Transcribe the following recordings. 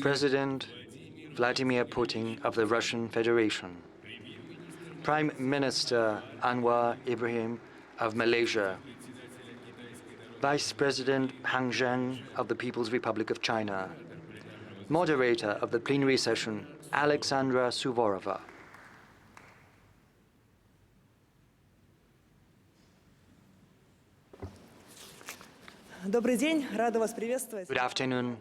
President Vladimir Putin of the Russian Federation, Prime Minister Anwar Ibrahim of Malaysia, Vice President Han Zheng of the People's Republic of China, Moderator of the plenary session, Alexandra Suvorova. Good afternoon.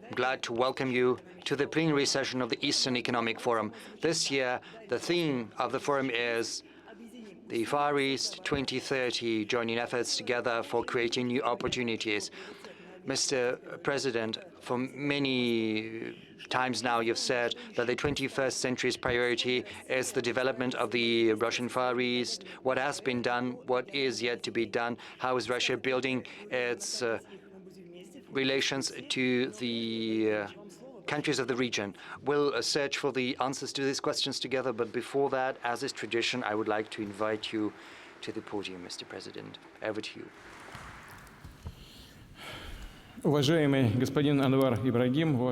I'm glad to welcome you to the plenary session of the Eastern Economic Forum. This year, the theme of the forum is the Far East 2030, joining efforts together for creating new opportunities. Mr. President, for many times now you've said that the 21st century's priority is the development of the Russian Far East, what has been done, what is yet to be done, how is Russia building its relations to the countries of the region. We'll search for the answers to these questions together, but before that, as is tradition, I would like to invite you to the podium, Mr. President. Over to you.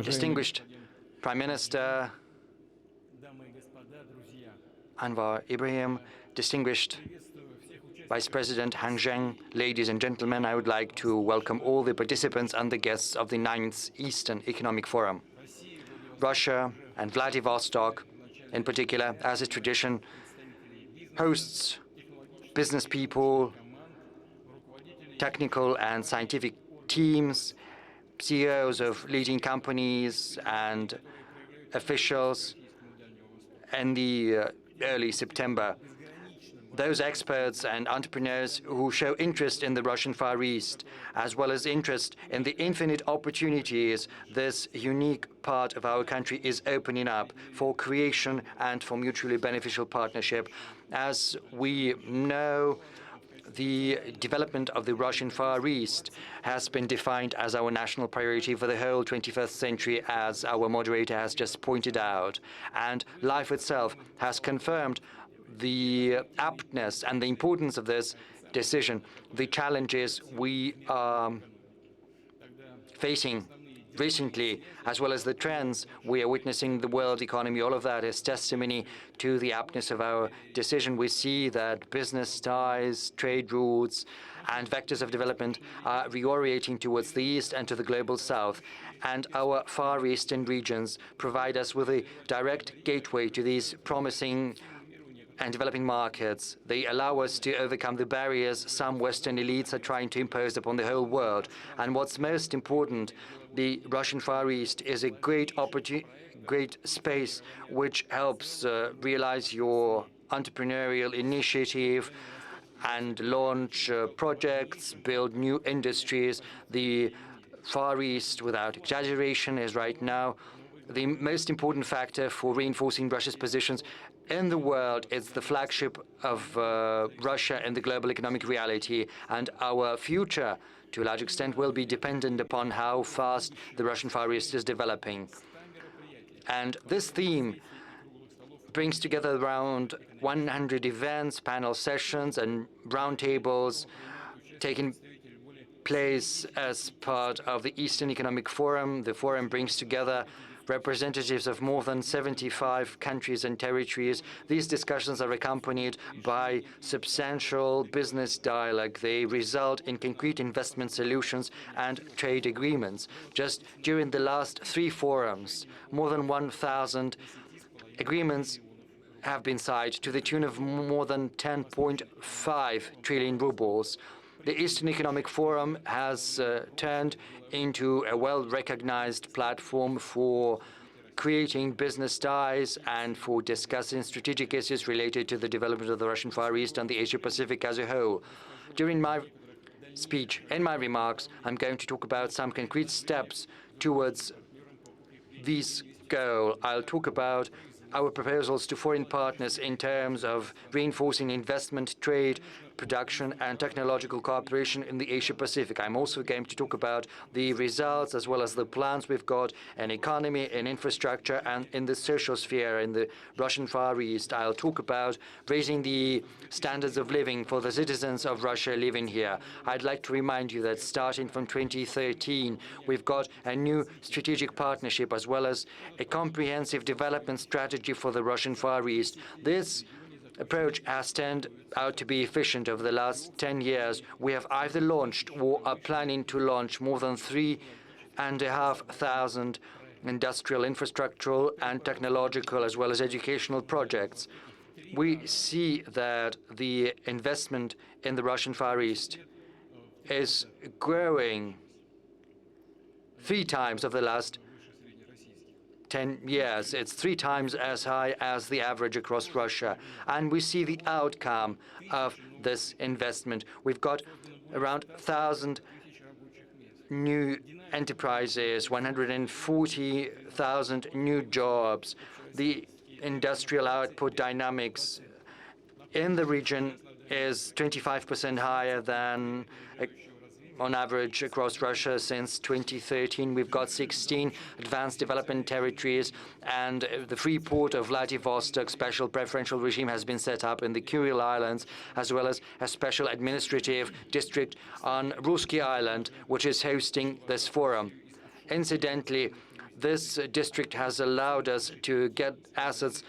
Distinguished Prime Minister Anwar Ibrahim, distinguished Vice President Han Zheng, ladies and gentlemen, I would like to welcome all the participants and the guests of the 9th Eastern Economic Forum. Russia and Vladivostok, in particular, as is tradition, hosts business people, technical and scientific teams, CEOs of leading companies and officials in the early September. Those experts and entrepreneurs who show interest in the Russian Far East, as well as interest in the infinite opportunities this unique part of our country is opening up for creation and for mutually beneficial partnership. As we know, the development of the Russian Far East has been defined as our national priority for the whole 21st century, as our moderator has just pointed out. And life itself has confirmed the aptness and the importance of this decision. The challenges we are facing recently, as well as the trends we are witnessing in the world economy, all of that is testimony to the aptness of our decision. We see that business ties, trade routes, and vectors of development are reorientating towards the East and to the global South. And our Far Eastern regions provide us with a direct gateway to these promising and developing markets. They allow us to overcome the barriers some Western elites are trying to impose upon the whole world. And what's most important, the Russian Far East is a great space which helps realize your entrepreneurial initiative and launch projects, build new industries. The Far East, without exaggeration, is right now the most important factor for reinforcing Russia's positions in the world. It's the flagship of Russia in the global economic reality, and our future, to a large extent, will be dependent upon how fast the Russian Far East is developing. And this theme brings together around 100 events, panel sessions, and roundtables taking place as part of the Eastern Economic Forum. The forum brings together representatives of more than 75 countries and territories. These discussions are accompanied by substantial business dialogue. They result in concrete investment solutions and trade agreements. Just during the last 3 forums, more than 1,000 agreements have been signed to the tune of more than 10.5 trillion rubles. The Eastern Economic Forum has turned into a well-recognized platform for creating business ties and for discussing strategic issues related to the development of the Russian Far East and the Asia-Pacific as a whole. During my speech and my remarks, I'm going to talk about some concrete steps towards this goal. I'll talk about our proposals to foreign partners in terms of reinforcing investment, trade, production and technological cooperation in the Asia-Pacific. I'm also going to talk about the results as well as the plans we've got in economy, in infrastructure, and in the social sphere in the Russian Far East. I'll talk about raising the standards of living for the citizens of Russia living here. I'd like to remind you that starting from 2013, we've got a new strategic partnership as well as a comprehensive development strategy for the Russian Far East. This approach has turned out to be efficient over the last 10 years. We have either launched or are planning to launch more than 3,500 industrial, infrastructural, and technological, as well as educational projects. We see that the investment in the Russian Far East is growing 3 times over the last 10 years. It's 3 times as high as the average across Russia. And we see the outcome of this investment. We've got around 1,000 new enterprises, 140,000 new jobs. The industrial output dynamics in the region is 25% higher than on average across Russia since 2013. We've got 16 advanced development territories, and the free port of Vladivostok special preferential regime has been set up in the Kuril Islands, as well as a special administrative district on Ruski Island, which is hosting this forum. Incidentally, this district has allowed us to get assets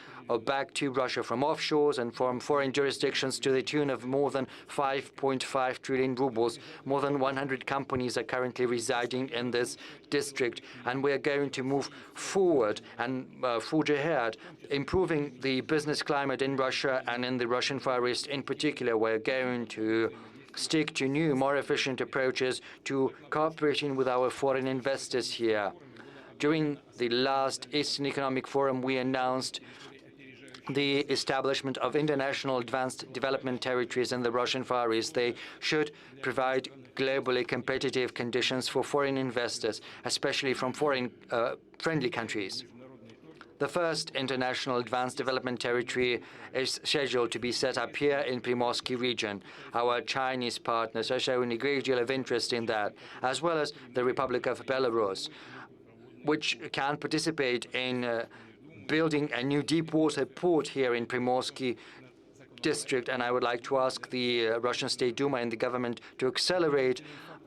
back to Russia from offshores and from foreign jurisdictions to the tune of more than 5.5 trillion rubles. More than 100 companies are currently residing in this district, and we're going to move forward and forge ahead, improving the business climate in Russia and in the Russian Far East in particular. We're going to stick to new, more efficient approaches to cooperating with our foreign investors here. During the last Eastern Economic Forum, we announced the establishment of international advanced development territories in the Russian Far East. They should provide globally competitive conditions for foreign investors, especially from foreign friendly countries. The first international advanced development territory is scheduled to be set up here in Primorsky region. Our Chinese partners are showing a great deal of interest in that, as well as the Republic of Belarus, which can participate in building a new deep-water port here in Primorsky district. And I would like to ask the Russian State Duma and the government to accelerate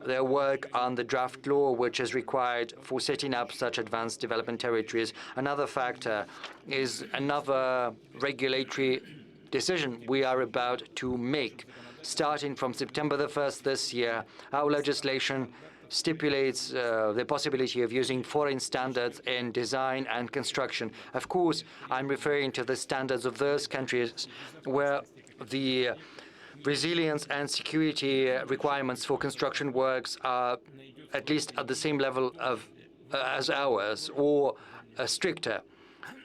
their work on the draft law which is required for setting up such advanced development territories. Another factor is another regulatory decision we are about to make. Starting from September the 1st this year, our legislation stipulates the possibility of using foreign standards in design and construction. Of course, I'm referring to the standards of those countries where the resilience and security requirements for construction works are at least at the same level of as ours, or stricter.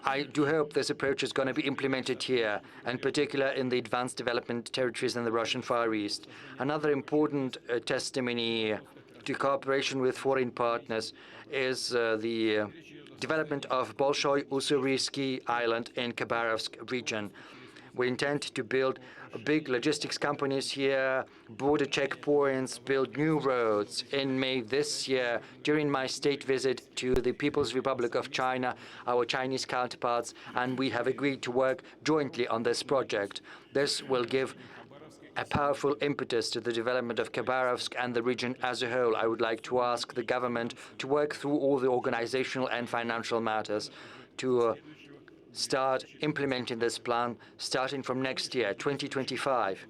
I do hope this approach is going to be implemented here, in particular in the advanced development territories in the Russian Far East. Another important testimony to cooperation with foreign partners is the development of Bolshoy Ussuriysky Island in Khabarovsk region. We intend to build big logistics companies here, border checkpoints, build new roads. In May this year, during my state visit to the People's Republic of China, our Chinese counterparts and we have agreed to work jointly on this project. This will give a powerful impetus to the development of Khabarovsk and the region as a whole. I would like to ask the government to work through all the organizational and financial matters to start implementing this plan starting from next year, 2025.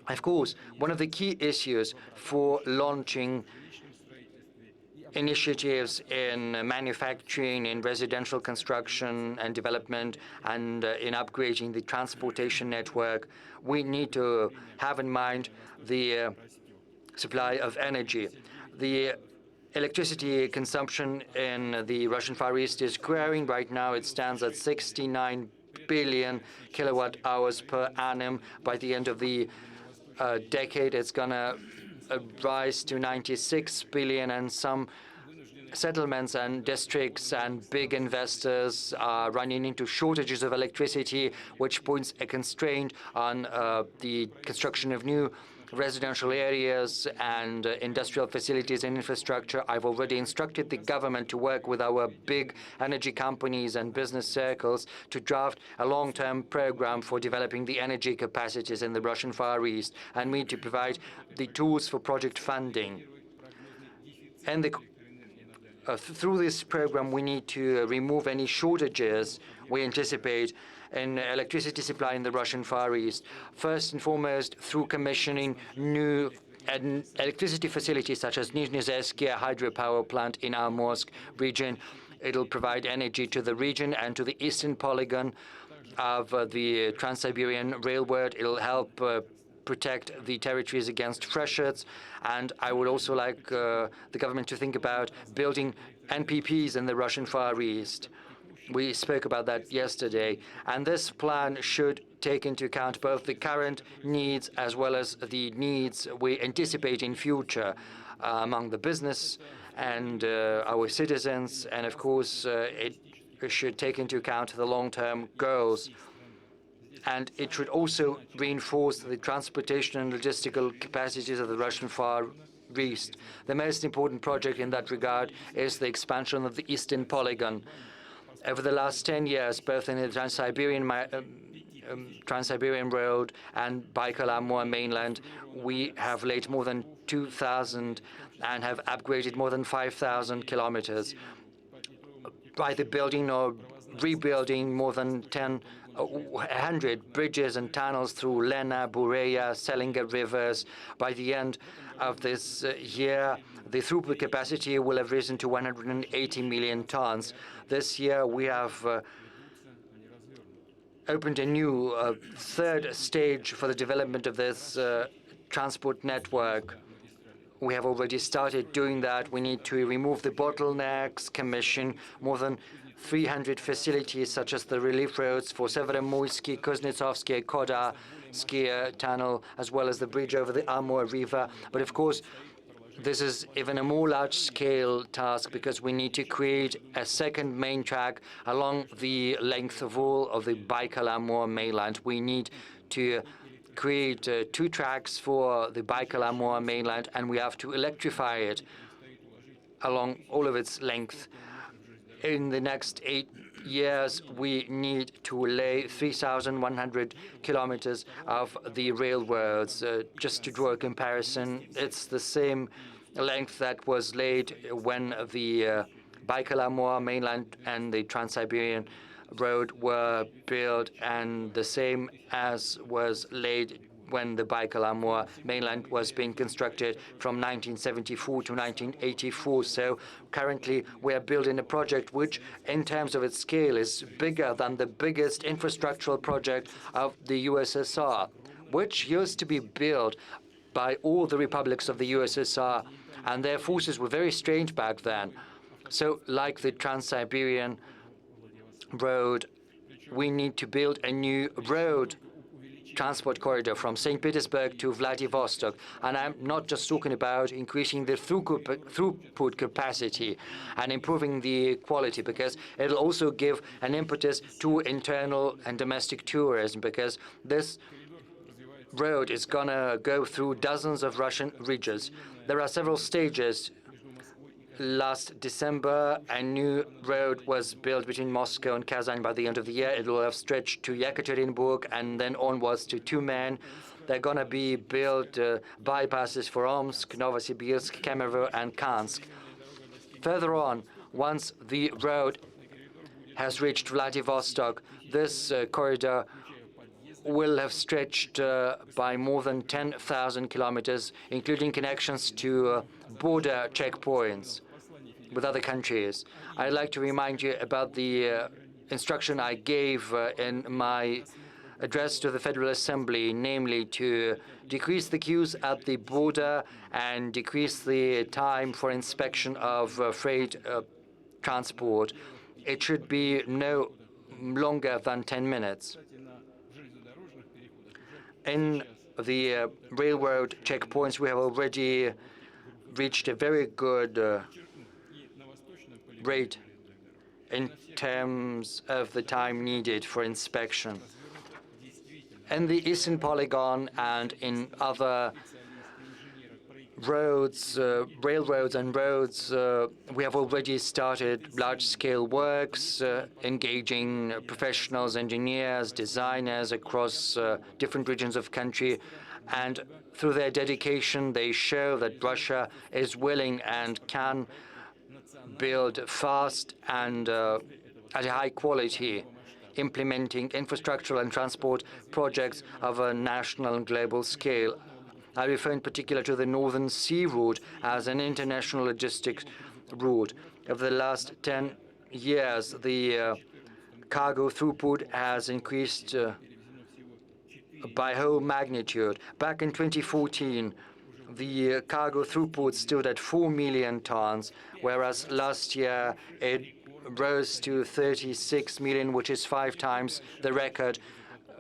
Of course, one of the key issues for launching initiatives in manufacturing, in residential construction and development, and in upgrading the transportation network, we need to have in mind the supply of energy. The electricity consumption in the Russian Far East is growing. Right now it stands at 69 billion kilowatt hours per annum. By the end of the decade, it's going to rise to 96 billion, and some settlements and districts and big investors are running into shortages of electricity, which puts a constraint on the construction of new residential areas and industrial facilities and infrastructure. I've already instructed the government to work with our big energy companies and business circles to draft a long-term program for developing the energy capacities in the Russian Far East, and we need to provide the tools for project funding. And through this program, we need to remove any shortages we anticipate in electricity supply in the Russian Far East. First and foremost, through commissioning new electricity facilities such as Nizhny hydropower plant in our Morsk region. It'll provide energy to the region and to the eastern polygon of the Trans-Siberian Railroad. It'll help protect the territories against freshets. And I would also like the government to think about building NPPs in the Russian Far East. We spoke about that yesterday. And this plan should take into account both the current needs as well as the needs we anticipate in future among the business and our citizens. And of course, it should take into account the long-term goals. And it should also reinforce the transportation and logistical capacities of the Russian Far East. The most important project in that regard is the expansion of the Eastern Polygon. Over the last 10 years, both in the Trans-Siberian Road and Baikal-Amur mainland, we have laid more than 2,000 and have upgraded more than 5,000 kilometers by the building or rebuilding more than 100 bridges and tunnels through Lena, Bureya, Selinga rivers. By the end of this year, the throughput capacity will have risen to 180 million tons. This year, we have opened a new third stage for the development of this transport network. We have already started doing that. We need to remove the bottlenecks, commission more than 300 facilities, such as the relief roads for Severomorski, Kuznetsovsky, Kodarsky tunnel, as well as the bridge over the Amur River. But of course, this is even a more large-scale task because we need to create a second main track along the length of all of the Baikal-Amur mainland. We need to create 2 tracks for the Baikal-Amur mainland, and we have to electrify it along all of its length. In the next 8 years, we need to lay 3,100 kilometers of the railroads. Just to draw a comparison, it's the same length that was laid when the Baikal-Amur mainland and the Trans-Siberian Road were built, and the same as was laid when the Baikal-Amur mainland was being constructed from 1974 to 1984. So currently we are building a project which, in terms of its scale, is bigger than the biggest infrastructural project of the USSR, which used to be built by all the republics of the USSR, and their forces were very strange back then. So like the Trans-Siberian Road, we need to build a new road transport corridor from St. Petersburg to Vladivostok. And I'm not just talking about increasing the throughput capacity and improving the quality, because it'll also give an impetus to internal and domestic tourism, because this road is going to go through dozens of Russian regions. There are several stages. Last December, a new road was built between Moscow and Kazan. By the end of the year, it will have stretched to Yekaterinburg and then onwards to Tyumen. There are going to be built bypasses for Omsk, Novosibirsk, Kemerovo, and Kansk. Further on, once the road has reached Vladivostok, this corridor will have stretched by more than 10,000 kilometers, including connections to border checkpoints with other countries. I'd like to remind you about the instruction I gave in my address to the Federal Assembly, namely to decrease the queues at the border and decrease the time for inspection of freight transport. It should be no longer than 10 minutes. In the railroad checkpoints, we have already reached a very good rate in terms of the time needed for inspection. In the Eastern Polygon and in other roads, railroads and roads, we have already started large-scale works, engaging professionals, engineers, designers across different regions of country. And through their dedication, they show that Russia is willing and can build fast and at a high quality, implementing infrastructural and transport projects of a national and global scale. I refer in particular to the Northern Sea route as an international logistics route. Over the last 10 years, the cargo throughput has increased by whole magnitude. Back in 2014, the cargo throughput stood at 4 million tons, whereas last year it rose to 36 million, which is 5 times the record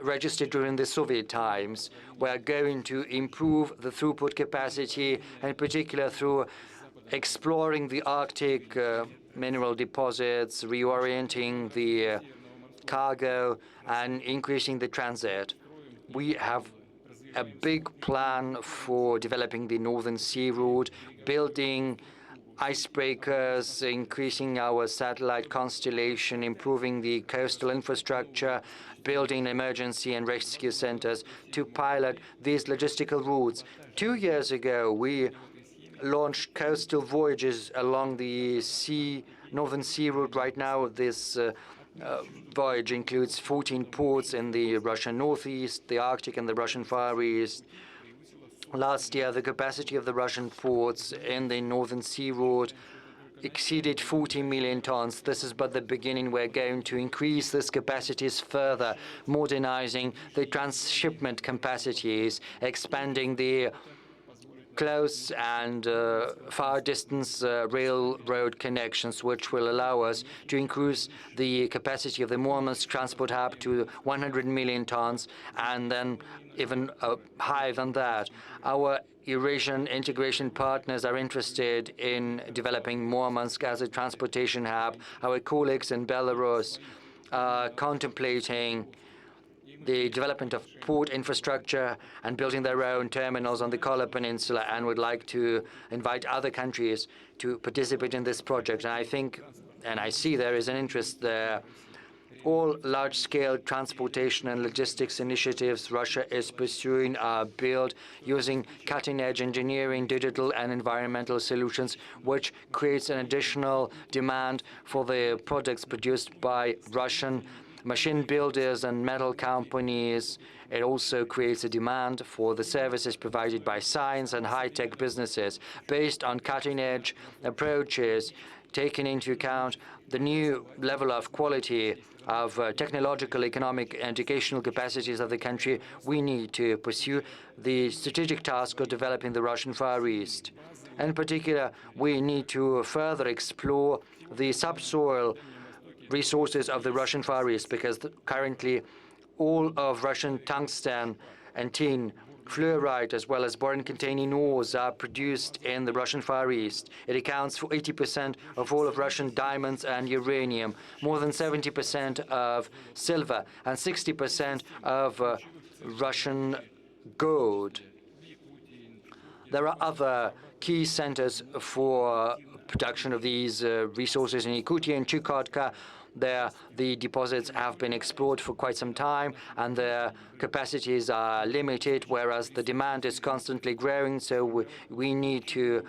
registered during the Soviet times. We are going to improve the throughput capacity, in particular through exploring the Arctic mineral deposits, reorienting the cargo, and increasing the transit. We have a big plan for developing the Northern Sea route, building icebreakers, increasing our satellite constellation, improving the coastal infrastructure, building emergency and rescue centers to pilot these logistical routes. 2 years ago, we launched coastal voyages along the Northern Sea route. Right now, this voyage includes 14 ports in the Russian Northeast, the Arctic, and the Russian Far East. Last year, the capacity of the Russian ports in the Northern Sea route exceeded 40 million tons. This is but the beginning. We're going to increase these capacities further, modernizing the transshipment capacities, expanding the close and far-distance railroad connections, which will allow us to increase the capacity of the Murmansk transport hub to 100 million tons, and then even higher than that. Our Eurasian integration partners are interested in developing Murmansk as a transportation hub. Our colleagues in Belarus are contemplating the development of port infrastructure and building their own terminals on the Kola Peninsula, and would like to invite other countries to participate in this project. And I think, and I see there is an interest there. All large-scale transportation and logistics initiatives Russia is pursuing are built using cutting-edge engineering, digital and environmental solutions, which creates an additional demand for the products produced by Russian machine builders and metal companies. It also creates a demand for the services provided by science and high-tech businesses based on cutting-edge approaches, taking into account the new level of quality of technological, economic, and educational capacities of the country. We need to pursue the strategic task of developing the Russian Far East. In particular, we need to further explore the subsoil resources of the Russian Far East, because currently all of Russian tungsten and tin, fluorite, as well as boron-containing ores are produced in the Russian Far East. It accounts for 80% of all of Russian diamonds and uranium, more than 70% of silver, and 60% of Russian gold. There are other key centers for production of these resources in Yakutia and Chukotka. There, the deposits have been explored for quite some time, and their capacities are limited, whereas the demand is constantly growing. So we need to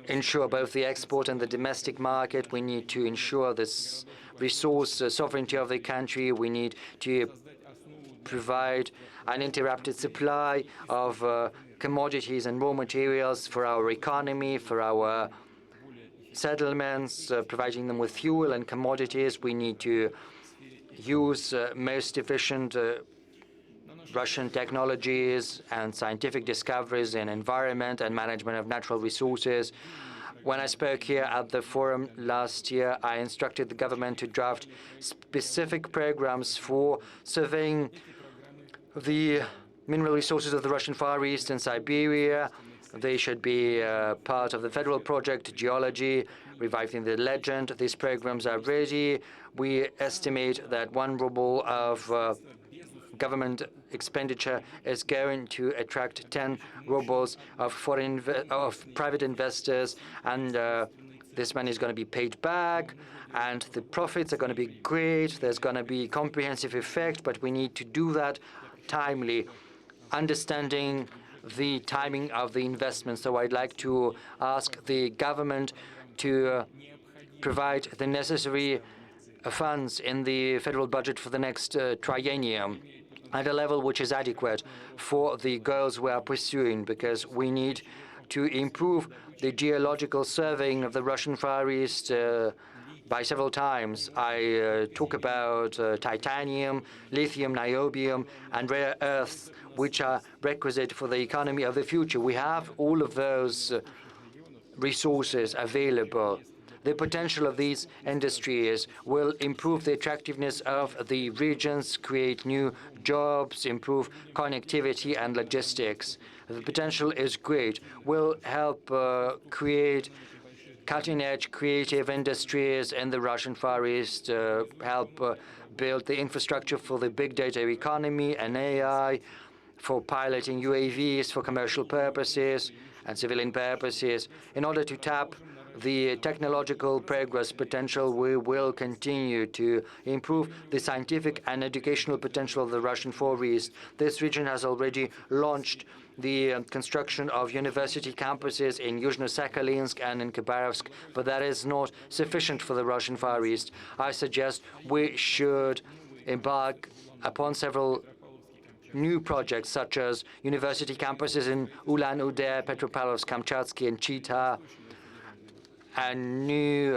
ensure both the export and the domestic market. We need to ensure this resource sovereignty of the country. We need to provide uninterrupted supply of commodities and raw materials for our economy, for our settlements, providing them with fuel and commodities. We need to use most efficient Russian technologies and scientific discoveries in environment and management of natural resources. When I spoke here at the forum last year, I instructed the government to draft specific programs for surveying the mineral resources of the Russian Far East and Siberia, They should be part of the federal project, geology, reviving the legend. These programs are ready. We estimate that 1 ruble of government expenditure is going to attract 10 rubles of private investors, and this money is going to be paid back, and the profits are going to be great. There's going to be comprehensive effect, but we need to do that timely, understanding the timing of the investment. So I'd like to ask the government to provide the necessary funds in the federal budget for the next triennium at a level which is adequate for the goals we are pursuing, because we need to improve the geological surveying of the Russian Far East by several times. I talk about titanium, lithium, niobium, and rare earths, which are requisite for the economy of the future. We have all of those resources available. The potential of these industries will improve the attractiveness of the regions, create new jobs, improve connectivity and logistics. The potential is great. Will help create cutting-edge creative industries in the Russian Far East, help build the infrastructure for the big data economy and AI, for piloting UAVs for commercial purposes and civilian purposes. In order to tap the technological progress potential, we will continue to improve the scientific and educational potential of the Russian Far East. This region has already launched the construction of university campuses in Yuzhno-Sakhalinsk and in Khabarovsk, but that is not sufficient for the Russian Far East. I suggest we should embark upon several new projects, such as university campuses in Ulan-Ude, Petropavlovsk-Kamchatsky, and Chita. A new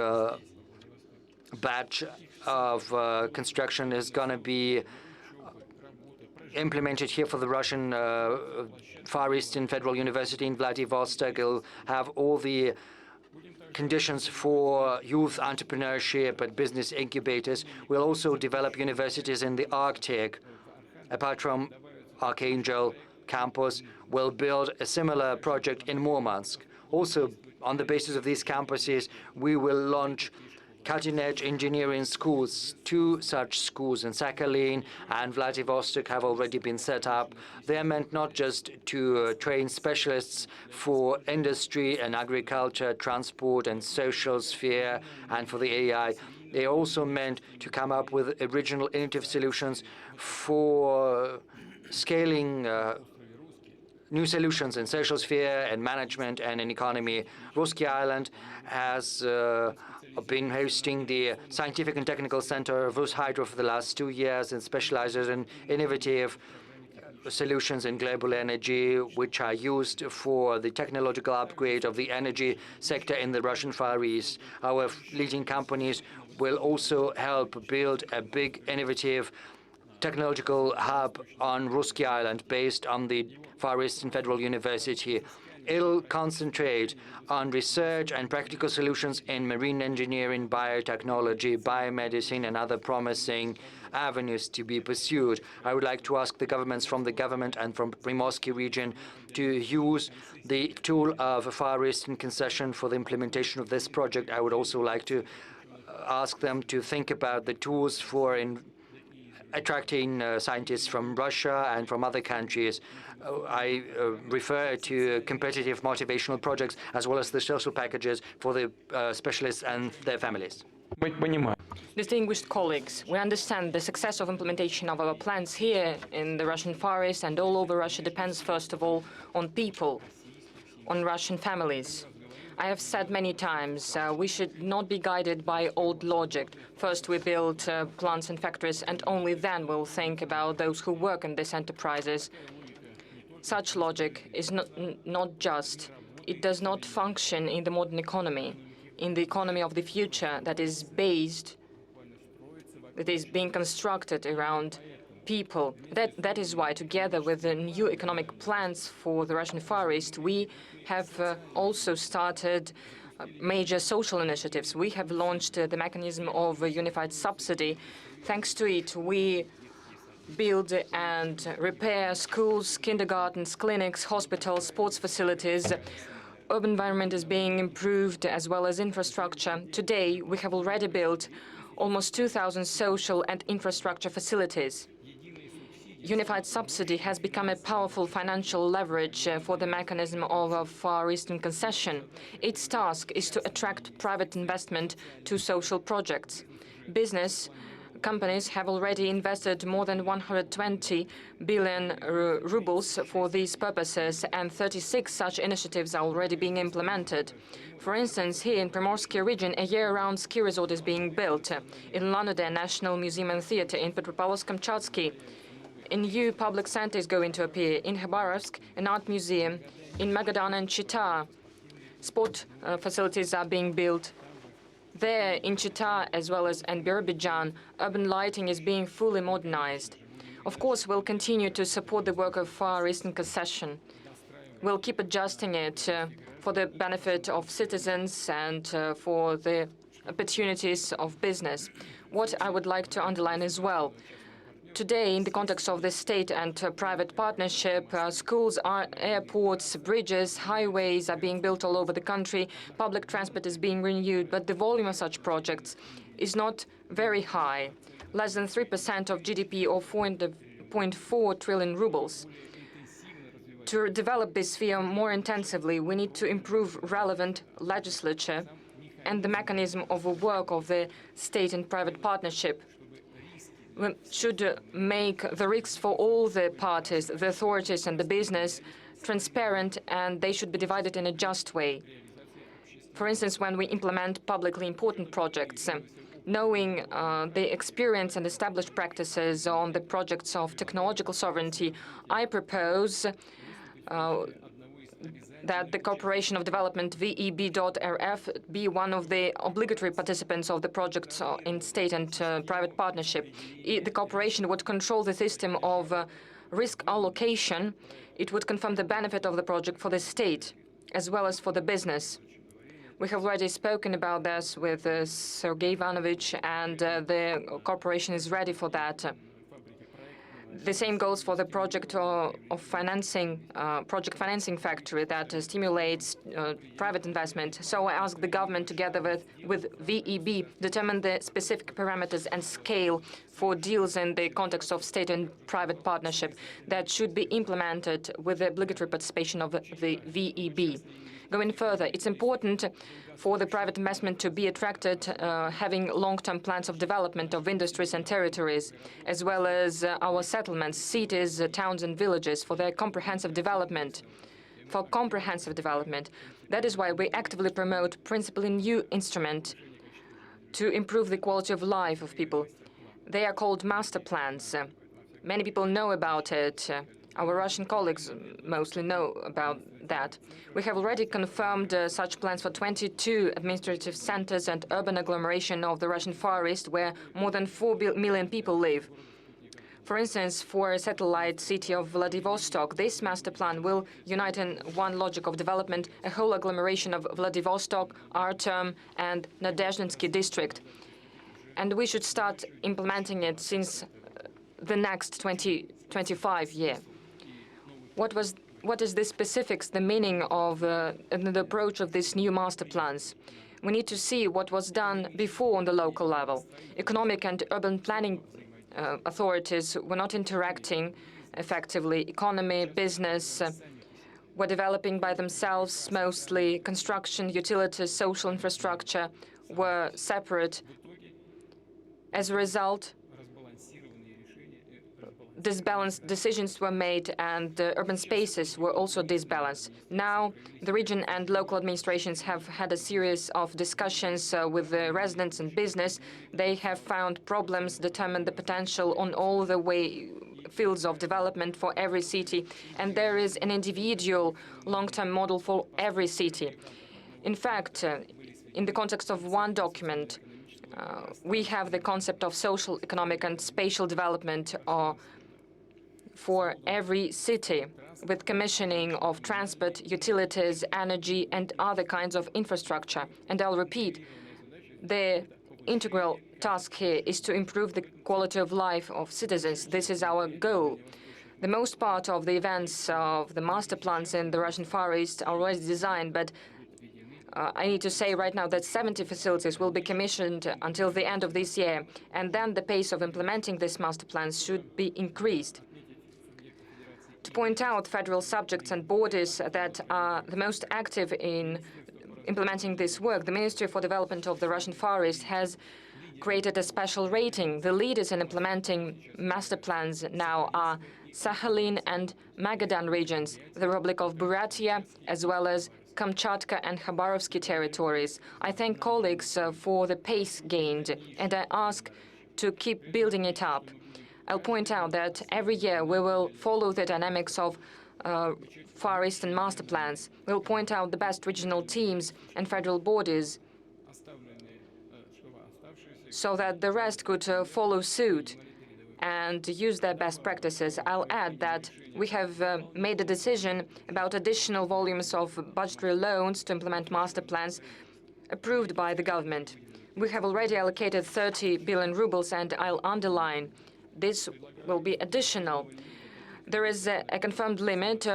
batch of construction is going to be implemented here for the Russian Far Eastern Federal University in Vladivostok. It'll have all the conditions for youth entrepreneurship and business incubators. We'll also develop universities in the Arctic. Apart from Archangel campus, we'll build a similar project in Murmansk. Also, on the basis of these campuses, we will launch cutting-edge engineering schools. 2 such schools in Sakhalin and Vladivostok have already been set up. They are meant not just to train specialists for industry and agriculture, transport and social sphere, and for the AI. They are also meant to come up with original innovative solutions for scaling new solutions in social sphere and management and in economy. Russky Island has been hosting the Scientific and Technical Center of Rushydro for the last 2 years and specializes in innovative solutions in global energy, which are used for the technological upgrade of the energy sector in the Russian Far East. Our leading companies will also help build a big, innovative technological hub on Russky Island based on the Far Eastern Federal University. It'll concentrate on research and practical solutions in marine engineering, biotechnology, biomedicine, and other promising avenues to be pursued. I would like to ask the governments from the government and from Primorsky region to use the tool of a Far Eastern concession for the implementation of this project. I would also like to ask them to think about the tools for attracting scientists from Russia and from other countries. I refer to competitive motivational projects as well as the social packages for the specialists and their families. Distinguished colleagues, we understand the success of implementation of our plans here in the Russian Far East and all over Russia depends first of all on people, on Russian families. I have said many times, we should not be guided by old logic. First we build plants and factories, and only then we'll think about those who work in these enterprises. Such logic is not just. It does not function in the modern economy, in the economy of the future that is being constructed around people. That is why, together with the new economic plans for the Russian Far East, we have also started major social initiatives. We have launched the mechanism of a unified subsidy. Thanks to it, we build and repair schools, kindergartens, clinics, hospitals, sports facilities. Urban environment is being improved as well as infrastructure. Today, we have already built almost 2,000 social and infrastructure facilities. Unified subsidy has become a powerful financial leverage for the mechanism of a Far Eastern concession. Its task is to attract private investment to social projects. Business companies have already invested more than 120 billion rubles for these purposes, and 36 such initiatives are already being implemented. For instance, here in Primorsky region, a year-round ski resort is being built. In London, National Museum and Theatre. In Petropavlovsk-Kamchatsky, a new public center is going to appear. In Khabarovsk, an art museum. In Magadan and Chita, sport facilities are being built. There, in Chita as well as in Birobidzhan, urban lighting is being fully modernized. Of course, we'll continue to support the work of Far Eastern concession. We'll keep adjusting it for the benefit of citizens and for the opportunities of business. What I would like to underline as well, today, in the context of the state and private partnership, schools, airports, bridges, highways are being built all over the country. Public transport is being renewed, but the volume of such projects is not very high, less than 3% of GDP or 4.4 trillion rubles. To develop this sphere more intensively, we need to improve relevant legislature and the mechanism of work of the state and private partnership. We should make the risks for all the parties, the authorities and the business, transparent, and they should be divided in a just way. For instance, when we implement publicly important projects, knowing the experience and established practices on the projects of technological sovereignty, I propose that the Corporation of Development VEB.RF be one of the obligatory participants of the projects in state and private partnership. The corporation would control the system of risk allocation. It would confirm the benefit of the project for the state as well as for the business. We have already spoken about this with Sergei Ivanovich, and the corporation is ready for that. The same goes for the project of financing, project financing factory that stimulates private investment. So I ask the government, together with VEB, determine the specific parameters and scale for deals in the context of state and private partnership that should be implemented with the obligatory participation of the VEB. Going further, it's important for the private investment to be attracted, having long-term plans of development of industries and territories, as well as our settlements, cities, towns and villages for their comprehensive development. That is why we actively promote principally new instrument to improve the quality of life of people. They are called master plans. Many people know about it. Our Russian colleagues mostly know about that. We have already confirmed such plans for 22 administrative centers and urban agglomeration of the Russian Far East, where more than 4 million people live. For instance, for a satellite city of Vladivostok, this master plan will unite in one logic of development a whole agglomeration of Vladivostok, Artem, and Nadezhdinsky district. And we should start implementing it since the next 2025 year. What is the specifics, the meaning of and the approach of these new master plans? We need to see what was done before on the local level. Economic and urban planning authorities were not interacting effectively. Economy, business were developing by themselves mostly. Construction, utilities, social infrastructure were separate. As a result, disbalanced decisions were made, and urban spaces were also disbalanced. Now, the region and local administrations have had a series of discussions with the residents and business. They have found problems, determined the potential on all the fields of development for every city, and there is an individual long-term model for every city. In fact, in the context of one document, we have the concept of social, economic, and spatial development for every city, with commissioning of transport, utilities, energy, and other kinds of infrastructure. And I'll repeat, the integral task here is to improve the quality of life of citizens. This is our goal. The most part of the events of the master plans in the Russian Far East are already designed, but I need to say right now that 70 facilities will be commissioned until the end of this year, and then the pace of implementing these master plans should be increased. To point out federal subjects and bodies that are the most active in implementing this work, the Ministry for Development of the Russian Far East has created a special rating. The leaders in implementing master plans now are Sakhalin and Magadan regions, the Republic of Buryatia, as well as Kamchatka and Khabarovsky territories. I thank colleagues for the pace gained, and I ask to keep building it up. I'll point out that every year we will follow the dynamics of Far Eastern master plans. We'll point out the best regional teams and federal bodies so that the rest could follow suit and use their best practices. I'll add that we have made a decision about additional volumes of budgetary loans to implement master plans approved by the government. We have already allocated 30 billion rubles, and I'll underline this will be additional. There is a confirmed limit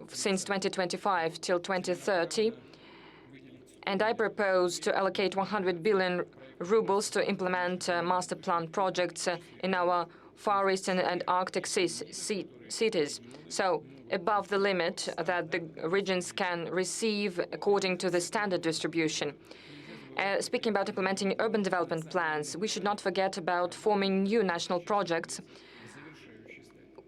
since 2025 till 2030, and I propose to allocate 100 billion rubles to implement master plan projects in our Far Eastern and Arctic cities. So above the limit that the regions can receive according to the standard distribution. Speaking about implementing urban development plans, we should not forget about forming new national projects.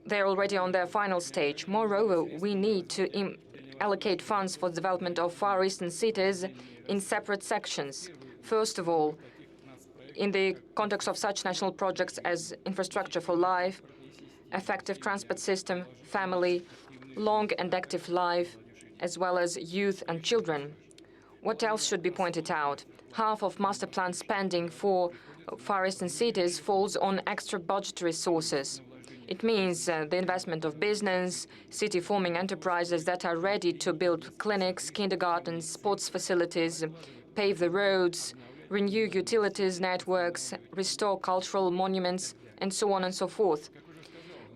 They're already on their final stage. Moreover, we need to allocate funds for the development of Far Eastern cities in separate sections. First of all, in the context of such national projects as infrastructure for life, effective transport system, family, long and active life, as well as youth and children. What else should be pointed out? Half of master plan spending for Far Eastern cities falls on extra budgetary sources. It means the investment of business, city-forming enterprises that are ready to build clinics, kindergartens, sports facilities, pave the roads, renew utilities networks, restore cultural monuments, and so on and so forth.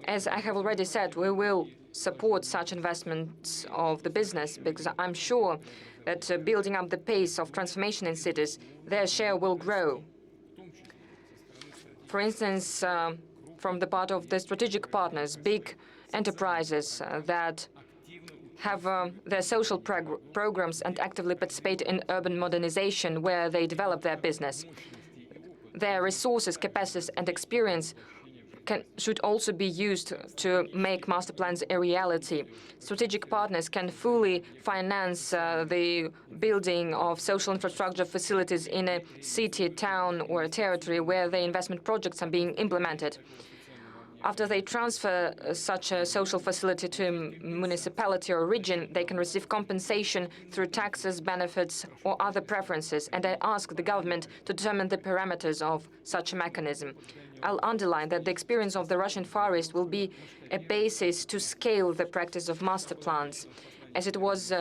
As I have already said, we will support such investments of the business because I'm sure that building up the pace of transformation in cities, their share will grow. For instance, from the part of the strategic partners, big enterprises that have their social programs and actively participate in urban modernization where they develop their business. Their resources, capacities, and experience should also be used to make master plans a reality. Strategic partners can fully finance the building of social infrastructure facilities in a city, town, or a territory where the investment projects are being implemented. After they transfer such a social facility to a municipality or region, they can receive compensation through taxes, benefits, or other preferences, and I ask the government to determine the parameters of such a mechanism. I'll underline that the experience of the Russian Far East will be a basis to scale the practice of master plans. As it was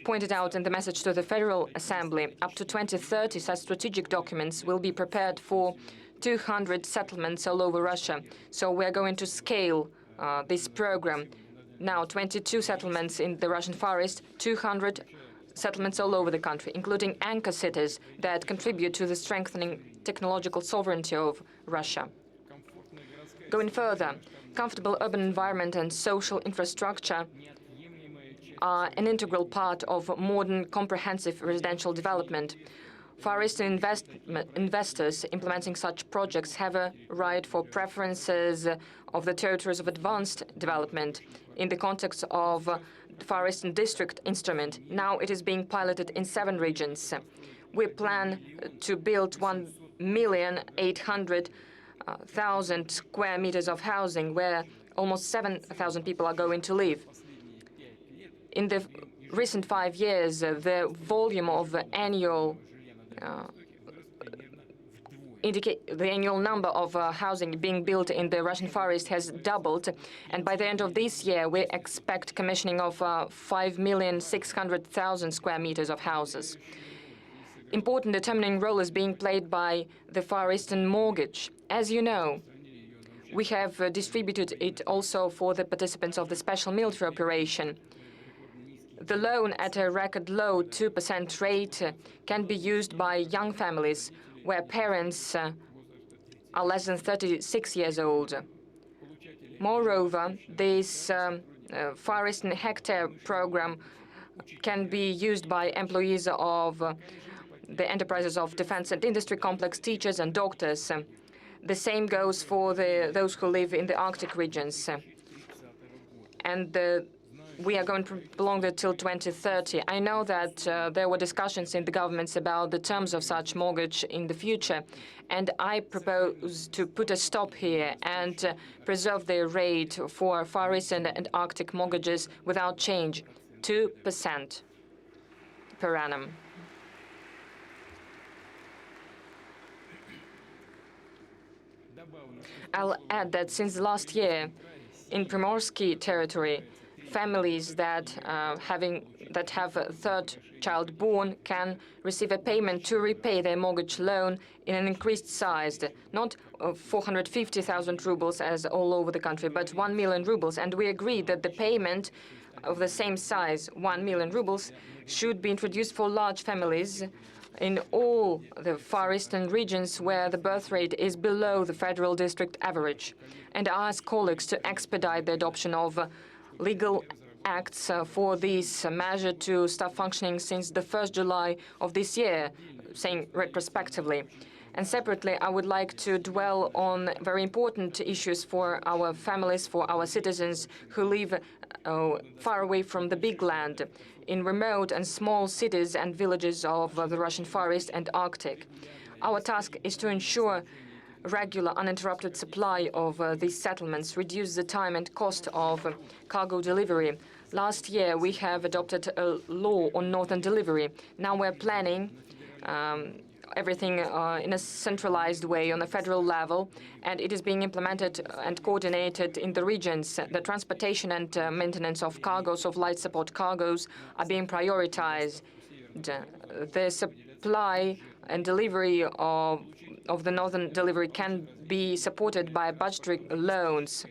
pointed out in the message to the Federal Assembly, up to 2030, such strategic documents will be prepared for 200 settlements all over Russia. So we're going to scale this program. Now, 22 settlements in the Russian Far East, 200 settlements all over the country, including anchor cities that contribute to the strengthening technological sovereignty of Russia. Going further, comfortable urban environment and social infrastructure are an integral part of modern comprehensive residential development. Far Eastern investors implementing such projects have a right for preferences of the territories of advanced development in the context of the Far Eastern District instrument. Now it is being piloted in 7 regions. We plan to build 1,800,000 square meters of housing where almost 7,000 people are going to live. In the recent 5 years, the volume of annual the annual number of housing being built in the Russian Far East has doubled, and by the end of this year, we expect commissioning of 5,600,000 square meters of houses. important determining role is being played by the Far Eastern mortgage. As you know, we have distributed it also for the participants of the special military operation. The loan at a record low 2% rate can be used by young families where parents are less than 36 years old. Moreover, this Far Eastern Hectare program can be used by employees of the enterprises of defense and industry complex, teachers and doctors. The same goes for those who live in the Arctic regions. And we are going to prolong it till 2030. I know that there were discussions in the governments about the terms of such mortgage in the future, and I propose to put a stop here and preserve the rate for Far Eastern and Arctic mortgages without change, 2% per annum. I'll add that since last year, in Primorsky territory, families that have a third child born can receive a payment to repay their mortgage loan in an increased size, not 450,000 rubles as all over the country, but 1 million rubles. And we agreed that the payment of the same size, 1 million rubles, should be introduced for large families in all the Far Eastern regions where the birth rate is below the federal district average. And I ask colleagues to expedite the adoption of legal acts for this measure to start functioning since the 1st July of this year, saying retrospectively. And separately, I would like to dwell on very important issues for our families, for our citizens who live far away from the big land, in remote and small cities and villages of the Russian Far East and Arctic. Our task is to ensure regular, uninterrupted supply of these settlements, reduce the time and cost of cargo delivery. Last year, we have adopted a law on northern delivery. Now we're planning everything in a centralized way on a federal level, and it is being implemented and coordinated in the regions. The transportation and maintenance of cargoes, of light support cargoes, are being prioritized. The supply and delivery of the northern delivery can be supported by budgetary loans.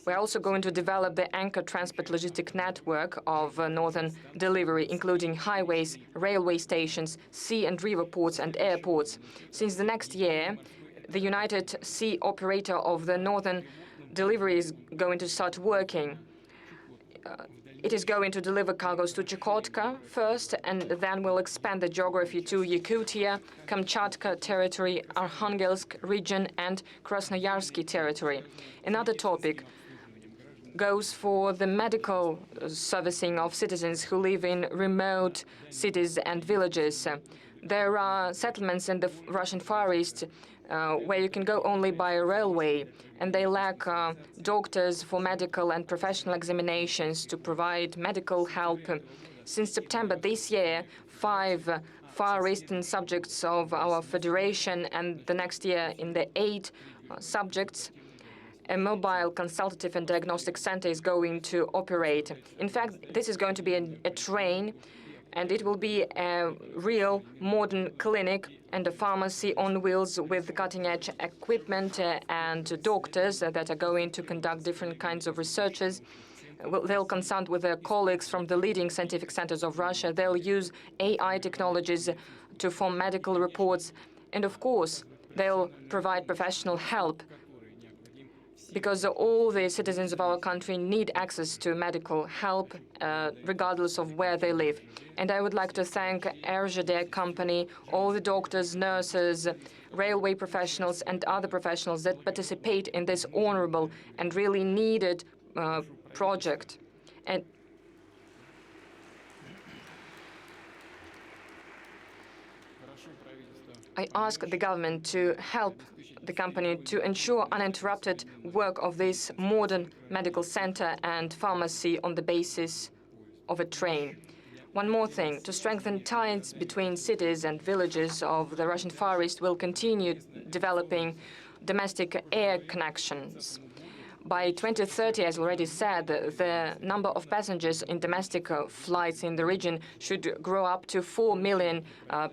We're also going to develop the anchor transport logistic network of northern delivery, including highways, railway stations, sea and river ports and airports. Since the next year, the United Sea operator of the northern delivery is going to start working. It is going to deliver cargoes to Chukotka first, and then will expand the geography to Yakutia, Kamchatka territory, Arkhangelsk region, and Krasnoyarsky territory. Another topic goes for the medical servicing of citizens who live in remote cities and villages. There are settlements in the Russian Far East where you can go only by railway, and they lack doctors for medical and professional examinations to provide medical help. Since September this year, 5 Far Eastern subjects of our federation, and the next year in the 8 subjects, a mobile consultative and diagnostic center is going to operate. In fact, this is going to be a train, and it will be a real modern clinic and a pharmacy on wheels with cutting-edge equipment and doctors that are going to conduct different kinds of researches. They'll consult with their colleagues from the leading scientific centers of Russia. They'll use AI technologies to form medical reports. And of course, they'll provide professional help, because all the citizens of our country need access to medical help, regardless of where they live. And I would like to thank RZD company, all the doctors, nurses, railway professionals, and other professionals that participate in this honorable and really needed project. And I ask the government to help the company to ensure uninterrupted work of this modern medical center and pharmacy on the basis of a train. One more thing, to strengthen ties between cities and villages of the Russian Far East, will continue developing domestic air connections. By 2030, as already said, the number of passengers in domestic flights in the region should grow up to 4 million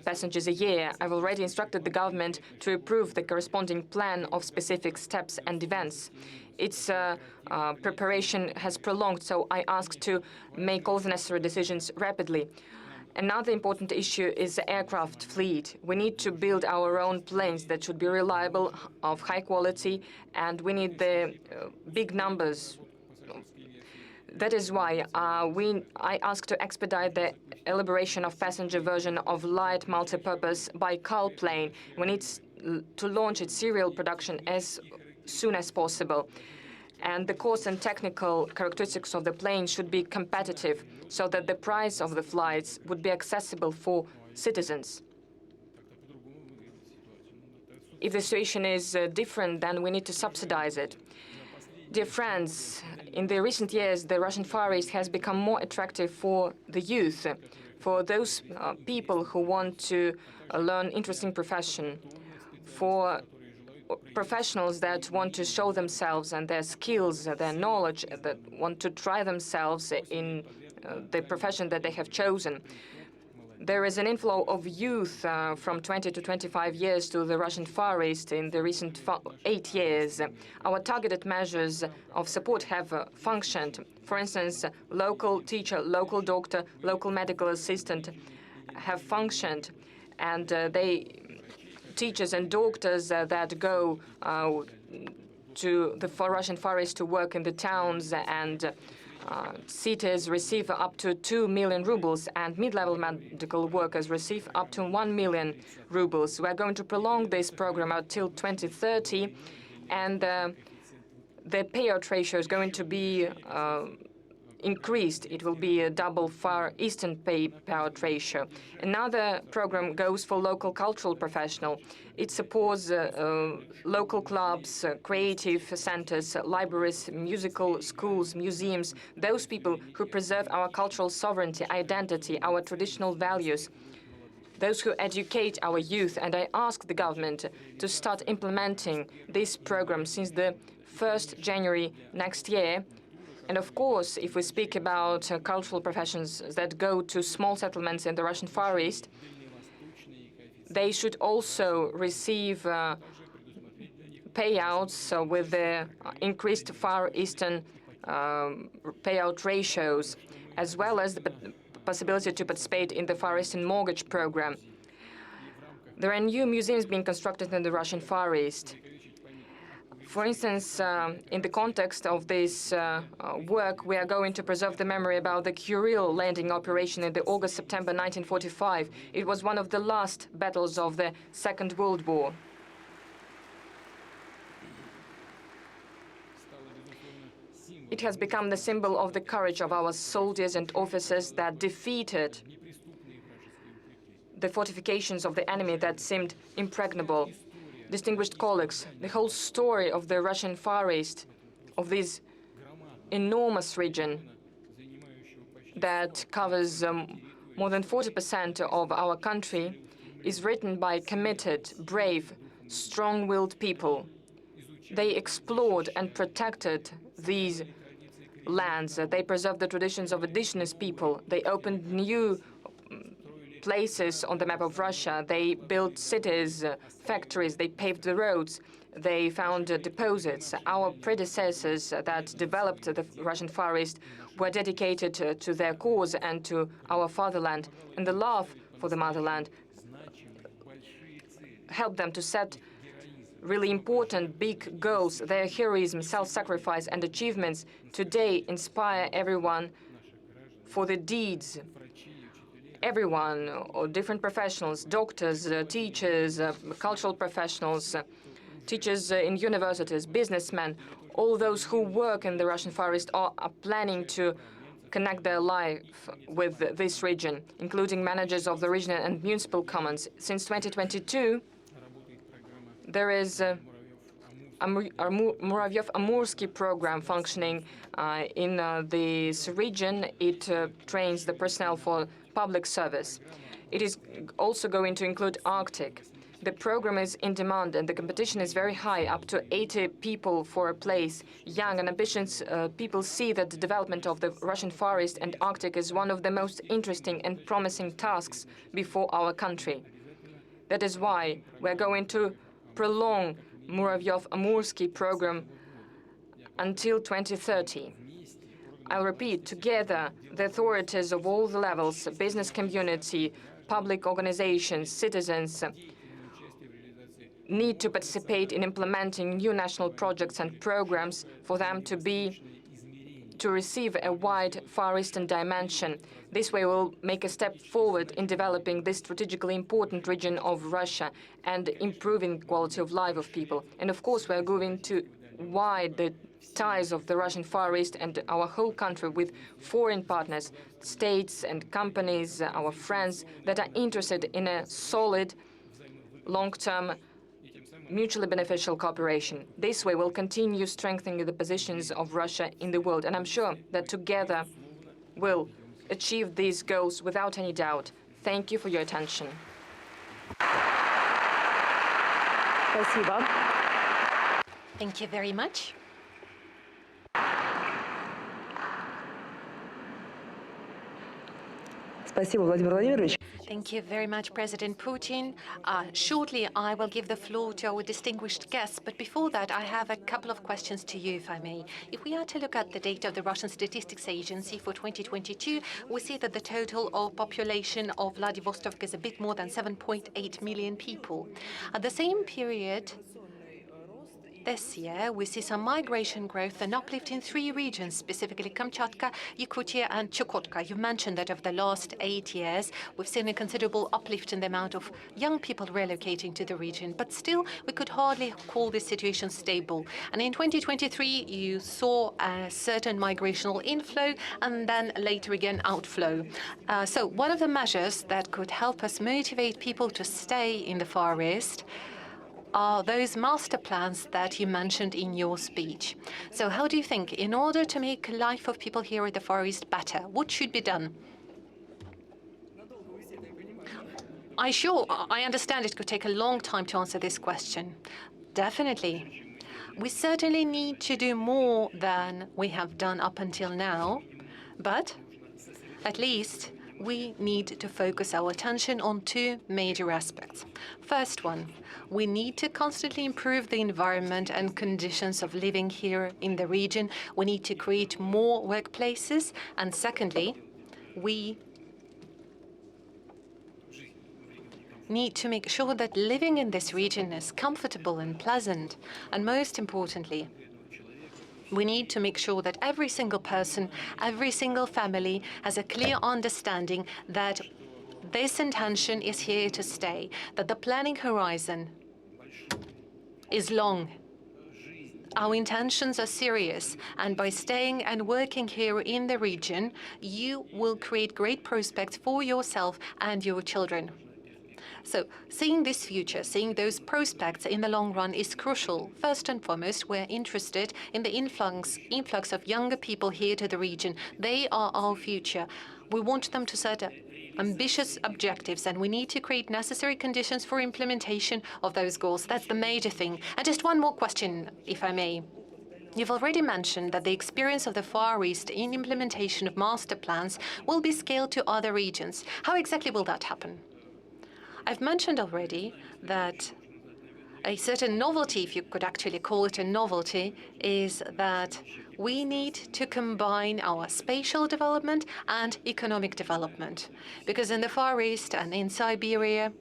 passengers a year. I've already instructed the government to approve the corresponding plan of specific steps and events. Its preparation has prolonged, so I asked to make all the necessary decisions rapidly. Another important issue is the aircraft fleet. We need to build our own planes that should be reliable, of high quality, and we need the big numbers. That is why I asked to expedite the elaboration of passenger version of light multi-purpose Baikal plane. We need to launch its serial production as soon as possible. And the cost and technical characteristics of the plane should be competitive so that the price of the flights would be accessible for citizens. If the situation is different, then we need to subsidize it. Dear friends, in the recent years, the Russian Far East has become more attractive for the youth, for those people who want to learn interesting profession, for professionals that want to show themselves and their skills, their knowledge, that want to try themselves in the profession that they have chosen. There is an inflow of youth from 20 to 25 years to the Russian Far East in the recent 8 years. Our targeted measures of support have functioned. For instance, local teacher, local doctor, local medical assistant have functioned, and teachers and doctors that go to the Russian Far East to work in the towns and cities receive up to 2 million rubles, and mid-level medical workers receive up to 1 million rubles. We are going to prolong this program until 2030, and the payout ratio is going to be increased. It will be a double Far Eastern payout ratio. Another program goes for local cultural professional. It supports local clubs, creative centers, libraries, musical schools, museums, those people who preserve our cultural sovereignty, identity, our traditional values, those who educate our youth. And I ask the government to start implementing this program since the 1st January next year. And of course, if we speak about cultural professions that go to small settlements in the Russian Far East, they should also receive payouts with the increased Far Eastern payout ratios, as well as the possibility to participate in the Far Eastern mortgage program. There are new museums being constructed in the Russian Far East. For instance, in the context of this work, we are going to preserve the memory about the Kuril landing operation in the August-September 1945. It was one of the last battles of the Second World War. It has become the symbol of the courage of our soldiers and officers that defeated the fortifications of the enemy that seemed impregnable. Distinguished colleagues, the whole story of the Russian Far East, of this enormous region that covers more than 40% of our country, is written by committed, brave, strong-willed people. They explored and protected these lands. They preserved the traditions of indigenous people. They opened new places on the map of Russia. They built cities, factories, they paved the roads, they found deposits. Our predecessors that developed the Russian Far East were dedicated to their cause and to our fatherland. And the love for the motherland helped them to set really important big goals. Their heroism, self-sacrifice, and achievements today inspire everyone for the deeds. Everyone, or different professionals, doctors, teachers, cultural professionals, teachers in universities, businessmen, all those who work in the Russian Far East are planning to connect their life with this region, including managers of the regional and municipal commons. Since 2022, there is a Muravyev-Amursky program functioning in this region. It trains the personnel for public service. It is also going to include Arctic. The program is in demand and the competition is very high, up to 80 people for a place. Young and ambitious people see that the development of the Russian Far East and Arctic is one of the most interesting and promising tasks before our country. That is why we're going to prolong Muravyev-Amursky program until 2030. I'll repeat, together, the authorities of all the levels, business community, public organizations, citizens, need to participate in implementing new national projects and programs for them to receive a wide Far Eastern dimension. This way we'll make a step forward in developing this strategically important region of Russia and improving quality of life of people. And of course, we're going to widen the ties of the Russian Far East and our whole country with foreign partners, states and companies, our friends that are interested in a solid, long-term, mutually beneficial cooperation. This way we'll continue strengthening the positions of Russia in the world. And I'm sure that together we'll achieve these goals without any doubt. Thank you for your attention. Thank you very much. Thank you very much, President Putin. Shortly, I will give the floor to our distinguished guests, but before that, I have a couple of questions to you, if I may. If we are to look at the data of the Russian Statistics Agency for 2022, we see that the total population of Vladivostok is a bit more than 7.8 million people. At the same period, this year, we see some migration growth and uplift in 3 regions, specifically Kamchatka, Yakutia, and Chukotka. You mentioned that over the last 8 years, we've seen a considerable uplift in the amount of young people relocating to the region. But still, we could hardly call this situation stable. And in 2023, you saw a certain migrational inflow and then later again outflow. So one of the measures that could help us motivate people to stay in the Far East are those master plans that you mentioned in your speech. So how do you think, in order to make life of people here at the Far East better, what should be done? I understand it could take a long time to answer this question. Definitely. We certainly need to do more than we have done up until now, but at least we need to focus our attention on 2 major aspects. First one, we need to constantly improve the environment and conditions of living here in the region. We need to create more workplaces. And secondly, we need to make sure that living in this region is comfortable and pleasant. And most importantly, we need to make sure that every single person, every single family has a clear understanding that this intention is here to stay, that the planning horizon is long. Our intentions are serious, and by staying and working here in the region, you will create great prospects for yourself and your children. So seeing this future, seeing those prospects in the long run is crucial. First and foremost, we're interested in the influx of younger people here to the region. They are our future. We want them to set ambitious objectives, and we need to create necessary conditions for implementation of those goals. That's the major thing. And just one more question, if I may. You've already mentioned that the experience of the Far East in implementation of master plans will be scaled to other regions. How exactly will that happen? I've mentioned already that a certain novelty, if you could actually call it a novelty, is that we need to combine our spatial development and economic development. Because in the Far East and in Siberia,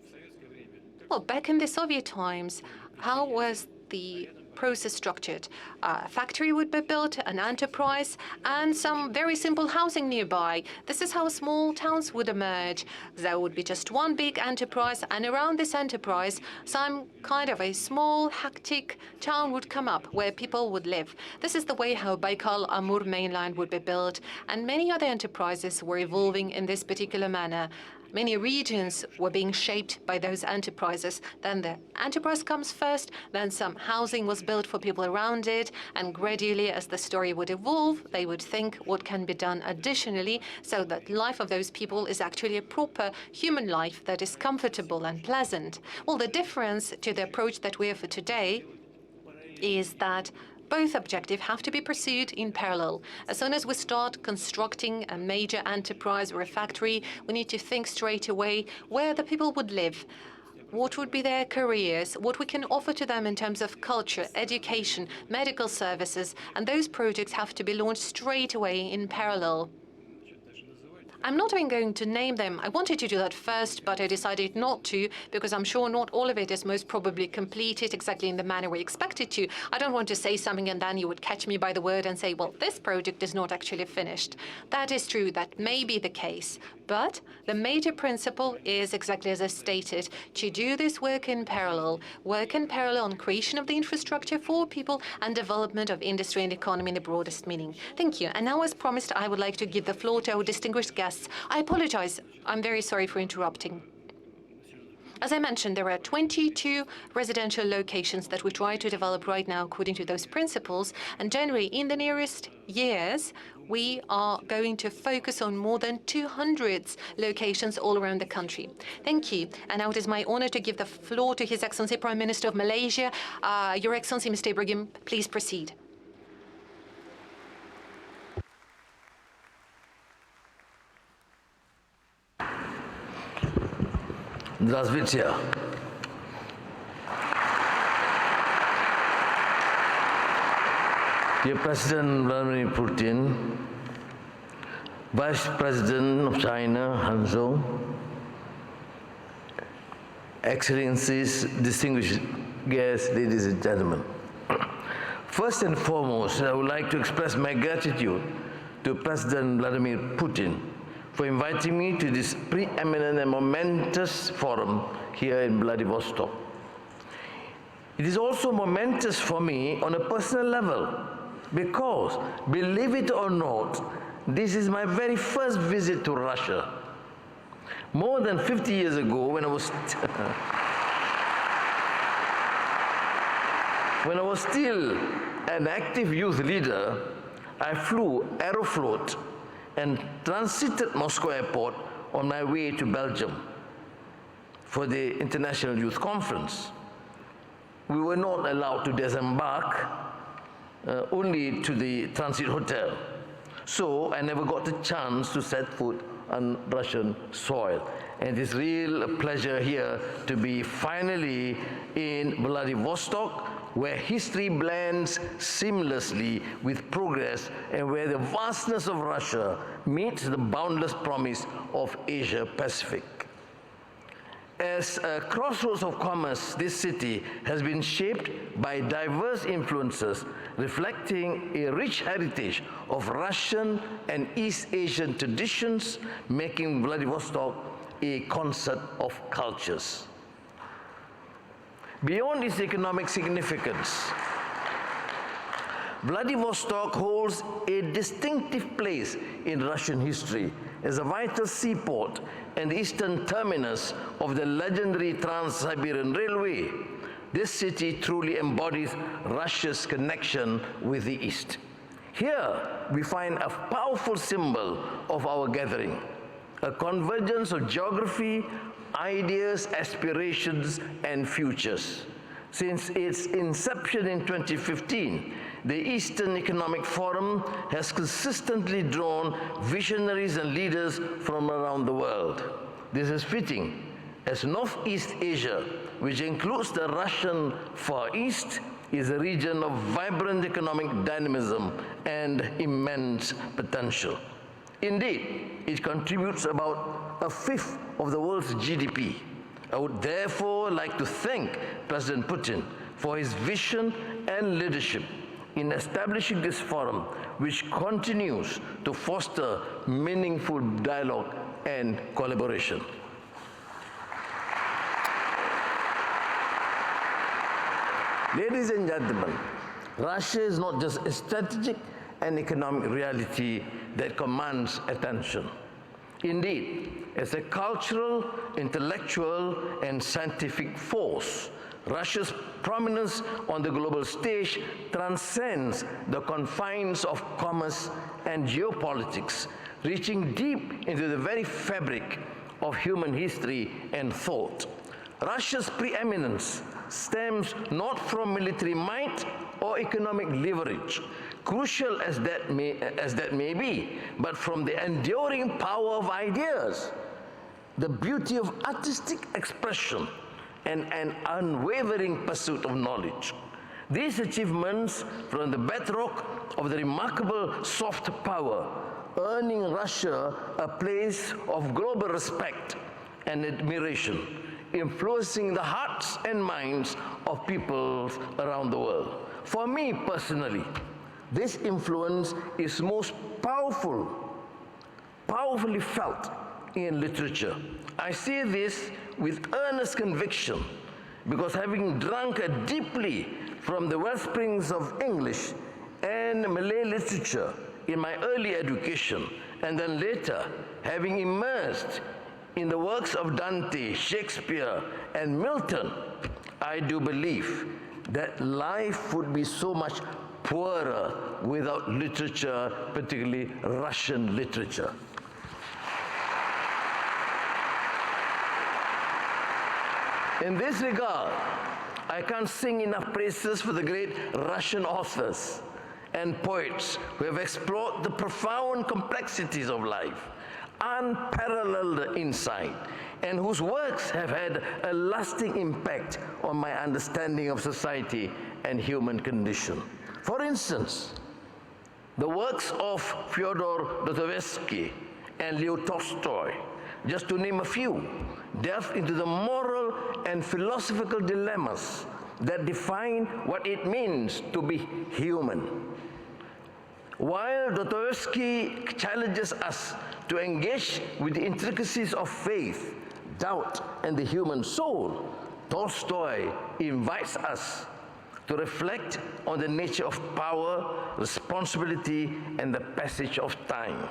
well, back in the Soviet times, how was the process structured? A factory would be built, an enterprise, and some very simple housing nearby. This is how small towns would emerge. There would be just one big enterprise, and around this enterprise, some kind of a small, hectic town would come up where people would live. This is the way how Baikal-Amur mainline would be built, and many other enterprises were evolving in this particular manner. Many regions were being shaped by those enterprises. Then the enterprise comes first, then some housing was built for people around it, and gradually, as the story would evolve, they would think what can be done additionally so that life of those people is actually a proper human life that is comfortable and pleasant. Well, the difference to the approach that we have for today is that both objectives have to be pursued in parallel. As soon as we start constructing a major enterprise or a factory, we need to think straight away where the people would live, what would be their careers, what we can offer to them in terms of culture, education, medical services, and those projects have to be launched straight away in parallel. I'm not even going to name them. I wanted to do that first, but I decided not to, because I'm sure not all of it is most probably completed exactly in the manner we expected to. I don't want to say something and then you would catch me by the word and say, well, this project is not actually finished. That is true, that may be the case. But the major principle is exactly as I stated, to do this work in parallel on creation of the infrastructure for people and development of industry and economy in the broadest meaning. Thank you. And now, as promised, I would like to give the floor to our distinguished guests. I apologize. I'm very sorry for interrupting. As I mentioned, there are 22 residential locations that we try to develop right now according to those principles. And generally, in the nearest years, we are going to focus on more than 200 locations all around the country. Thank you. And now it is my honor to give the floor to His Excellency Prime Minister of Malaysia. Your Excellency, Mr. Ibrahim, please proceed. Здравствуйте. Dear President Vladimir Putin, Vice President of China, Han Zhou, Excellencies, distinguished guests, ladies and gentlemen. First and foremost, I would like to express my gratitude to President Vladimir Putin for inviting me to this preeminent and momentous forum here in Vladivostok. It is also momentous for me on a personal level because, believe it or not, this is my very first visit to Russia. More than 50 years ago, when I was still an active youth leader, I flew Aeroflot and transited Moscow airport on my way to Belgium for the International Youth Conference. We were not allowed to disembark, only to the transit hotel. So I never got the chance to set foot on Russian soil. And it's real pleasure here to be finally in Vladivostok, where history blends seamlessly with progress and where the vastness of Russia meets the boundless promise of Asia-Pacific. As a crossroads of commerce, this city has been shaped by diverse influences, reflecting a rich heritage of Russian and East Asian traditions, making Vladivostok a concert of cultures. Beyond its economic significance, Vladivostok holds a distinctive place in Russian history as a vital seaport and eastern terminus of the legendary Trans-Siberian Railway. This city truly embodies Russia's connection with the East. Here, we find a powerful symbol of our gathering, a convergence of geography, ideas, aspirations, and futures. Since its inception in 2015, the Eastern Economic Forum has consistently drawn visionaries and leaders from around the world. This is fitting, as Northeast Asia, which includes the Russian Far East, is a region of vibrant economic dynamism and immense potential. Indeed, it contributes about a fifth of the world's GDP. I would therefore like to thank President Putin for his vision and leadership in establishing this forum, which continues to foster meaningful dialogue and collaboration. Ladies and gentlemen, Russia is not just a strategic and economic reality that commands attention. Indeed, as a cultural, intellectual, and scientific force, Russia's prominence on the global stage transcends the confines of commerce and geopolitics, reaching deep into the very fabric of human history and thought. Russia's preeminence stems not from military might or economic leverage, crucial as that may be, but from the enduring power of ideas, the beauty of artistic expression, and an unwavering pursuit of knowledge. These achievements form the bedrock of the remarkable soft power, earning Russia a place of global respect and admiration, influencing the hearts and minds of people around the world. For me personally, this influence is most powerfully felt in literature. I say this with earnest conviction because having drunk deeply from the wellsprings of English and Malay literature in my early education, and then later having immersed in the works of Dante, Shakespeare, and Milton, I do believe that life would be so much poorer without literature, particularly Russian literature. In this regard, I can't sing enough praises for the great Russian authors and poets who have explored the profound complexities of life, unparalleled insight, and whose works have had a lasting impact on my understanding of society and human condition. For instance, the works of Fyodor Dostoevsky and Leo Tolstoy, just to name a few, delve into the moral and philosophical dilemmas that define what it means to be human. While Dostoevsky challenges us to engage with the intricacies of faith, doubt, and the human soul, Tolstoy invites us to reflect on the nature of power, responsibility, and the passage of time.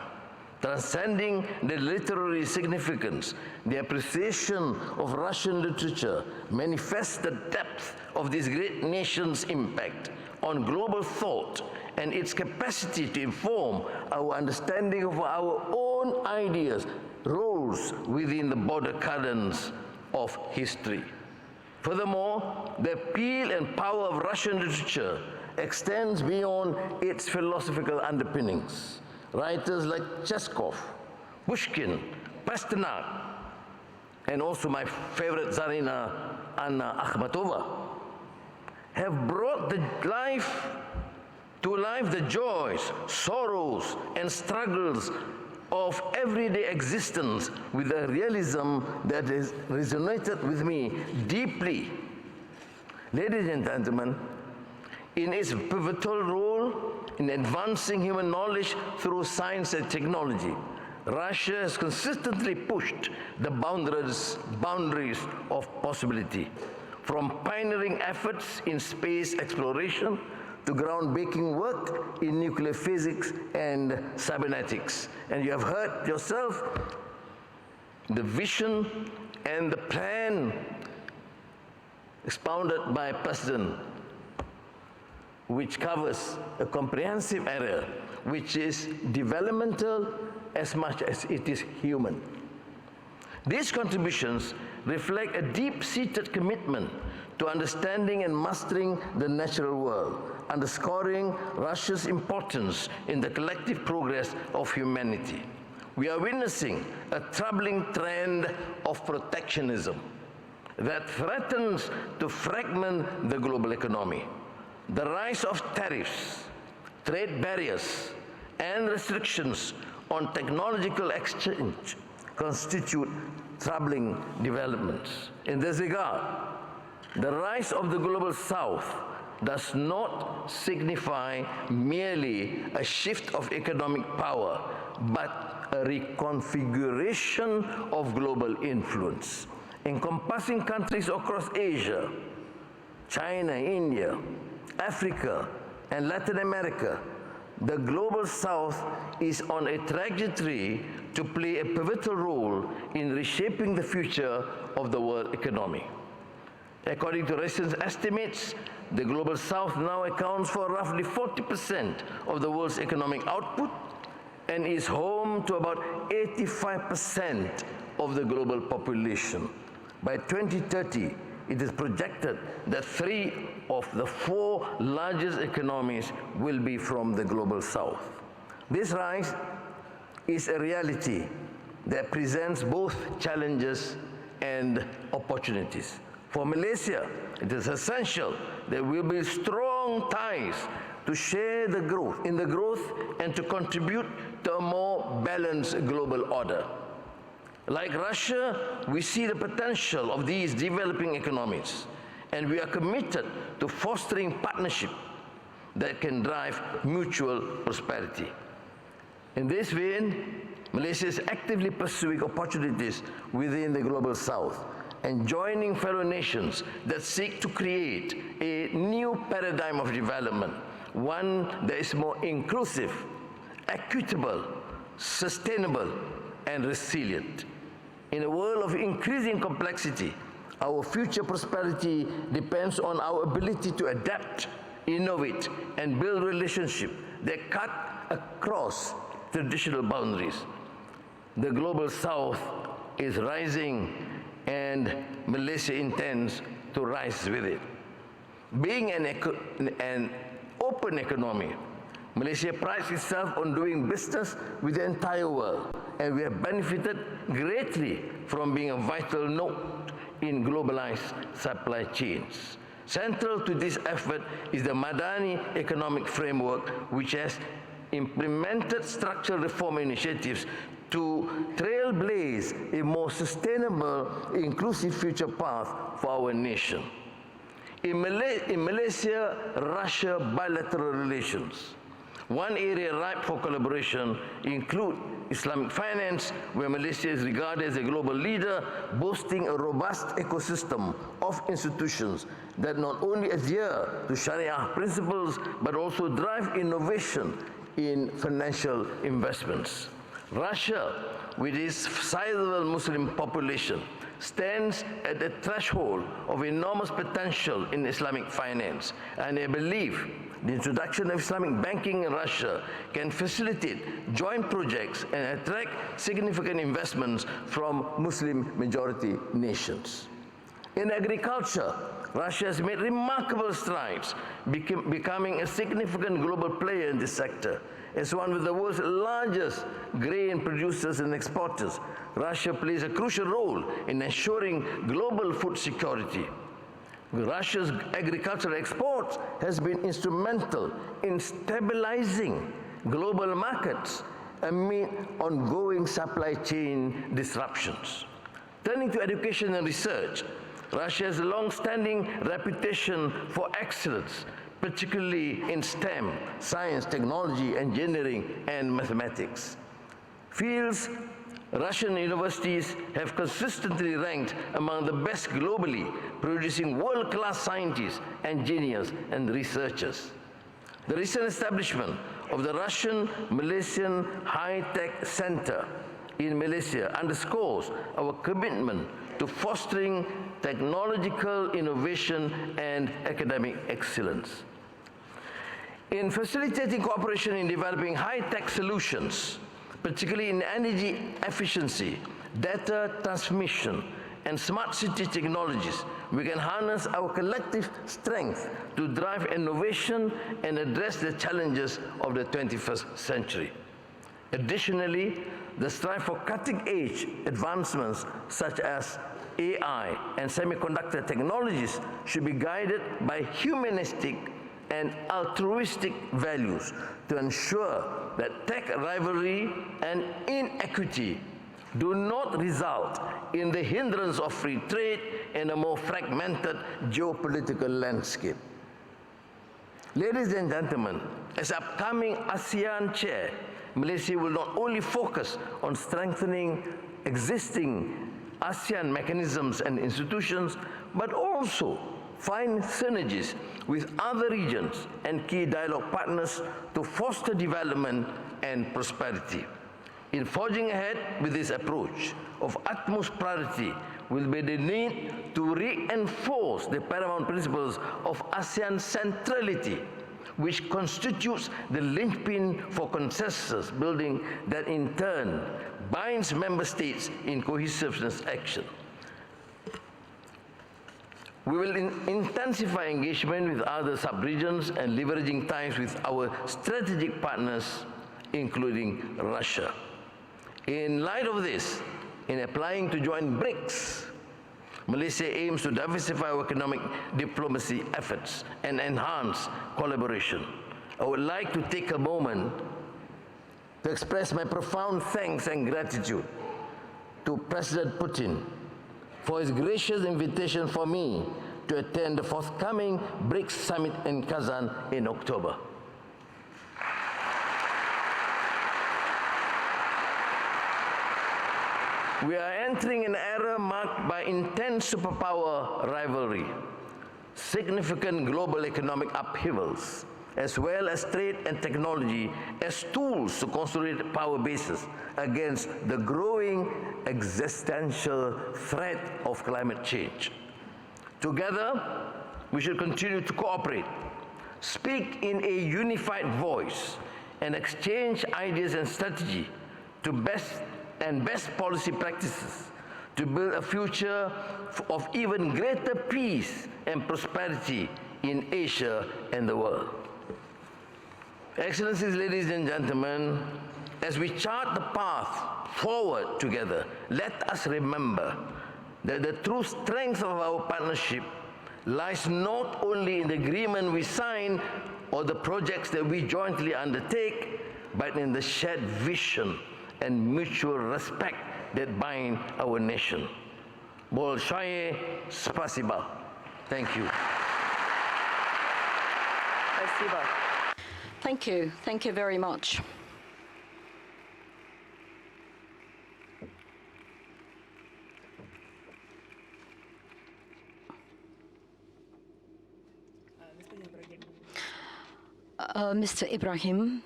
Transcending the literary significance, the appreciation of Russian literature manifests the depth of this great nation's impact on global thought and its capacity to inform our understanding of our own ideas, roles within the border currents of history. Furthermore, the appeal and power of Russian literature extends beyond its philosophical underpinnings. Writers like Chekhov, Pushkin, Pasternak, and also my favorite Tsarina Anna Akhmatova have brought to life the joys, sorrows, and struggles of everyday existence with a realism that has resonated with me deeply. Ladies and gentlemen, in its pivotal role in advancing human knowledge through science and technology, Russia has consistently pushed the boundaries of possibility, from pioneering efforts in space exploration to groundbreaking work in nuclear physics and cybernetics. And you have heard yourself the vision and the plan expounded by President, which covers a comprehensive area, which is developmental as much as it is human. These contributions reflect a deep-seated commitment to understanding and mastering the natural world, underscoring Russia's importance in the collective progress of humanity. We are witnessing a troubling trend of protectionism that threatens to fragment the global economy. The rise of tariffs, trade barriers, and restrictions on technological exchange constitute troubling developments. In this regard, the rise of the global south does not signify merely a shift of economic power, but a reconfiguration of global influence, encompassing countries across Asia, China, India, Africa, and Latin America. the Global South is on a trajectory to play a pivotal role in reshaping the future of the world economy. According to recent estimates, the Global South now accounts for roughly 40% of the world's economic output and is home to about 85% of the global population. By 2030, it is projected that 3 of the 4 largest economies will be from the Global South. This rise is a reality that presents both challenges and opportunities. For Malaysia, it is essential that we build strong ties to share the growth and to contribute to a more balanced global order. Like Russia, we see the potential of these developing economies, and we are committed to fostering partnership that can drive mutual prosperity. In this vein, Malaysia is actively pursuing opportunities within the Global South and joining fellow nations that seek to create a new paradigm of development, one that is more inclusive, equitable, sustainable, and resilient. In a world of increasing complexity, our future prosperity depends on our ability to adapt, innovate, and build relationships that cut across traditional boundaries. The Global South is rising, and Malaysia intends to rise with it. Being an open economy, Malaysia prides itself on doing business with the entire world, and we have benefited greatly from being a vital node in globalized supply chains. Central to this effort is the Madani economic framework, which has implemented structural reform initiatives to trailblaze a more sustainable, inclusive future path for our nation. In Malaysia-Russia bilateral relations, one area ripe for collaboration includes Islamic finance, where Malaysia is regarded as a global leader, boasting a robust ecosystem of institutions that not only adhere to Sharia principles, but also drive innovation in financial investments. Russia, with its sizable Muslim population, stands at the threshold of enormous potential in Islamic finance, and I believe the introduction of Islamic banking in Russia can facilitate joint projects and attract significant investments from Muslim-majority nations. In agriculture, Russia has made remarkable strides, becoming a significant global player in this sector. As one of the world's largest grain producers and exporters, Russia plays a crucial role in ensuring global food security. Russia's agricultural exports has been instrumental in stabilizing global markets amid ongoing supply chain disruptions. Turning to education and research, Russia has a long-standing reputation for excellence, particularly in STEM, science, technology, engineering, and mathematics. Fields Russian universities have consistently ranked among the best globally, producing world-class scientists, engineers, and researchers. The recent establishment of the Russian-Malaysian High-Tech Center in Malaysia underscores our commitment to fostering technological innovation and academic excellence. In facilitating cooperation in developing high-tech solutions, particularly in energy efficiency, data transmission, and smart city technologies, we can harness our collective strength to drive innovation and address the challenges of the 21st century. Additionally, the strive for cutting-edge advancements such as AI and semiconductor technologies should be guided by humanistic and altruistic values to ensure that tech rivalry and inequity do not result in the hindrance of free trade and a more fragmented geopolitical landscape. Ladies and gentlemen, as upcoming ASEAN chair, Malaysia will not only focus on strengthening existing ASEAN mechanisms and institutions, but also find synergies with other regions and key dialogue partners to foster development and prosperity. In forging ahead with this approach, of utmost priority will be the need to reinforce the paramount principles of ASEAN centrality, which constitutes the linchpin for consensus building that in turn binds member states in cohesiveness action. We will intensify engagement with other sub-regions and leveraging ties with our strategic partners, including Russia. In light of this, in applying to join BRICS, Malaysia aims to diversify our economic diplomacy efforts and enhance collaboration. I would like to take a moment to express my profound thanks and gratitude to President Putin for his gracious invitation for me to attend the forthcoming BRICS summit in Kazan in October. We are entering an era marked by intense superpower rivalry, significant global economic upheavals, as well as trade and technology as tools to consolidate power bases against the growing existential threat of climate change. Together, we should continue to cooperate, speak in a unified voice, and exchange ideas and strategy to best policy practices to build a future of even greater peace and prosperity in Asia and the world. Excellencies, ladies and gentlemen, as we chart the path forward together, let us remember that the true strength of our partnership lies not only in the agreement we sign or the projects that we jointly undertake, but in the shared vision and mutual respect that bind our nation. Bolshaye spasiba. Thank you. Thank you. Thank you very much. Mr. Ibrahim.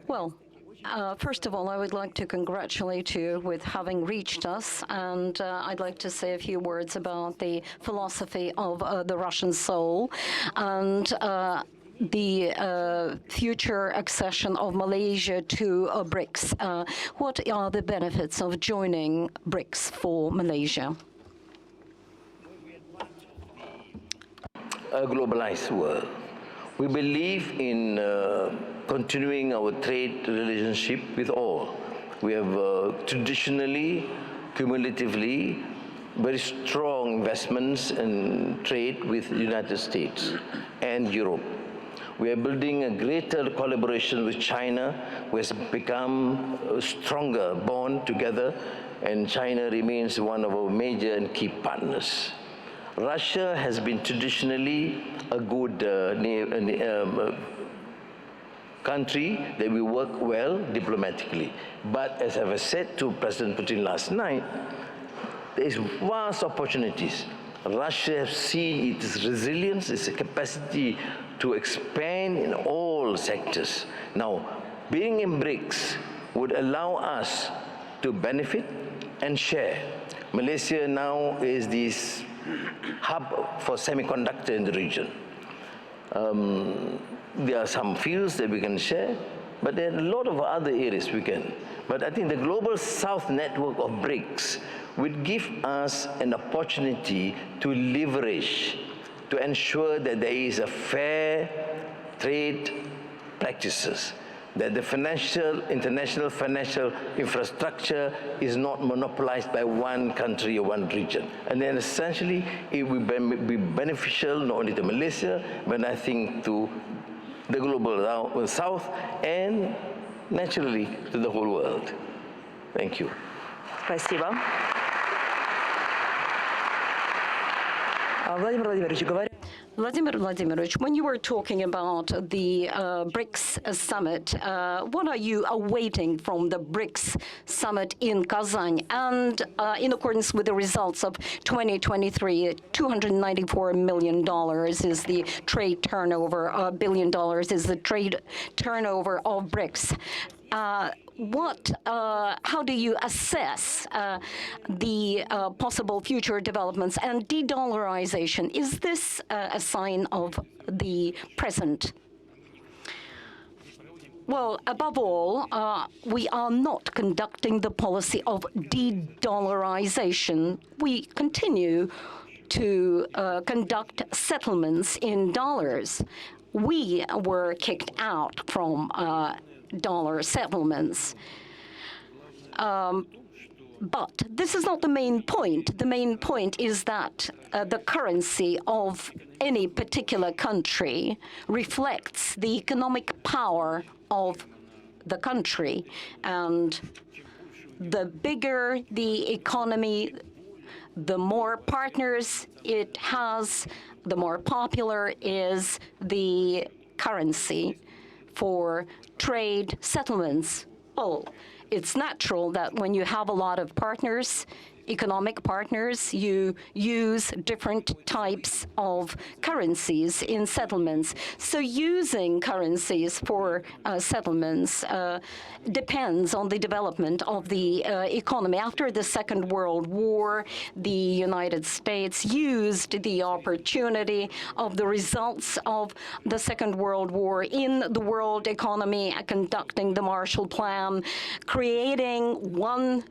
Well, first of all, I would like to congratulate you with having reached us, and I'd like to say a few words about the philosophy of the Russian soul and the future accession of Malaysia to BRICS. What are the benefits of joining BRICS for Malaysia? A globalized world. We believe in continuing our trade relationship with all. We have traditionally, cumulatively, very strong investments in trade with the United States and Europe. We are building a greater collaboration with China, who has become a stronger bond together, and China remains one of our major and key partners. Russia has been traditionally a good country that we work well diplomatically. But as I said to President Putin last night, there is vast opportunities. Russia has seen its resilience, its capacity to expand in all sectors. Now, being in BRICS would allow us to benefit and share. Malaysia now is this hub for semiconductor in the region. There are some fields that we can share, but there are a lot of other areas we can. But I think the Global South network of BRICS would give us an opportunity to leverage, to ensure that there is a fair trade practices, that the international financial infrastructure is not monopolized by one country or one region. And then essentially, it will be beneficial not only to Malaysia, but I think to the global South and naturally to the whole world. Thank you. Спасибо. Владимир Владимирович, говоря... Vladimir Vladimirovich, when you were talking about the BRICS summit, what are you awaiting from the BRICS summit in Kazan? And in accordance with the results of 2023, $294 million is the trade turnover, $1 billion is the trade turnover of BRICS. How do you assess the possible future developments and de-dollarization? Is this a sign of the present? Well, above all, we are not conducting the policy of de-dollarization. We continue to conduct settlements in dollars. We were kicked out from dollar settlements. But this is not the main point. The main point is that the currency of any particular country reflects the economic power of the country. And the bigger the economy, the more partners it has, the more popular is the currency for trade settlements. Well, it's natural that when you have a lot of partners, economic partners, you use different types of currencies in settlements. So using currencies for settlements depends on the development of the economy. After the Second World War, the United States used the opportunity of the results of the Second World War in the world economy, conducting the Marshall Plan, creating one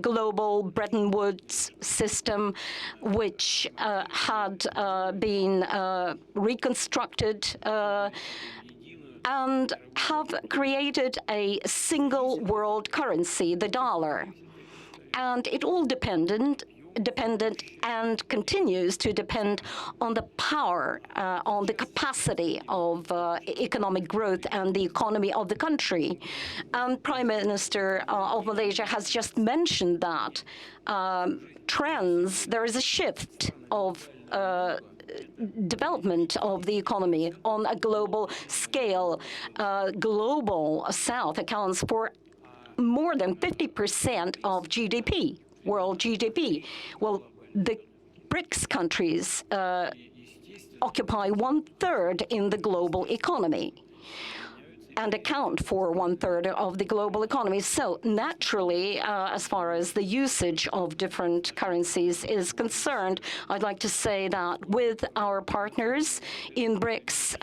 global Bretton Woods system, which had been reconstructed and have created a single world currency, the dollar. And it all dependent and continues to depend on the power, on the capacity of economic growth and the economy of the country. And Prime Minister of Malaysia has just mentioned that trends, there is a shift of development of the economy on a global scale. Global South accounts for more than 50% of GDP. World GDP. Well, the BRICS countries occupy 1/3 in the global economy and account for 1/3 of the global economy. So naturally, as far as the usage of different currencies is concerned, I'd like to say that with our partners in BRICS,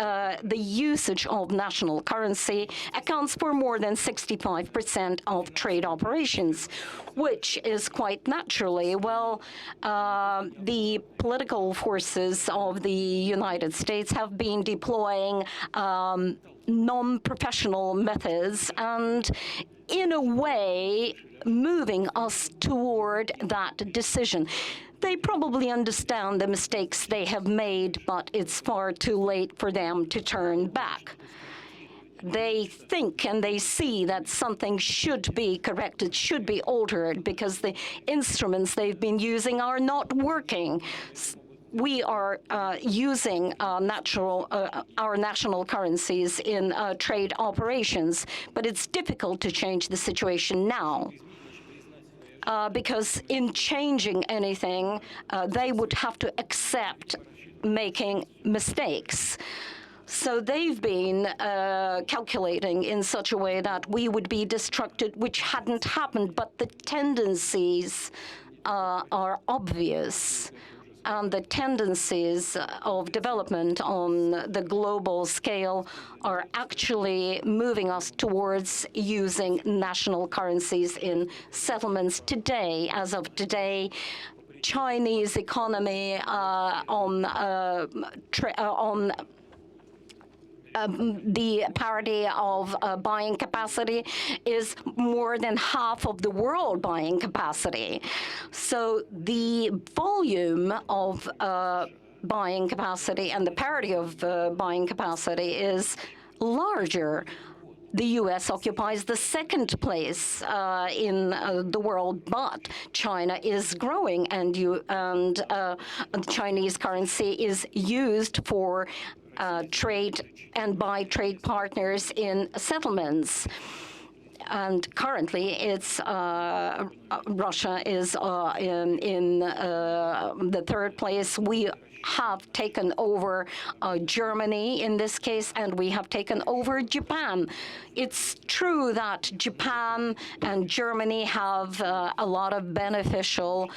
the usage of national currency accounts for more than 65% of trade operations, which is quite naturally, well, the political forces of the United States have been deploying non-professional methods and, in a way, moving us toward that decision. They probably understand the mistakes they have made, but it's far too late for them to turn back. They think and they see that something should be corrected, should be altered, because the instruments they've been using are not working. We are using our national currencies in trade operations, but it's difficult to change the situation now. Because in changing anything, they would have to accept making mistakes. So they've been calculating in such a way that we would be destructed, which hadn't happened, but the tendencies are obvious. And the tendencies of development on the global scale are actually moving us towards using national currencies in settlements today. As of today, Chinese economy on the parity of buying capacity is more than half of the world buying capacity. So the volume of buying capacity and the parity of buying capacity is larger. the U.S. occupies the second place in the world, but China is growing, and the Chinese currency is used for trade and by trade partners in settlements. And currently, it's Russia is in the third place. We have taken over Germany in this case, and we have taken over Japan. It's true that Japan and Germany have a lot of beneficial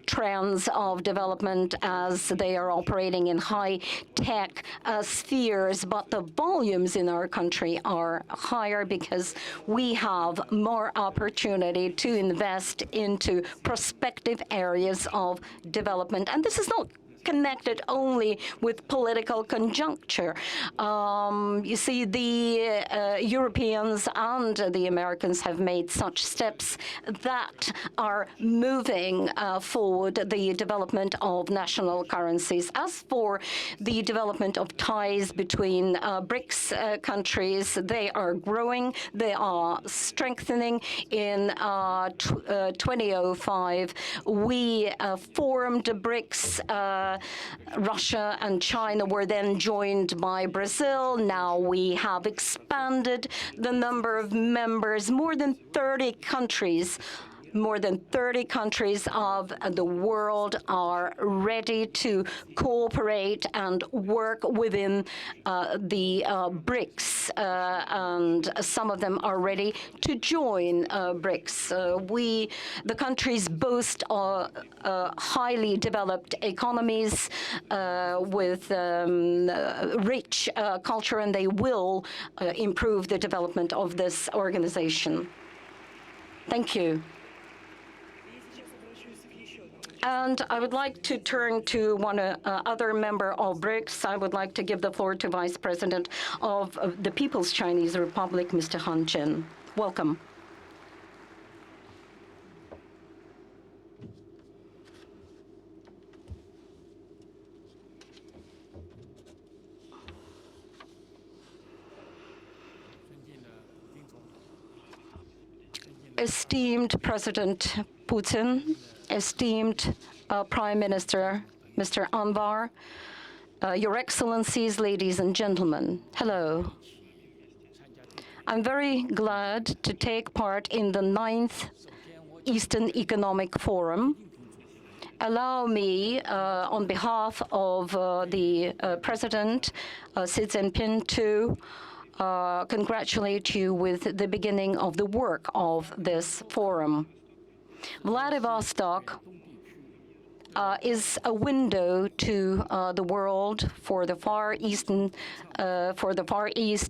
trends of development as they are operating in high-tech spheres, but the volumes in our country are higher because we have more opportunity to invest into prospective areas of development. And this is not connected only with political conjuncture. You see, the Europeans and the Americans have made such steps that are moving forward the development of national currencies. As for the development of ties between BRICS countries, they are growing, they are strengthening. In 2005, we formed BRICS. Russia and China were then joined by Brazil. Now we have expanded the number of members. More than 30 countries of the world are ready to cooperate and work within the BRICS, and some of them are ready to join BRICS. The countries boast highly developed economies with rich culture, and they will improve the development of this organization. Thank you. And I would like to turn to one other member of BRICS. I would like to give the floor to Vice President of the People's Chinese Republic, Mr. Han Chen. Welcome. Esteemed President Putin, esteemed Prime Minister Mr. Anwar, Your Excellencies, ladies and gentlemen, hello. I'm very glad to take part in the 9th Eastern Economic Forum. Allow me, on behalf of the President Xi Jinping, to congratulate you with the beginning of the work of this forum. Vladivostok is a window to the world for the Far East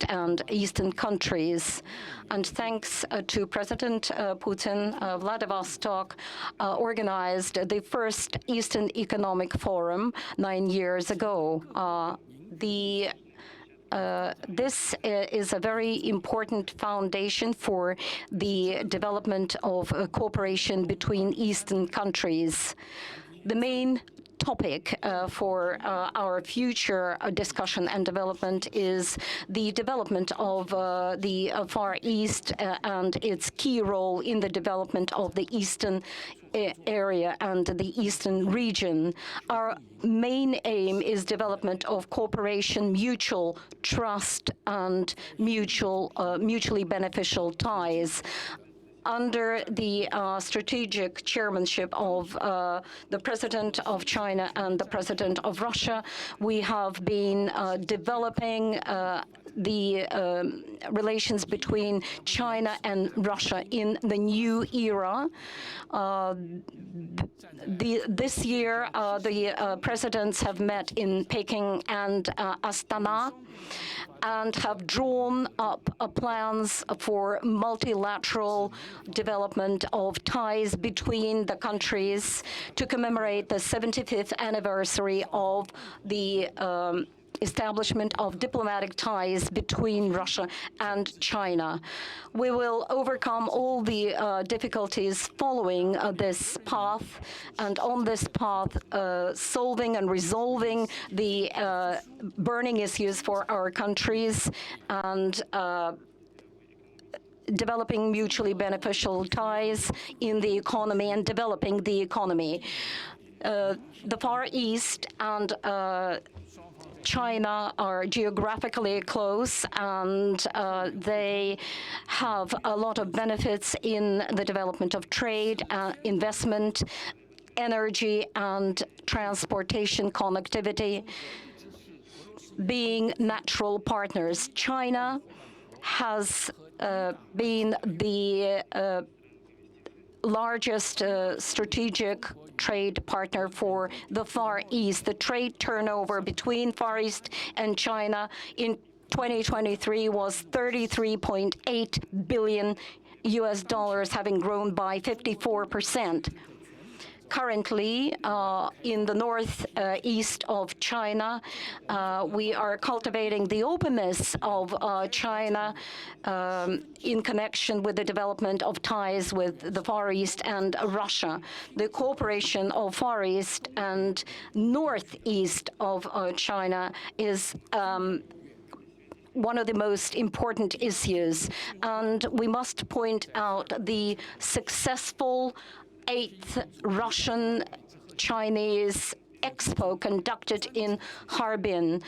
and Eastern countries. And thanks to President Putin, Vladivostok organized the first Eastern Economic Forum 9 years ago. This is a very important foundation for the development of cooperation between Eastern countries. The main topic for our future discussion and development is the development of the Far East and its key role in the development of the Eastern area and the Eastern region. Our main aim is development of cooperation, mutual trust, and mutually beneficial ties. Under the strategic chairmanship of the President of China and the President of Russia, we have been developing the relations between China and Russia in the new era. This year, the presidents have met in Peking and Astana and have drawn up plans for multilateral development of ties between the countries to commemorate the 75th anniversary of the establishment of diplomatic ties between Russia and China. We will overcome all the difficulties following this path, and on this path, solving and resolving the burning issues for our countries and developing mutually beneficial ties in the economy and developing the economy. The Far East and China are geographically close, and they have a lot of benefits in the development of trade, investment, energy, and transportation connectivity, being natural partners. China has been the largest strategic trade partner for the Far East. The trade turnover between Far East and China in 2023 was $33.8 billion, having grown by 54%. Currently, in the northeast of China, we are cultivating the openness of China in connection with the development of ties with the Far East and Russia. The cooperation of Far East and northeast of China is one of the most important issues, and we must point out the successful 8th Russian-Chinese Expo conducted in Harbin.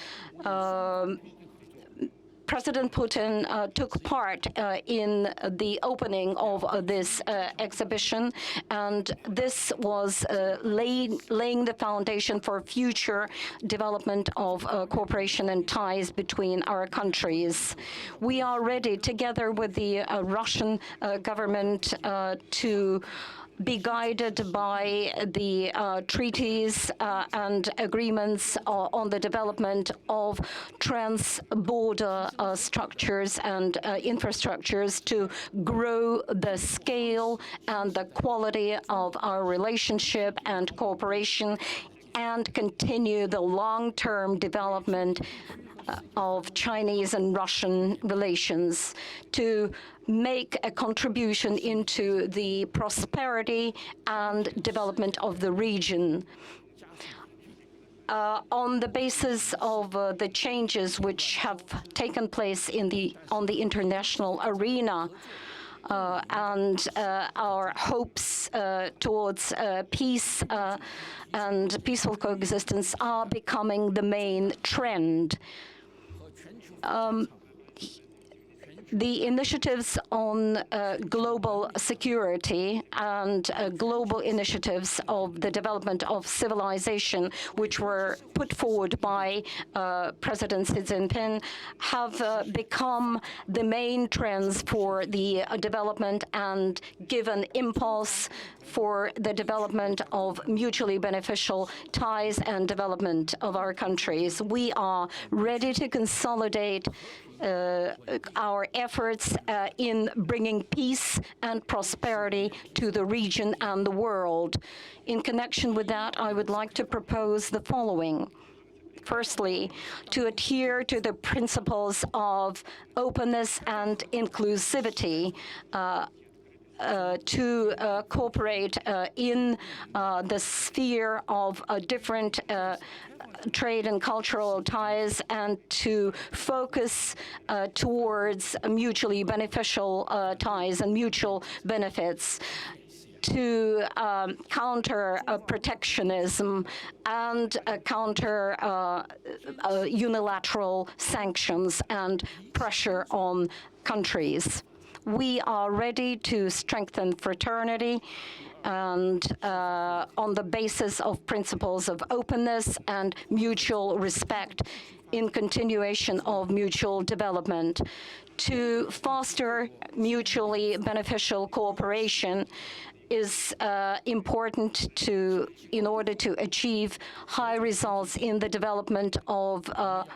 President Putin took part in the opening of this exhibition, and this was laying the foundation for future development of cooperation and ties between our countries. We are ready, together with the Russian government, to be guided by the treaties and agreements on the development of trans-border structures and infrastructures to grow the scale and the quality of our relationship and cooperation and continue the long-term development of Chinese and Russian relations, to make a contribution into the prosperity and development of the region. On the basis of the changes which have taken place on the international arena, and our hopes towards peace and peaceful coexistence are becoming the main trend. The initiatives on global security and global initiatives of the development of civilization, which were put forward by President Xi Jinping, have become the main trends for the development and given impulse for the development of mutually beneficial ties and development of our countries. We are ready to consolidate our efforts in bringing peace and prosperity to the region and the world. In connection with that, I would like to propose the following. Firstly, to adhere to the principles of openness and inclusivity, to cooperate in the sphere of different trade and cultural ties, and to focus towards mutually beneficial ties and mutual benefits, to counter protectionism and counter unilateral sanctions and pressure on countries. We are ready to strengthen fraternity and on the basis of principles of openness and mutual respect in continuation of mutual development, to foster mutually beneficial cooperation is important in order to achieve high results in the development of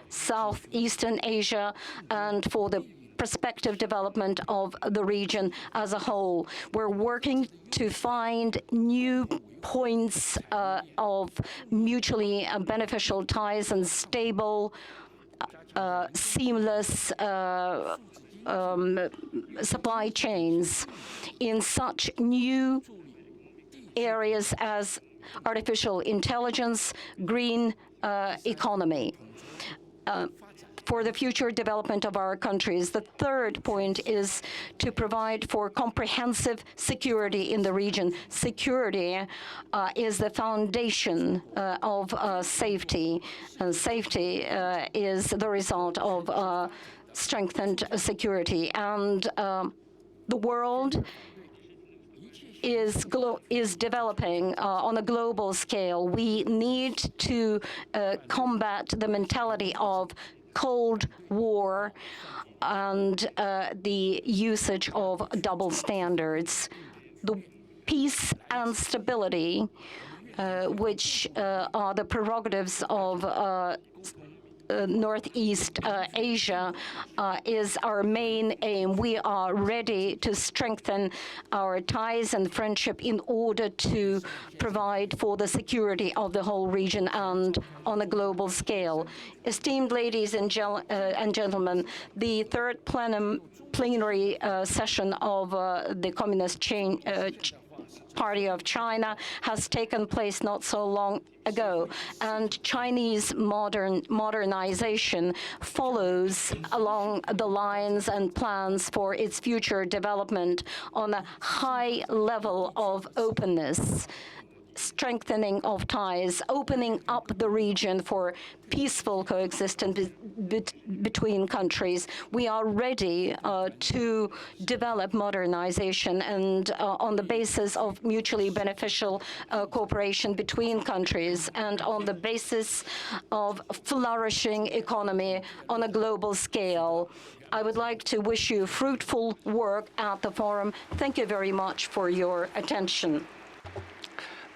Southeastern Asia and for the prospective development of the region as a whole. We're working to find new points of mutually beneficial ties and stable, seamless supply chains in such new areas as artificial intelligence, green economy. for the future development of our countries. The third point is to provide for comprehensive security in the region. Security is the foundation of safety, and safety is the result of strengthened security. And the world is developing on a global scale. We need to combat the mentality of Cold War and the usage of double standards. The peace and stability, which are the prerogatives of Northeast Asia, is our main aim. We are ready to strengthen our ties and friendship in order to provide for the security of the whole region and on a global scale. Esteemed ladies and gentlemen, the third plenary session of the Communist Party of China has taken place not so long ago, and Chinese modernization follows along the lines and plans for its future development on a high level of openness, strengthening of ties, opening up the region for peaceful coexistence between countries. We are ready to develop modernization and on the basis of mutually beneficial cooperation between countries and on the basis of flourishing economy on a global scale. I would like to wish you fruitful work at the forum. Thank you very much for your attention.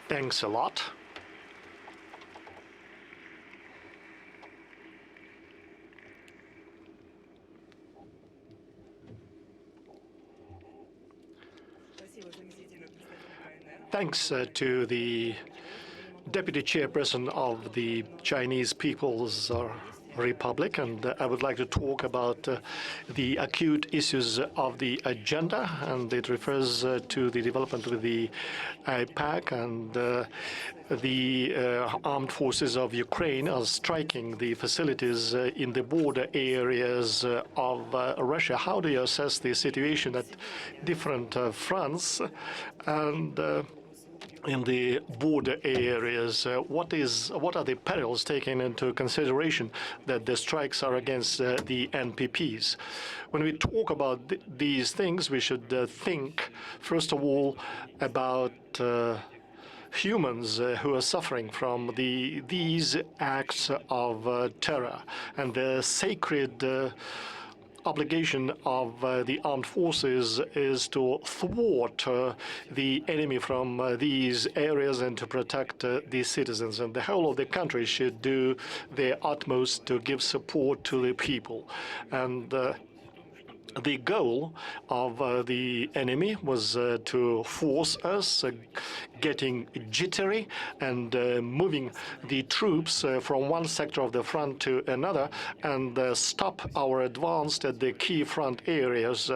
Thanks a lot. Thanks to the Deputy Chairperson of the Chinese People's Republic, and I would like to talk about the acute issues of the agenda, and it refers to the development with the AIPAC and the armed forces of Ukraine are striking the facilities in the border areas of Russia. How do you assess the situation at different fronts and in the border areas? What are the perils taken into consideration that the strikes are against the NPPs? When we talk about these things, we should think, first of all, about humans who are suffering from these acts of terror, and the sacred obligation of the armed forces is to thwart the enemy from these areas and to protect the citizens. And the whole of the country should do their utmost to give support to the people. And the goal of the enemy was to force us, getting jittery and moving the troops from one sector of the front to another, and stop our advance at the key front areas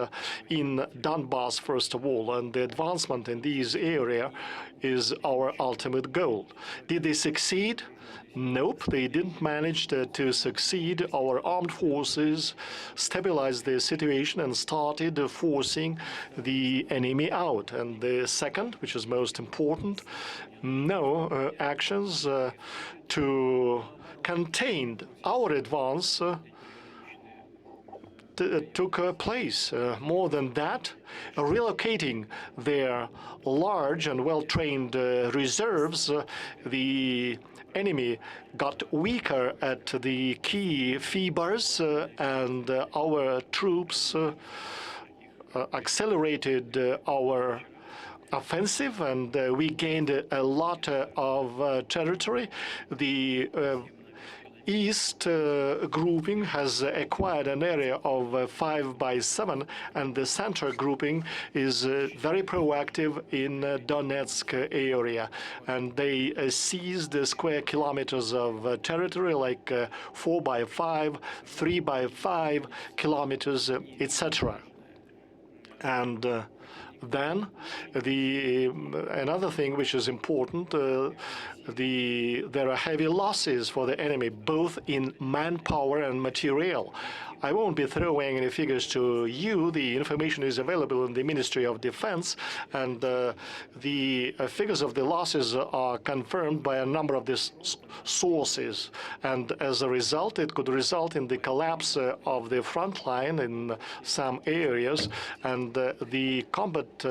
in Donbass, first of all. And the advancement in these areas is our ultimate goal. Did they succeed? Nope, they didn't manage to succeed. Our armed forces stabilized the situation and started forcing the enemy out. And the second, which is most important, no actions to contain our advance took place. More than that, relocating their large and well-trained reserves, the enemy got weaker at the key fibers, and our troops accelerated our offensive, and we gained a lot of territory. The East grouping has acquired an area of 5/7, and the center grouping is very proactive in Donetsk area, and they seized square kilometers of territory, like 4/5, 3/5 kilometers, etc. And then another thing which is important, there are heavy losses for the enemy, both in manpower and material. I won't be throwing any figures to you. The information is available in the Ministry of Defense, and the figures of the losses are confirmed by a number of these sources. And as a result, it could result in the collapse of the front line in some areas, and the combat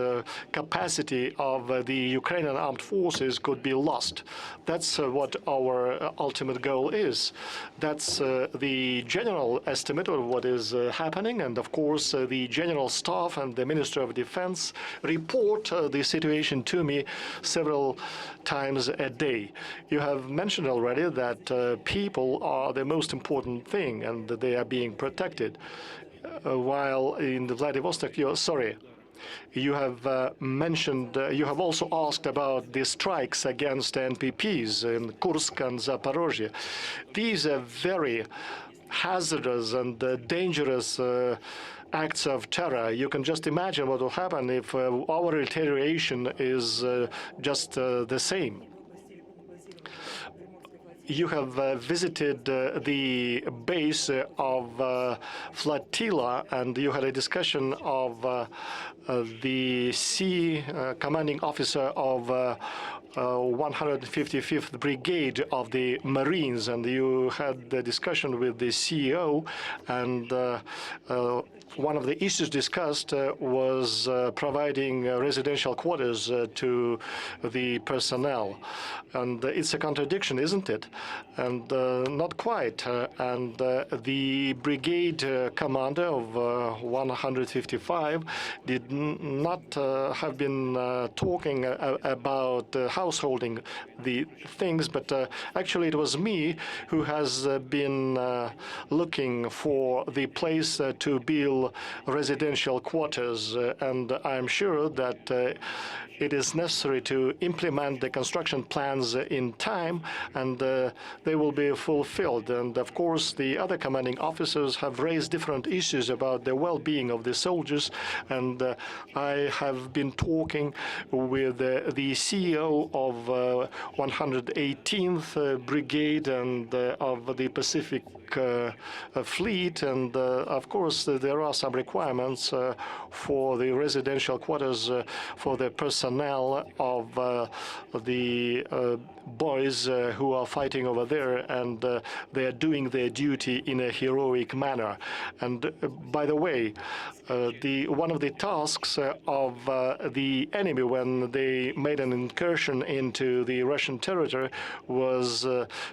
capacity of the Ukrainian armed forces could be lost. That's what our ultimate goal is. That's the general estimate of what is happening, and of course the General Staff and the Minister of Defense report the situation to me several times a day. You have mentioned already that people are the most important thing and that they are being protected. While in Vladivostok, you have mentioned, you have also asked about the strikes against NPPs in Kursk and Zaporozhye. These are very hazardous and dangerous acts of terror. You can just imagine what will happen if our retaliation is just the same. You have visited the base of Flotilla, and you had a discussion of the sea commanding officer of 155th Brigade of the Marines, and you had the discussion with the CEO, and one of the issues discussed was providing residential quarters to the personnel. And it's a contradiction, isn't it? And not quite. And the brigade commander of 155 did not have been talking about householding the things, but actually it was me who has been looking for the place to build residential quarters, and I'm sure that it is necessary to implement the construction plans in time, and they will be fulfilled. And of course, the other commanding officers have raised different issues about the well-being of the soldiers, and I have been talking with the CEO of 118th Brigade and of the Pacific Fleet, and of course there are some requirements for the residential quarters for the personnel of the boys who are fighting over there, and they are doing their duty in a heroic manner. And by the way, one of the tasks of the enemy when they made an incursion into the Russian territory was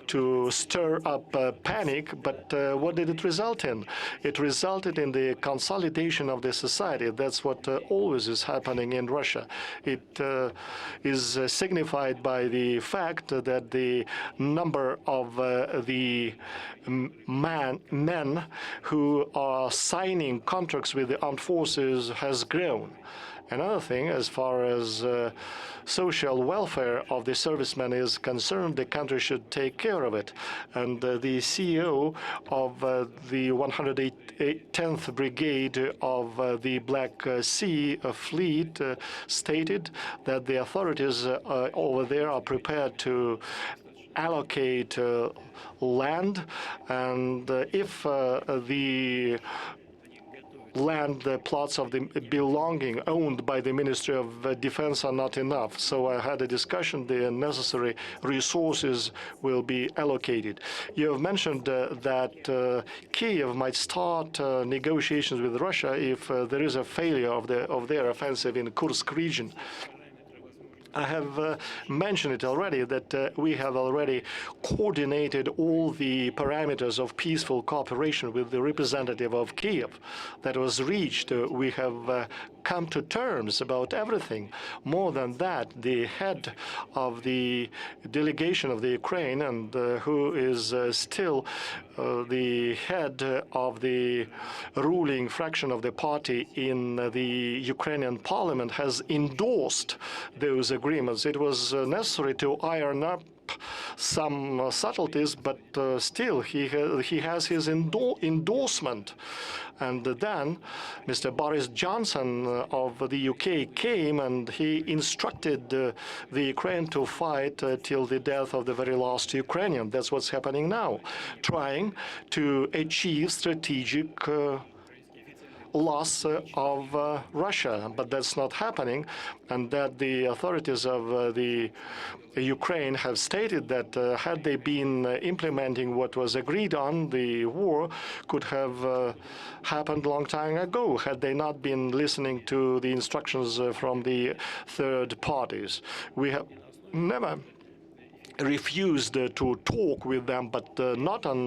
to stir up panic, but what did it result in? It resulted in the consolidation of the society. That's what always is happening in Russia. It is signified by the fact that the number of the men who are signing contracts with the armed forces has grown. Another thing, as far as social welfare of the servicemen is concerned, the country should take care of it. And the CEO of the 110th Brigade of the Black Sea Fleet stated that the authorities over there are prepared to allocate land, and if the land plots of the belonging owned by the Ministry of Defense are not enough. So I had a discussion. The necessary resources will be allocated. You have mentioned that Kiev might start negotiations with Russia if there is a failure of their offensive in Kursk region. I have mentioned it already that we have already coordinated all the parameters of peaceful cooperation with the representative of Kiev. That was reached. We have come to terms about everything. More than that, the head of the delegation of the Ukraine, and who is still the head of the ruling fraction of the party in the Ukrainian parliament, has endorsed those disagreements. It was necessary to iron up some subtleties, but still he has his endorsement. And then Mr. Boris Johnson of the UK came and he instructed the Ukraine to fight till the death of the very last Ukrainian. That's what's happening now, trying to achieve strategic loss of Russia, but that's not happening, and that the authorities of the Ukraine have stated that had they been implementing what was agreed on, the war could have happened a long time ago, had they not been listening to the instructions from the third parties. We have never refused to talk with them, but not on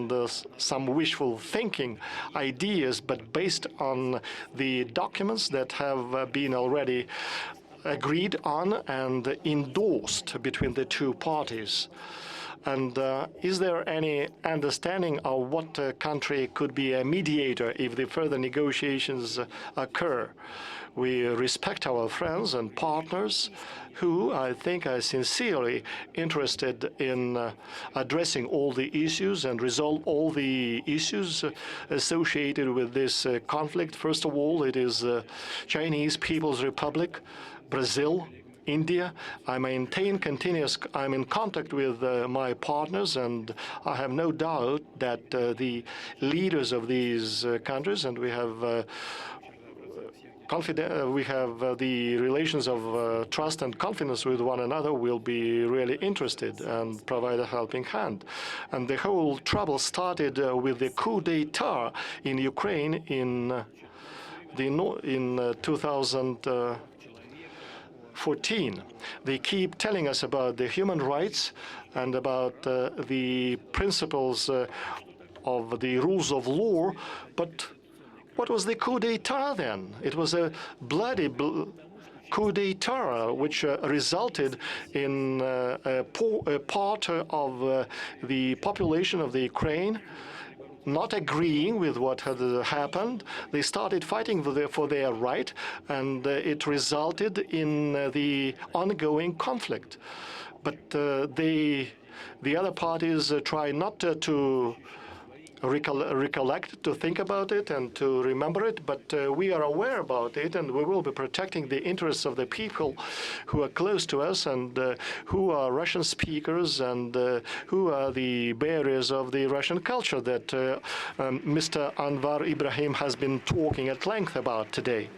some wishful thinking ideas, but based on the documents that have been already agreed on and endorsed between the two parties. And is there any understanding of what country could be a mediator if the further negotiations occur? We respect our friends and partners who, I think, are sincerely interested in addressing all the issues and resolve all the issues associated with this conflict. First of all, it is Chinese People's Republic, Brazil, India. I'm in contact with my partners, and I have no doubt that the leaders of these countries, and we have the relations of trust and confidence with one another, will be really interested and provide a helping hand. And the whole trouble started with the coup d'etat in Ukraine in 2014. They keep telling us about the human rights and about the principles of the rules of law, but what was the coup d'etat then? It was a bloody coup d'etat, which resulted in a part of the population of the Ukraine not agreeing with what had happened. They started fighting for their right, and it resulted in the ongoing conflict. But the other parties try not to recollect, to think about it and to remember it, but we are aware about it, and we will be protecting the interests of the people who are close to us and who are Russian speakers and who are the bearers of the Russian culture that Mr. Anwar Ibrahim has been talking at length about today.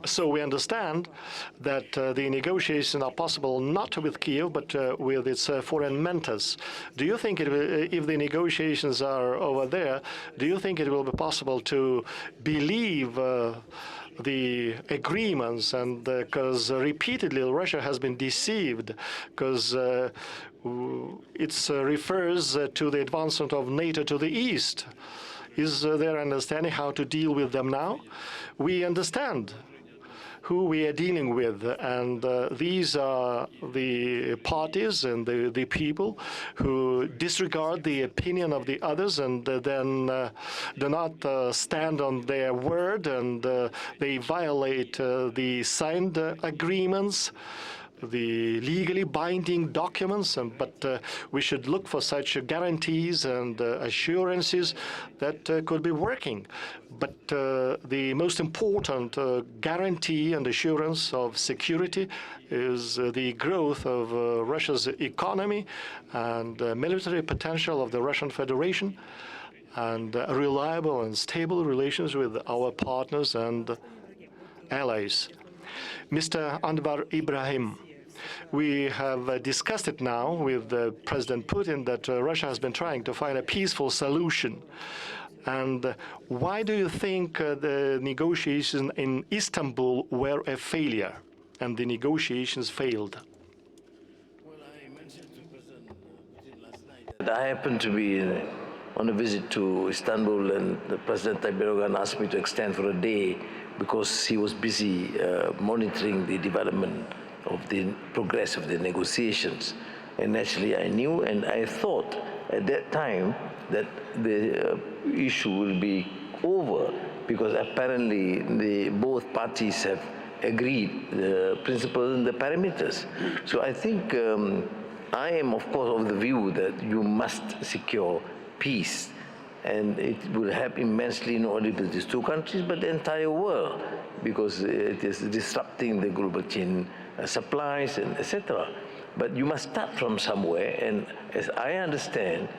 So we understand that the negotiations are possible not with Kiev, but with its foreign mentors. Do you think if the negotiations are over there, do you think it will be possible to believe the agreements? And because repeatedly Russia has been deceived, because it refers to the advancement of NATO to the east. Is there understanding how to deal with them now? We understand who we are dealing with, and these are the parties and the people who disregard the opinion of the others and then do not stand on their word, and they violate the signed agreements, the legally binding documents, but we should look for such guarantees and assurances that could be working. But the most important guarantee and assurance of security is the growth of Russia's economy and military potential of the Russian Federation, and reliable and stable relations with our partners and allies. Mr. Anwar Ibrahim, we have discussed it now with President Putin that Russia has been trying to find a peaceful solution. And why do you think the negotiations in Istanbul were a failure and the negotiations failed? Well, I mentioned to President Putin last night that I happened to be on a visit to Istanbul, and President Tayyip Erdogan asked me to extend for a day because he was busy monitoring the development of the progress of the negotiations. And naturally I knew, and I thought at that time that the issue will be over because apparently both parties have agreed the principles and the parameters. So I think I am, of course, of the view that you must secure peace, and it will help immensely not only with these two countries, but the entire world, because it is disrupting the global chain supplies and etc. But you must start from somewhere, and as I understand,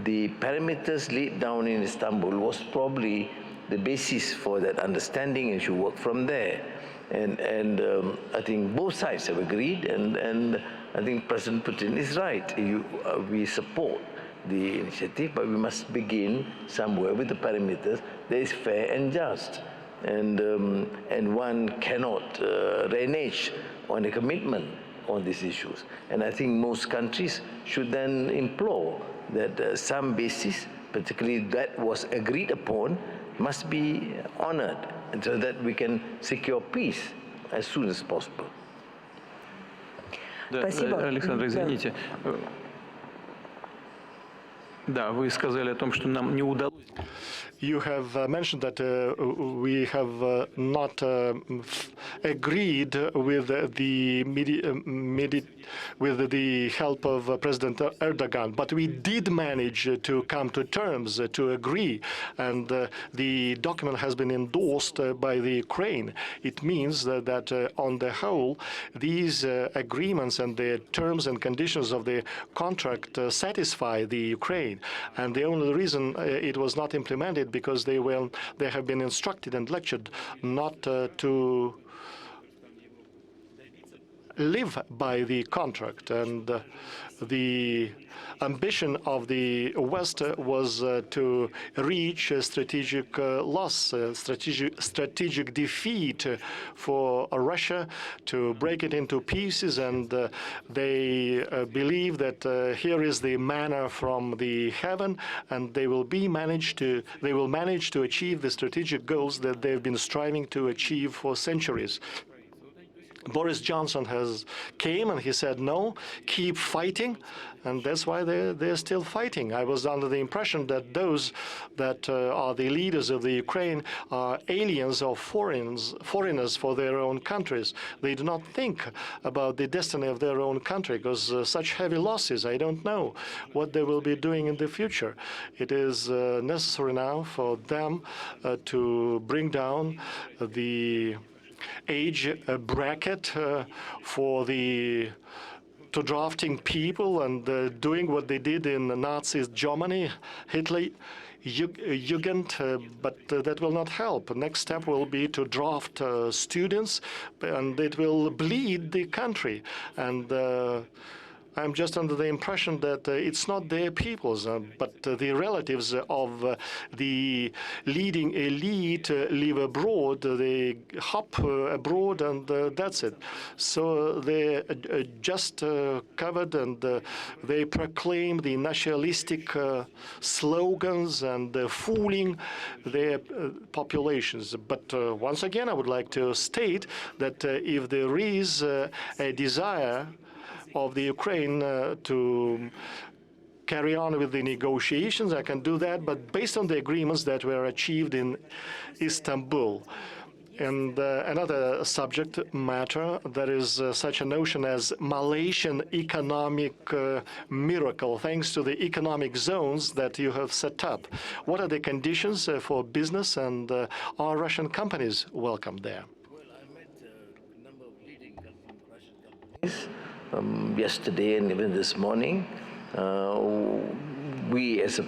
the parameters laid down in Istanbul was probably the basis for that understanding, and should work from there. And I think both sides have agreed, and I think President Putin is right. We support the initiative, but we must begin somewhere with the parameters that is fair and just. And one cannot renege on a commitment on these issues. And I think most countries should then implore that some basis, particularly that was agreed upon, must be honored, so that we can secure peace as soon as possible. Александр, извините. Да, вы сказали о том, что нам не удалось. You have mentioned that we have not agreed with the help of President Erdogan, but we did manage to come to terms, to agree, and the document has been endorsed by the Ukraine. It means that on the whole, these agreements and the terms and conditions of the contract satisfy the Ukraine, and the only reason it was not implemented because they have been instructed and lectured not to live by the contract, and the ambition of the West was to reach a strategic loss, strategic defeat for Russia, to break it into pieces, and they believe that here is the manna from the heaven, and they will manage to achieve the strategic goals that they've been striving to achieve for centuries. Boris Johnson came and he said, no, keep fighting, and that's why they're still fighting. I was under the impression that those that are the leaders of the Ukraine are aliens or foreigners for their own countries. They do not think about the destiny of their own country, because such heavy losses, I don't know what they will be doing in the future. It is necessary now for them to bring down the age bracket for to drafting people and doing what they did in Nazi Germany, Hitler Jugend, but that will not help. Next step will be to draft students, and it will bleed the country. And I'm just under the impression that it's not their peoples, but the relatives of the leading elite live abroad. They hop abroad, and that's it. So they're just covered, and they proclaim the nationalistic slogans and fooling their populations. But once again, I would like to state that if there is a desire of the Ukraine to carry on with the negotiations, I can do that, but based on the agreements that were achieved in Istanbul. And another subject matter, there is such a notion as Malaysian economic miracle, thanks to the economic zones that you have set up. What are the conditions for business, and are Russian companies welcome there? Well, I met a number of leading Russian companies yesterday and even this morning. We as a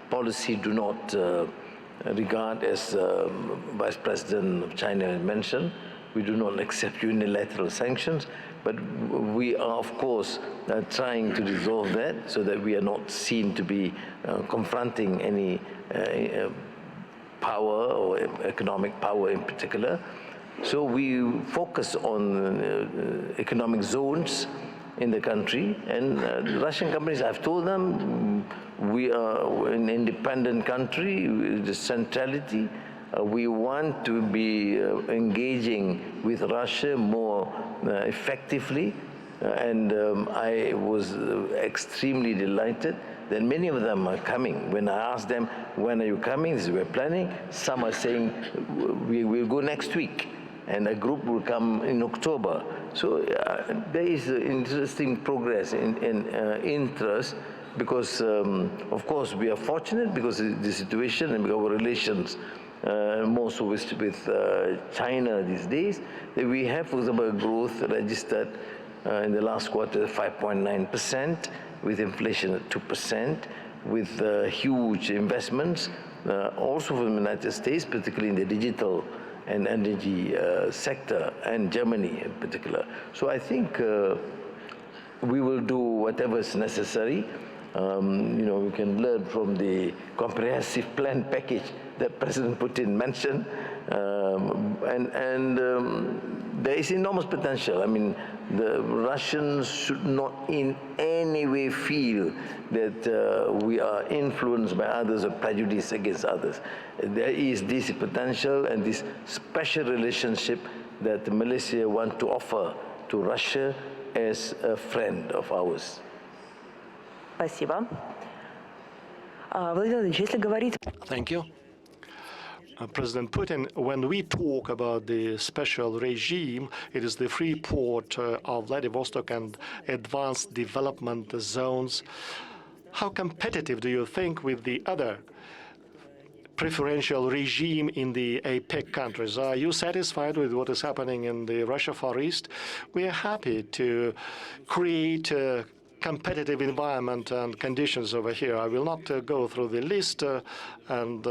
policy do not regard, as Vice President of China mentioned, we do not accept unilateral sanctions, but we are, of course, trying to resolve that so that we are not seen to be confronting any power or economic power in particular. So we focus on economic zones in the country, and Russian companies, I've told them, we are an independent country, the centrality. We want to be engaging with Russia more effectively, and I was extremely delighted that many of them are coming. When I ask them, when are you coming? They say, we're planning. Some are saying, we will go next week, and a group will come in October. So there is interesting progress in interest, because, of course, we are fortunate because of the situation and our relations, more so with China these days, that we have, for example, growth registered in the last quarter 5.9%, with inflation at 2%, with huge investments, also from the United States, particularly in the digital and energy sector, and Germany in particular. So I think we will do whatever is necessary. We can learn from the comprehensive plan package that President Putin mentioned, and there is enormous potential. I mean, the Russians should not in any way feel that we are influenced by others or prejudiced against others. There is this potential and this special relationship that Malaysia wants to offer to Russia as a friend of ours. Спасибо. Владимир Владимирович, если говорить... Thank you. President Putin, when we talk about the special regime, it is the free port of Vladivostok and advanced development zones. How competitive do you think with the other preferential regime in the APEC countries? Are you satisfied with what is happening in the Russia Far East? We are happy to create a competitive environment and conditions over here. I will not go through the list, and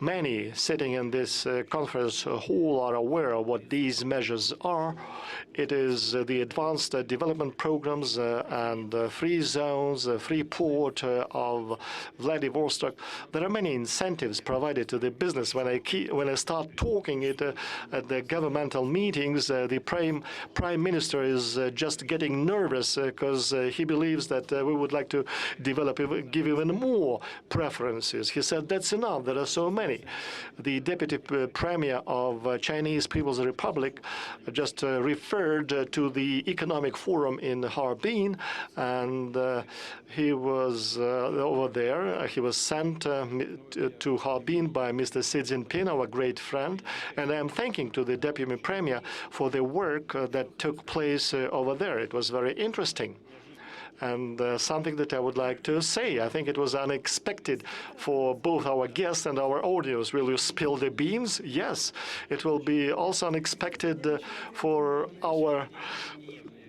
many sitting in this conference hall are aware of what these measures are. It is the advanced development programs and free zones, free port of Vladivostok. There are many incentives provided to the business. When I start talking it at the governmental meetings, the prime minister is just getting nervous because he believes that we would like to give even more preferences. He said, that's enough, there are so many. The deputy premier of Chinese People's Republic just referred to the economic forum in Harbin, and he was over there. He was sent to Harbin by Mr. Xi Jinping, our great friend, and I am thanking to the deputy premier for the work that took place over there. It was very interesting. And something that I would like to say, I think it was unexpected for both our guests and our audience. Will you spill the beans? Yes. It will be also unexpected for our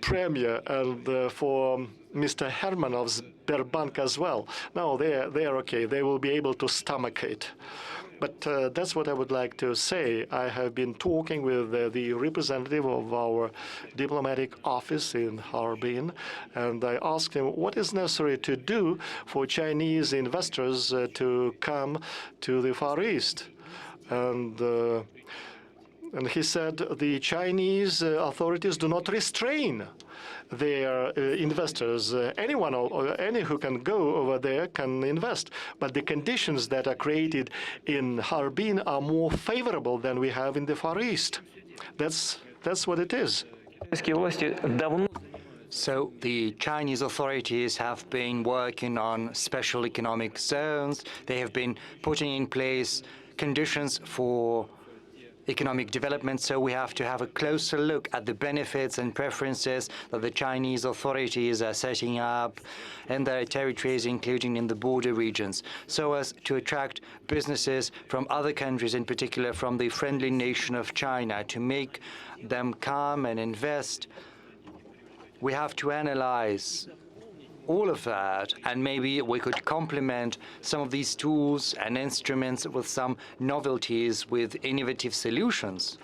premier and for Mr. Herman of Sberbank as well. No, they are okay. They will be able to stomach it. But that's what I would like to say. I have been talking with the representative of our diplomatic office in Harbin, and I asked him what is necessary to do for Chinese investors to come to the Far East. And he said the Chinese authorities do not restrain their investors. Anyone or any who can go over there can invest, but the conditions that are created in Harbin are more favorable than we have in the Far East. That's what it is. So the Chinese authorities have been working on special economic zones. They have been putting in place conditions for economic development, so we have to have a closer look at the benefits and preferences that the Chinese authorities are setting up in their territories, including in the border regions, so as to attract businesses from other countries, in particular from the friendly nation of China, to make them come and invest. We have to analyze all of that, and maybe we could complement some of these tools and instruments with some novelties, with innovative solutions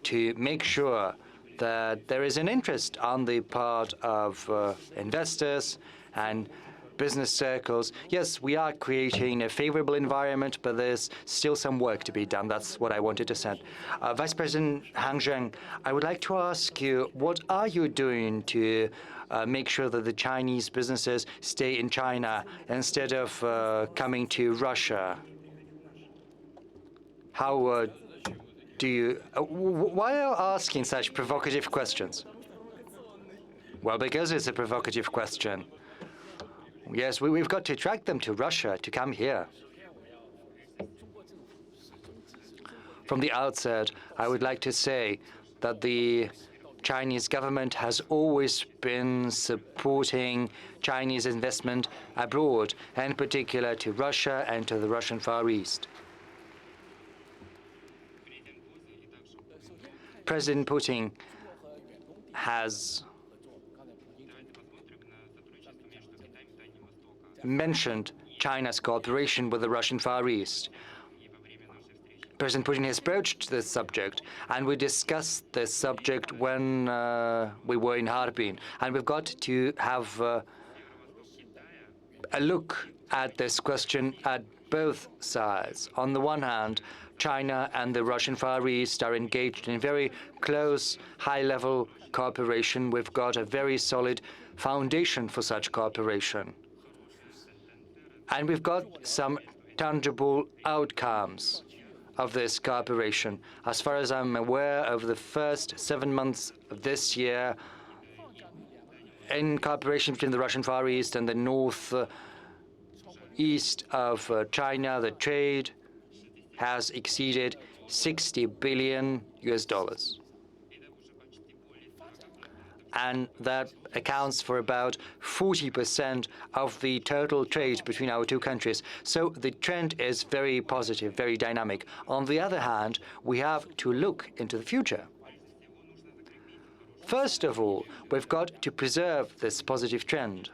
to make sure that there is an interest on the part of investors and business circles. Yes, we are creating a favorable environment, but there's still some work to be done. That's what I wanted to say. Vice President Han Zheng, I would like to ask you, what are you doing to make sure that the Chinese businesses stay in China instead of coming to Russia? How do you... why are you asking such provocative questions? Well, because it's a provocative question. Yes, we've got to attract them to Russia to come here. From the outset, I would like to say that the Chinese government has always been supporting Chinese investment abroad, and in particular to Russia and to the Russian Far East. President Putin has mentioned China's cooperation with the Russian Far East. President Putin has broached this subject, and we discussed this subject when we were in Harbin. And we've got to have a look at this question at both sides. On the one hand, China and the Russian Far East are engaged in very close, high-level cooperation. We've got a very solid foundation for such cooperation. And we've got some tangible outcomes of this cooperation. As far as I'm aware, over the first 7 months of this year, in cooperation between the Russian Far East and the north east of China, the trade has exceeded $60 billion. And that accounts for about 40% of the total trade between our two countries. So the trend is very positive, very dynamic. On the other hand, we have to look into the future. First of all, we've got to preserve this positive trend.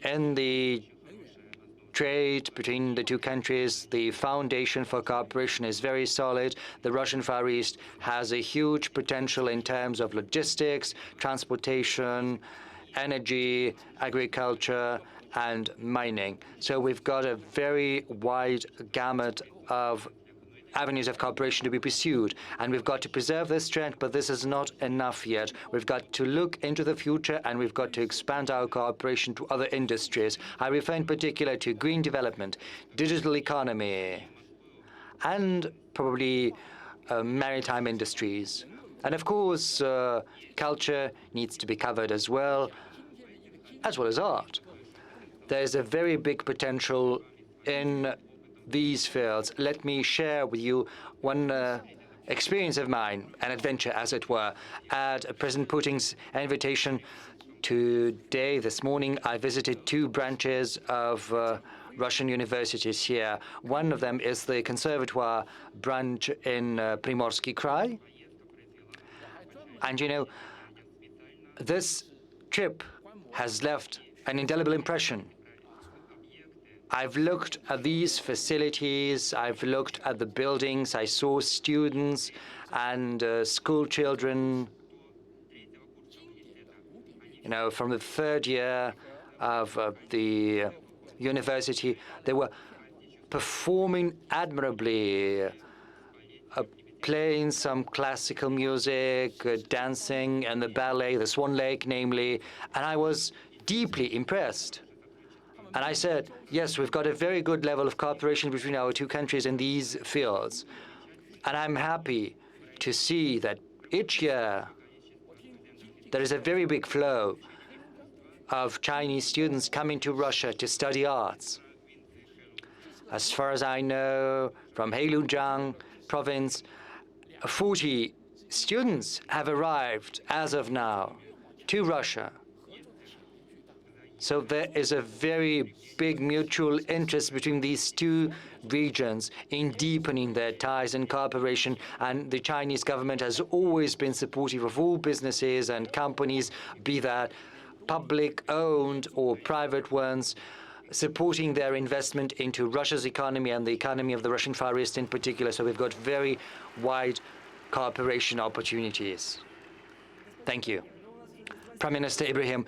In the trade between the two countries, the foundation for cooperation is very solid. The Russian Far East has a huge potential in terms of logistics, transportation, energy, agriculture, and mining. So we've got a very wide gamut of avenues of cooperation to be pursued, and we've got to preserve this trend, but this is not enough yet. We've got to look into the future, and we've got to expand our cooperation to other industries. I refer in particular to green development, digital economy, and probably maritime industries. And of course, culture needs to be covered as well as art. There's a very big potential in these fields. Let me share with you one experience of mine, an adventure, as it were. At President Putin's invitation today, this morning, I visited two branches of Russian universities here. One of them is the Conservatoire branch in Primorsky Krai. And you know, this trip has left an indelible impression. I've looked at these facilities, I've looked at the buildings, I saw students and school children, you know, from the third year of the university. They were performing admirably, playing some classical music, dancing, and the ballet, the Swan Lake, namely, and I was deeply impressed. And I said, yes, we've got a very good level of cooperation between our two countries in these fields. And I'm happy to see that each year there is a very big flow of Chinese students coming to Russia to study arts. As far as I know, from Heilongjiang province, 40 students have arrived as of now to Russia. So there is a very big mutual interest between these two regions in deepening their ties and cooperation, and the Chinese government has always been supportive of all businesses and companies, be that public-owned or private ones, supporting their investment into Russia's economy and the economy of the Russian Far East in particular. So we've got very wide cooperation opportunities. Thank you. Prime Minister Ibrahim,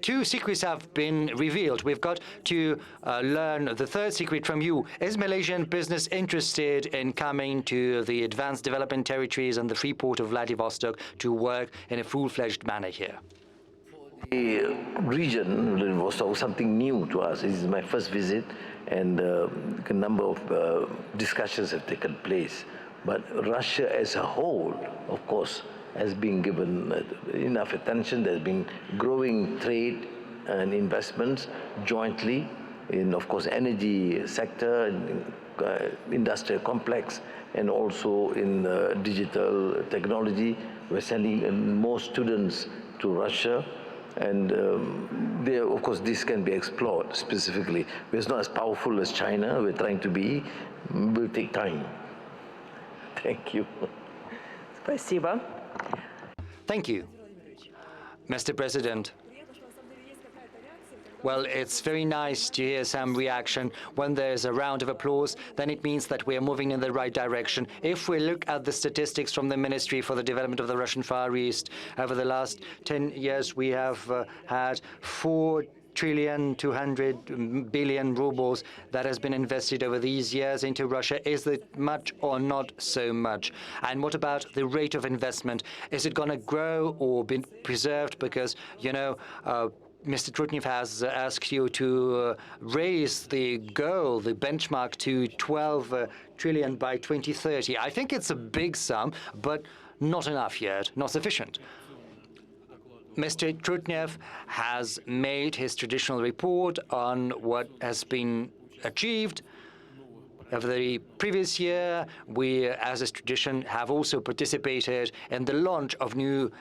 two secrets have been revealed. We've got to learn the third secret from you. Is Malaysian business interested in coming to the advanced development territories and the free port of Vladivostok to work in a full-fledged manner here? The region, Vladivostok, was something new to us. This is my first visit, and a number of discussions have taken place. But Russia as a whole, of course, has been given enough attention. There's been growing trade and investments jointly in, of course, energy sector, industrial complex, and also in digital technology. We're sending more students to Russia, and there, of course, this can be explored specifically. It's not as powerful as China. We're trying to be. It will take time. Thank you. Спасибо. Thank you, Mr. President. Well, it's very nice to hear some reaction. When there's a round of applause, then it means that we are moving in the right direction. If we look at the statistics from the Ministry for the Development of the Russian Far East, over the last 10 years, we have had 4,200 billion rubles that has been invested over these years into Russia. Is it much or not so much? And what about the rate of investment? Is it going to grow or be preserved? Because, you know, Mr. Trutnev has asked you to raise the goal, the benchmark, to 12 trillion by 2030. I think it's a big sum, but not enough yet, not sufficient. Mr. Trutnev has made his traditional report on what has been achieved. Over the previous year, we, as is tradition, have also participated in the launch of new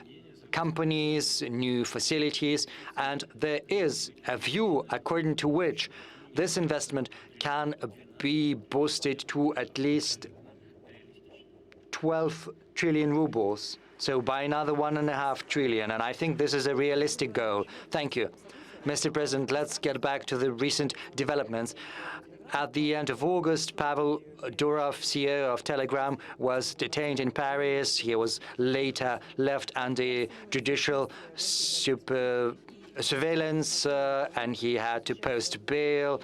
companies, new facilities, and there is a view according to which this investment can be boosted to at least 12 trillion rubles, so by another 1.5 trillion, and I think this is a realistic goal. Thank you. Mr. President, let's get back to the recent developments. At the end of August, Pavel Durov, CEO of Telegram, was detained in Paris. He was later left under judicial surveillance, and he had to post bail.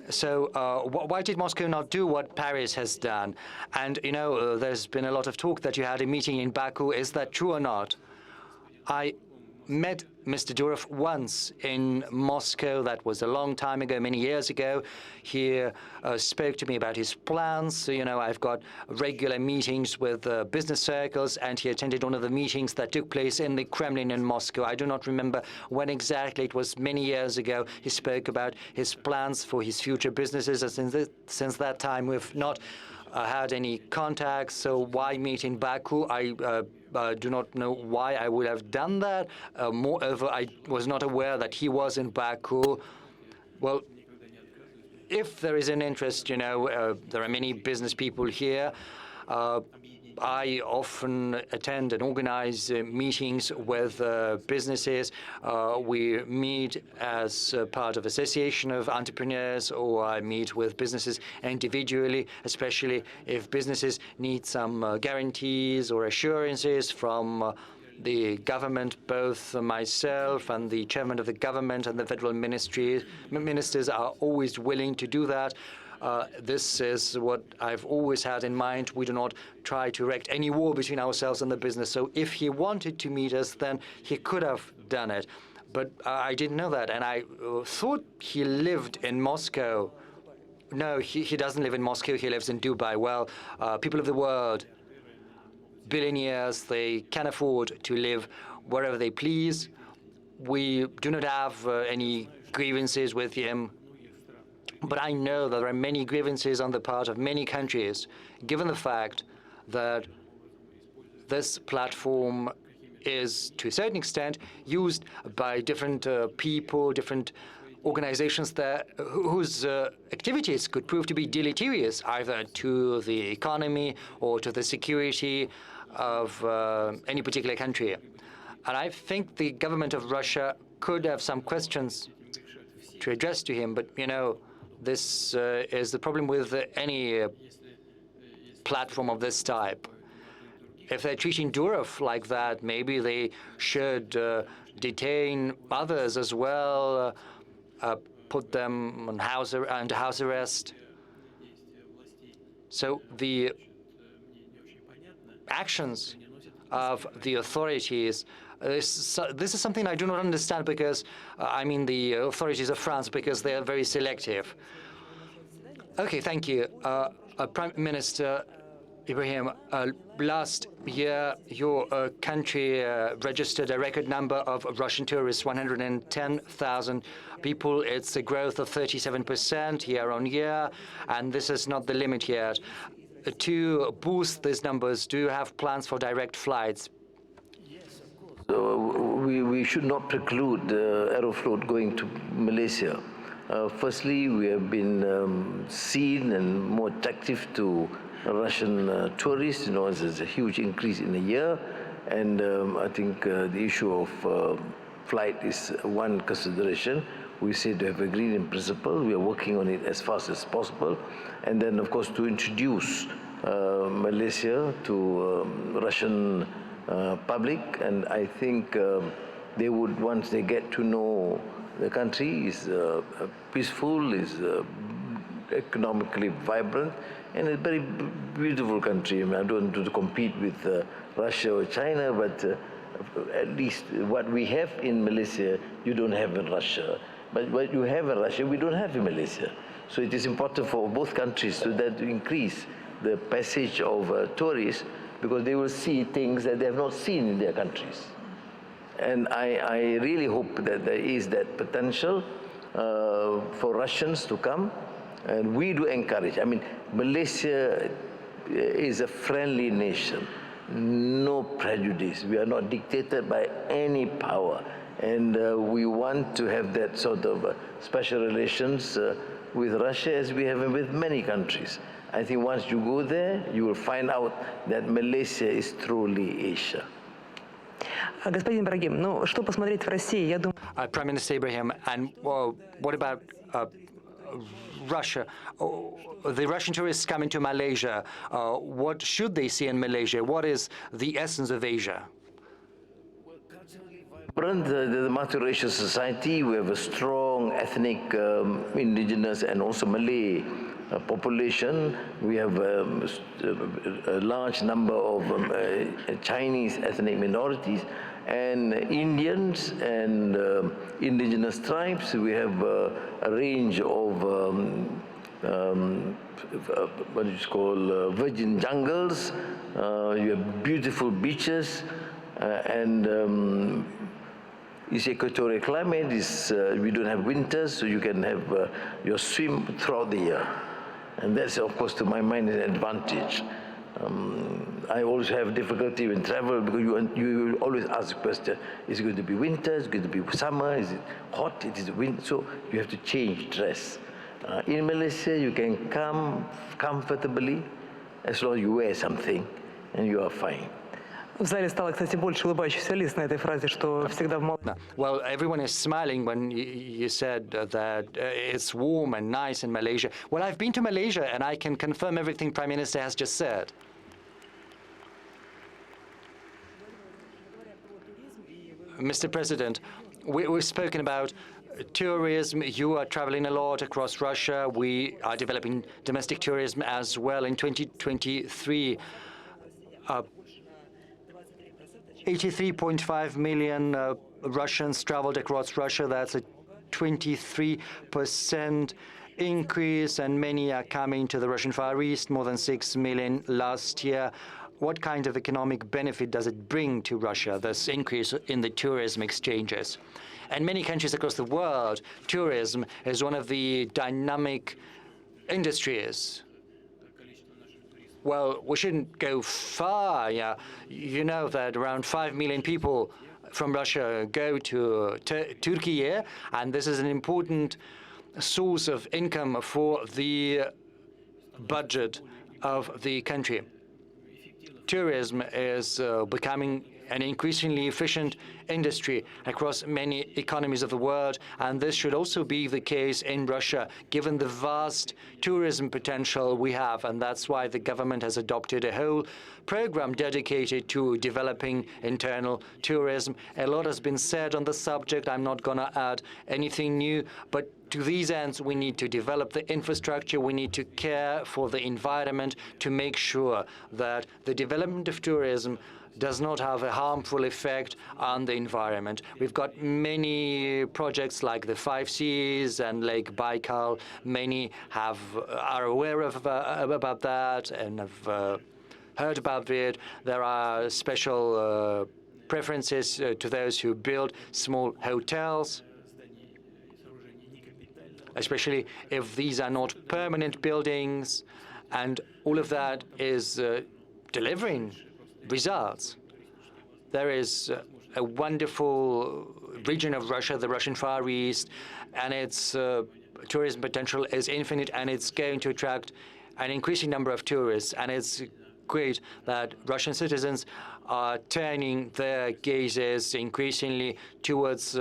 So why did Moscow not do what Paris has done? And, you know, there's been a lot of talk that you had a meeting in Baku. Is that true or not? I met Mr. Durov once in Moscow. That was a long time ago, many years ago. He spoke to me about his plans. You know, I've got regular meetings with business circles, and he attended one of the meetings that took place in the Kremlin in Moscow. I do not remember when exactly. It was many years ago. He spoke about his plans for his future businesses, and since that time, we've not had any contacts. So why meet in Baku? I do not know why I would have done that. Moreover, I was not aware that he was in Baku. Well, if there is an interest, you know, there are many business people here. I often attend and organize meetings with businesses. We meet as part of association of entrepreneurs, or I meet with businesses individually, especially if businesses need some guarantees or assurances from the government. Both myself and the chairman of the government and the federal ministers are always willing to do that. This is what I've always had in mind. We do not try to erect any war between ourselves and the business. So if he wanted to meet us, then he could have done it. But I didn't know that, and I thought he lived in Moscow. No, he doesn't live in Moscow. He lives in Dubai. Well, people of the world, billionaires, they can afford to live wherever they please. We do not have any grievances with him. But I know that there are many grievances on the part of many countries, given the fact that this platform is, to a certain extent, used by different people, different organizations that, whose activities could prove to be deleterious, either to the economy or to the security of any particular country. And I think the government of Russia could have some questions to address to him, but, you know, this is the problem with any platform of this type. If they're treating Durov like that, maybe they should detain others as well, put them on under house arrest. So the actions of the authorities, this is something I do not understand, because I mean the authorities of France, because they are very selective. Okay, thank you. Prime Minister, Ibrahim, last year your country registered a record number of Russian tourists, 110,000 people. It's a growth of 37% year on year, and this is not the limit yet. To boost these numbers, do you have plans for direct flights? We should not preclude Aeroflot going to Malaysia. Firstly, we have been seen and more attractive to Russian tourists. You know, there's a huge increase in a year, and I think the issue of flight is one consideration. We say to have agreed in principle. We are working on it as fast as possible, and then of course to introduce Malaysia to Russian public, and I think they would, once they get to know the country is peaceful, is economically vibrant, and a very beautiful country. I mean, I don't want to compete with Russia or China, but at least what we have in Malaysia, you don't have in Russia. But what you have in Russia, we don't have in Malaysia. So it is important for both countries to increase the passage of tourists, because they will see things that they have not seen in their countries. And I really hope that there is that potential for Russians to come, and we do encourage. I mean, Malaysia is a friendly nation, no prejudice. We are not dictated by any power, and we want to have that sort of special relations with Russia as we have with many countries. I think once you go there, you will find out that Malaysia is truly Asia. Господин Ибрагим, ну что посмотреть в России? Я думаю. Prime Minister Ibrahim, and what about Russia? The Russian tourists coming to Malaysia, what should they see in Malaysia? What is the essence of Asia? The multiracial society, we have a strong ethnic, indigenous, and also Malay population. We have a large number of Chinese ethnic minorities and Indians and indigenous tribes. We have a range of what is called virgin jungles. You have beautiful beaches, and this equatorial climate is, we don't have winters, so you can have your swim throughout the year. And that's, of course, to my mind, an advantage. I always have difficulty when travel, because you always ask the question, is it going to be winter, is it going to be summer, is it hot, it is wind, so you have to change dress. In Malaysia, you can come comfortably as long as you wear something, and you are fine. В зале стало, кстати, больше улыбающихся лиц на этой фразе, что всегда в Well, everyone is smiling when you said that it's warm and nice in Malaysia. Well, I've been to Malaysia, and I can confirm everything Prime Minister has just said. Mr. President, we've spoken about tourism. You are traveling a lot across Russia. We are developing domestic tourism as well. In 2023, 83.5 million Russians traveled across Russia. That's a 23% increase, and many are coming to the Russian Far East, more than 6 million last year. What kind of economic benefit does it bring to Russia, this increase in the tourism exchanges? In many countries across the world, tourism is one of the dynamic industries. Well, we shouldn't go far. Yeah, you know that around 5 million people from Russia go to Turkey, and this is an important source of income for the budget of the country. Tourism is becoming an increasingly efficient industry across many economies of the world, and this should also be the case in Russia, given the vast tourism potential we have, and that's why the government has adopted a whole program dedicated to developing internal tourism. A lot has been said on the subject. I'm not going to add anything new, but to these ends, we need to develop the infrastructure, we need to care for the environment to make sure that the development of tourism does not have a harmful effect on the environment. We've got many projects like the 5 Seas and Lake Baikal. Many are aware of about that and have heard about it. There are special preferences to those who build small hotels, especially if these are not permanent buildings, and all of that is delivering results. There is a wonderful region of Russia, the Russian Far East, and its tourism potential is infinite, and it's going to attract an increasing number of tourists. And it's great that Russian citizens are turning their gazes increasingly towards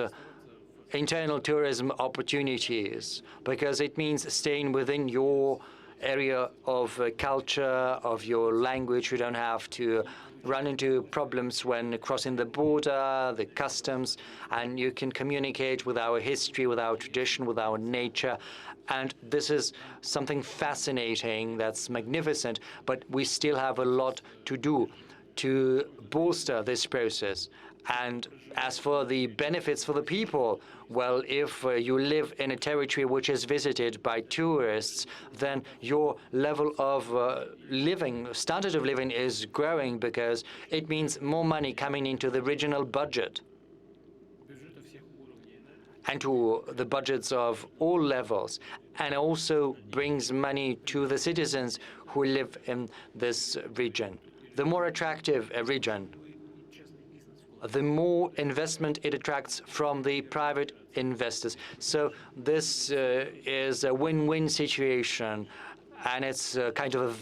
internal tourism opportunities, because it means staying within your area of culture, of your language. You don't have to run into problems when crossing the border, the customs, and you can communicate with our history, with our tradition, with our nature. And this is something fascinating, that's magnificent, but we still have a lot to do to bolster this process. And as for the benefits for the people, well, if you live in a territory which is visited by tourists, then your level of living, standard of living is growing, because it means more money coming into the regional budget and to the budgets of all levels, and also brings money to the citizens who live in this region. The more attractive a region, the more investment it attracts from the private investors. So this is a win-win situation, and it's kind of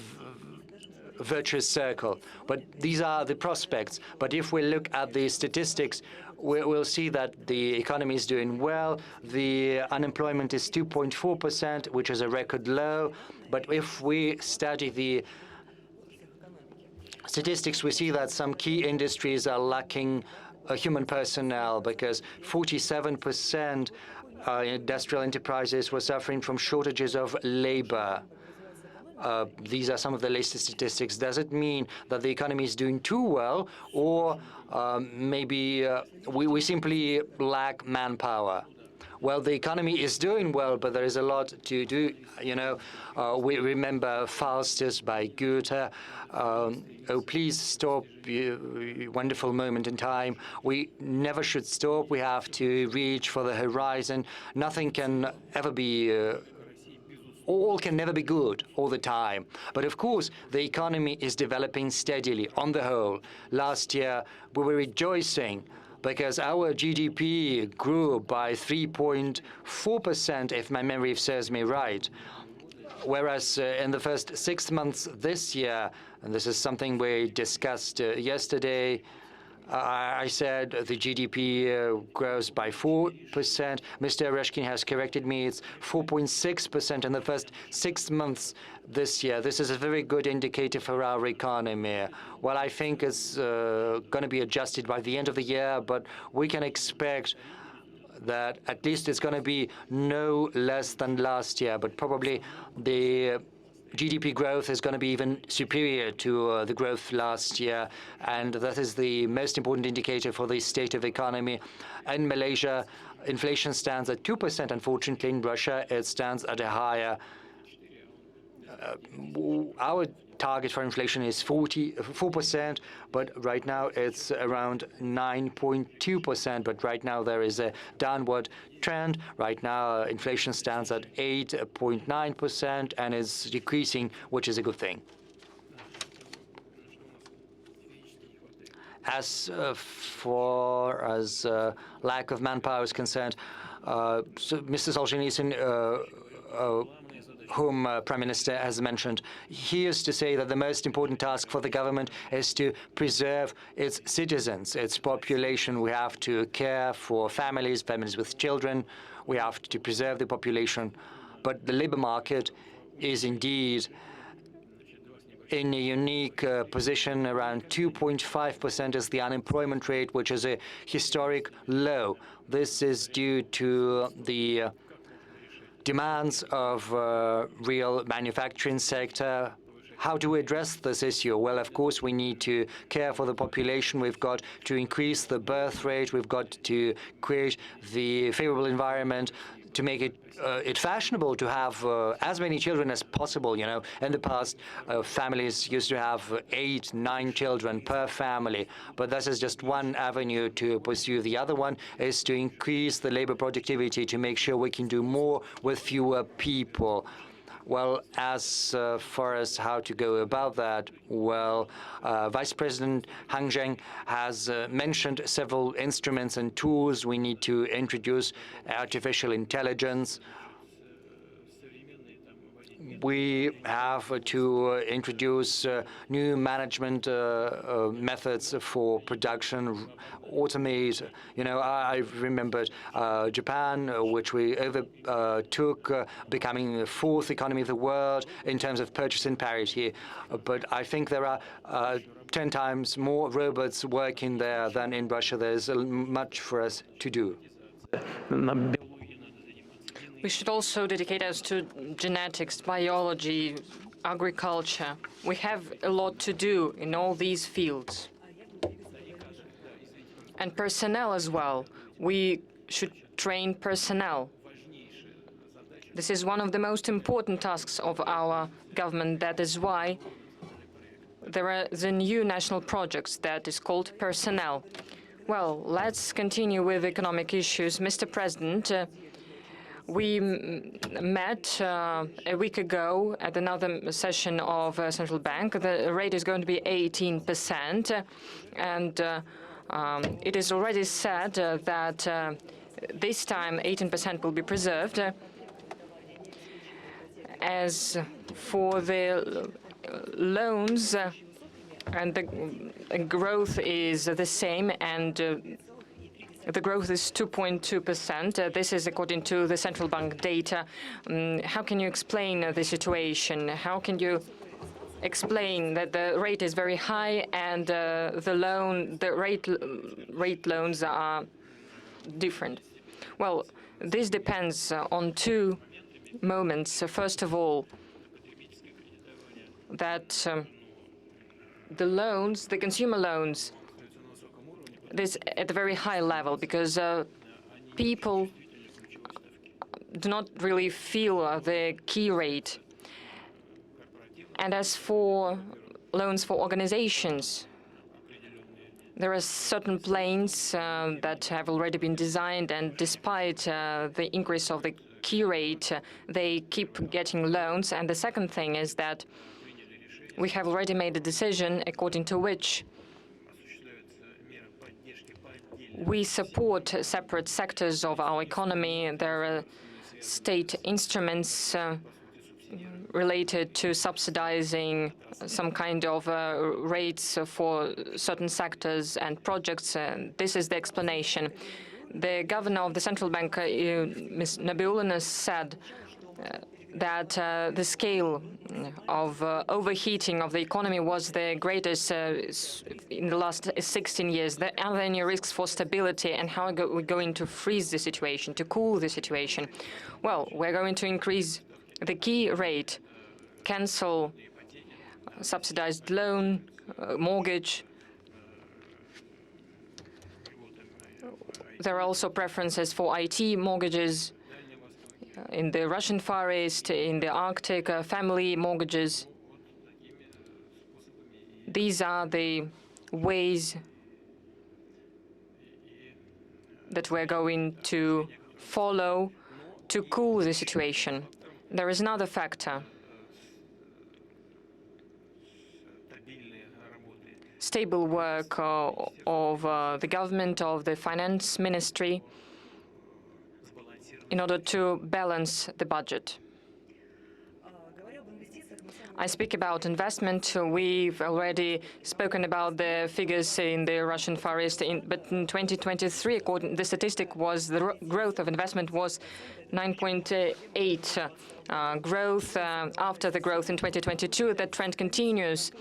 a virtuous circle. But these are the prospects. But if we look at the statistics, we'll see that the economy is doing well. The unemployment is 2.4%, which is a record low. But if we study the statistics, we see that some key industries are lacking human personnel, because 47% industrial enterprises were suffering from shortages of labor. These are some of the latest statistics. Does it mean that the economy is doing too well, or maybe we simply lack manpower? Well, the economy is doing well, but there is a lot to do. You know, we remember Faustus by Goethe. Oh, please stop, you wonderful moment in time. We never should stop. We have to reach for the horizon. Nothing can ever be, all can never be good all the time. But of course, the economy is developing steadily on the whole. Last year, we were rejoicing because our GDP grew by 3.4%, if my memory serves me right. Whereas in the first 6 months this year, and this is something we discussed yesterday, I said the GDP grows by 4%. Mr. Oreshkin has corrected me. It's 4.6% in the first 6 months this year. This is a very good indicator for our economy. Well, I think it's going to be adjusted by the end of the year, but we can expect that at least it's going to be no less than last year, but probably the GDP growth is going to be even superior to the growth last year, and that is the most important indicator for the state of economy. In Malaysia, inflation stands at 2%. Unfortunately, in Russia, it stands at a higher. Our target for inflation is 4%, but right now it's around 9.2%. But right now there is a downward trend. Right now inflation stands at 8.9% and is decreasing, which is a good thing. As far as lack of manpower is concerned, so Mr. Solzhenitsyn, whom Prime Minister has mentioned, he used to say that the most important task for the government is to preserve its citizens, its population. We have to care for families with children. We have to preserve the population. But the labor market is indeed in a unique position. Around 2.5% is the unemployment rate, which is a historic low. This is due to the demands of real manufacturing sector. How do we address this issue? Well, of course, we need to care for the population. We've got to increase the birth rate. We've got to create the favorable environment to make it fashionable to have as many children as possible. You know, in the past, families used to have 8, 9 children per family, but this is just one avenue to pursue. The other one is to increase the labor productivity to make sure we can do more with fewer people. Well, as far as how to go about that, well, Vice President Han Zheng has mentioned several instruments and tools. We need to introduce artificial intelligence. We have to introduce new management methods for production, automate. You know, I remembered Japan, which we overtook, becoming the 4th economy of the world in terms of purchasing parity. But I think there are 10 times more robots working there than in Russia. There's much for us to do. We should also dedicate us to genetics, biology, agriculture. We have a lot to do in all these fields. And personnel as well. We should train personnel. This is one of the most important tasks of our government. That is why there are the new national projects that is called personnel. Well, let's continue with economic issues. Mr. President, we met a week ago at another session of Central Bank. The rate is going to be 18%, and it is already said that this time 18% will be preserved. As for the loans, and the growth is the same, and the growth is 2.2%. This is according to the central bank data. How can you explain the situation? How can you explain that the rate is very high and the rate loans are different? Well, this depends on 2 moments. First of all, that the loans, the consumer loans, this at a very high level, because people do not really feel the key rate. And as for loans for organizations, there are certain planes that have already been designed, and despite the increase of the key rate, they keep getting loans. And the second thing is that we have already made a decision according to which we support separate sectors of our economy. There are state instruments related to subsidizing some kind of rates for certain sectors and projects. This is the explanation. The governor of the central bank, Ms. Nabiullina, said that the scale of overheating of the economy was the greatest in the last 16 years. Are there any risks for stability, and how are we going to freeze the situation, to cool the situation? Well, we're going to increase the key rate, cancel subsidized loan, mortgage. There are also preferences for IT mortgages in the Russian Far East, in the Arctic, family mortgages. These are the ways that we're going to follow to cool the situation. There is another factor. Stable work of the government, of the finance ministry, in order to balance the budget. I speak about investment. We've already spoken about the figures in the Russian Far East, but in 2023, according the statistic was the growth of investment was 9.8 growth after the growth in 2022. That trend continues.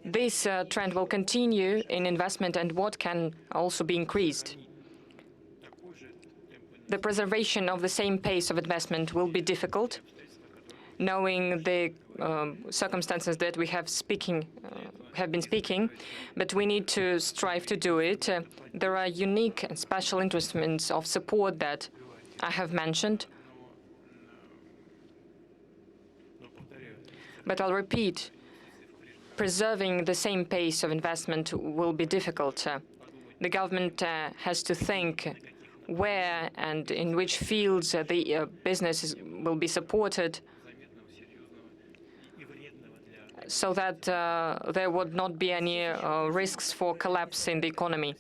This trend will continue in investment, and what can also be increased. The preservation of the same pace of investment will be difficult, knowing the circumstances that we have been speaking, but we need to strive to do it. There are unique and special instruments of support that I have mentioned. But I'll repeat, preserving the same pace of investment will be difficult. The government has to think where and in which fields the business will be supported, so that there would not be any risks for collapse in the economy.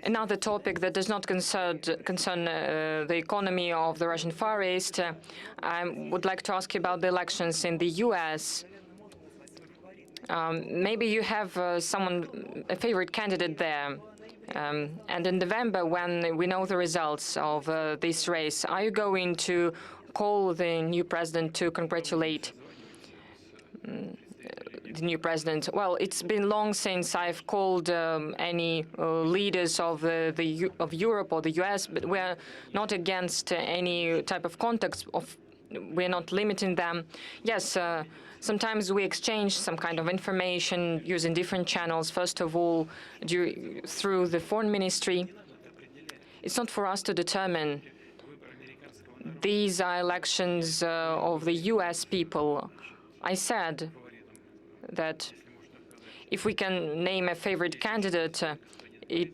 Another topic that does not concern the economy of the Russian Far East, I would like to ask you about the elections in the U.S. Maybe you have a favorite candidate there. And in November, when we know the results of this race, are you going to call the new president to congratulate the new president? Well, it's been long since I've called any leaders of Europe or the US, but we're not against any type of contacts. We're not limiting them. Yes, sometimes we exchange some kind of information using different channels. First of all, through the foreign ministry. It's not for us to determine. These are elections of the US people. I said that if we can name a favorite candidate, it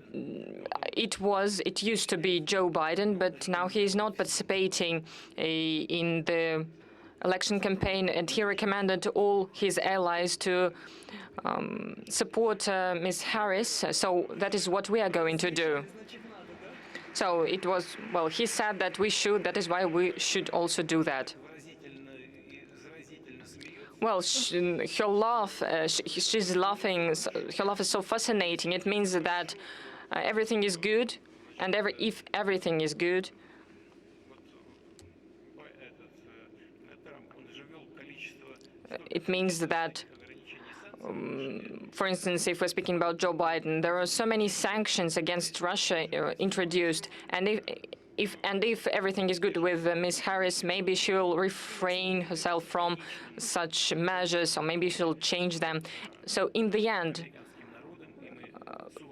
used to be Joe Biden, but now he is not participating in the election campaign, and he recommended all his allies to support Ms. Harris. So that is what we are going to do. So it was, well, he said that we should. That is why we should also do that. Well, her laugh, she's laughing. Her laugh is so fascinating. It means that everything is good, and if everything is good, it means that, for instance, if we're speaking about Joe Biden, there are so many sanctions against Russia introduced, and if everything is good with Ms. Harris, maybe she'll refrain herself from such measures, or maybe she'll change them. So in the end,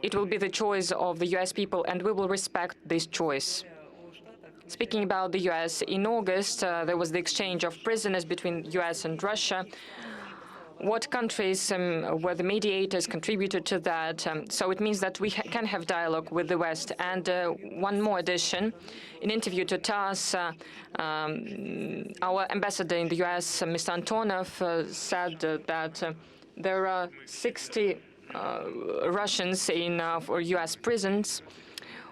it will be the choice of the U.S. people, and we will respect this choice. Speaking about the U.S., in August, there was the exchange of prisoners between U.S. and Russia. What countries were the mediators contributed to that? So it means that we can have dialogue with the West. And one more addition, in an interview to TASS, our ambassador in the U.S., Mr. Antonov, said that there are 60 Russians in U.S. prisons.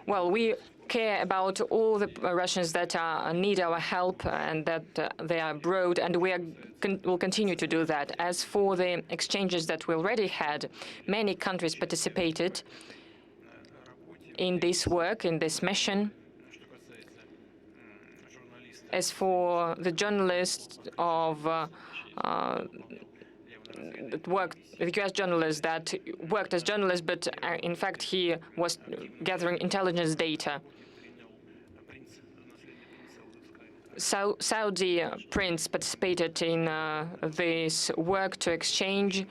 Well, we care about all the Russians that need our help and that they are abroad, and we will continue to do that. As for the exchanges that we already had, many countries participated in this work, in this mission. As for the journalists the U.S. journalist that worked as journalist, but in fact he was gathering intelligence data. Saudi prince participated in this work to exchange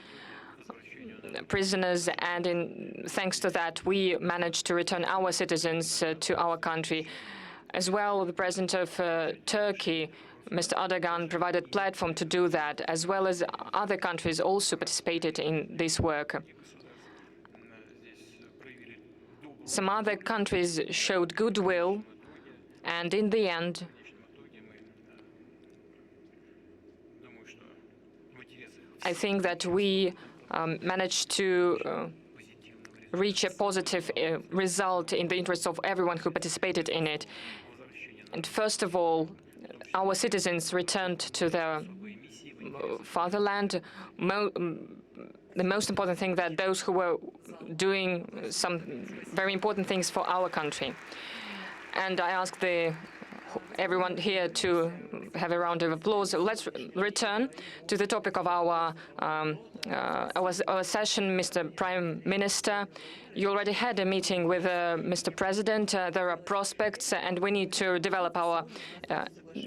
prisoners, and thanks to that, we managed to return our citizens to our country. As well, the president of Turkey, Mr. Erdogan, provided a platform to do that, as well as other countries also participated in this work. Some other countries showed goodwill, and in the end, I think that we managed to reach a positive result in the interests of everyone who participated in it. And first of all, our citizens returned to their fatherland. The most important thing that those who were doing some very important things for our country. And I ask everyone here to have a round of applause. Let's return to the topic of our session, Mr. Prime Minister. You already had a meeting with Mr. President. There are prospects, and we need to develop our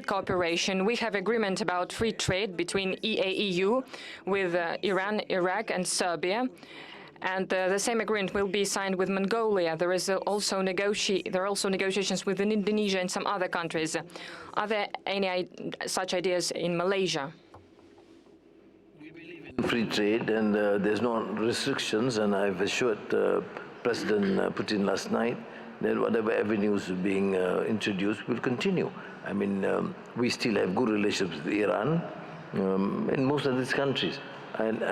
cooperation. We have agreement about free trade between EAEU with Iran, Iraq, and Serbia. And the same agreement will be signed with Mongolia. There are also negotiations with Indonesia and some other countries. Are there any such ideas in Malaysia? Free trade, and there's no restrictions, and I've assured President Putin last night that whatever avenues being introduced will continue. I mean, we still have good relations with Iran and most of these countries, and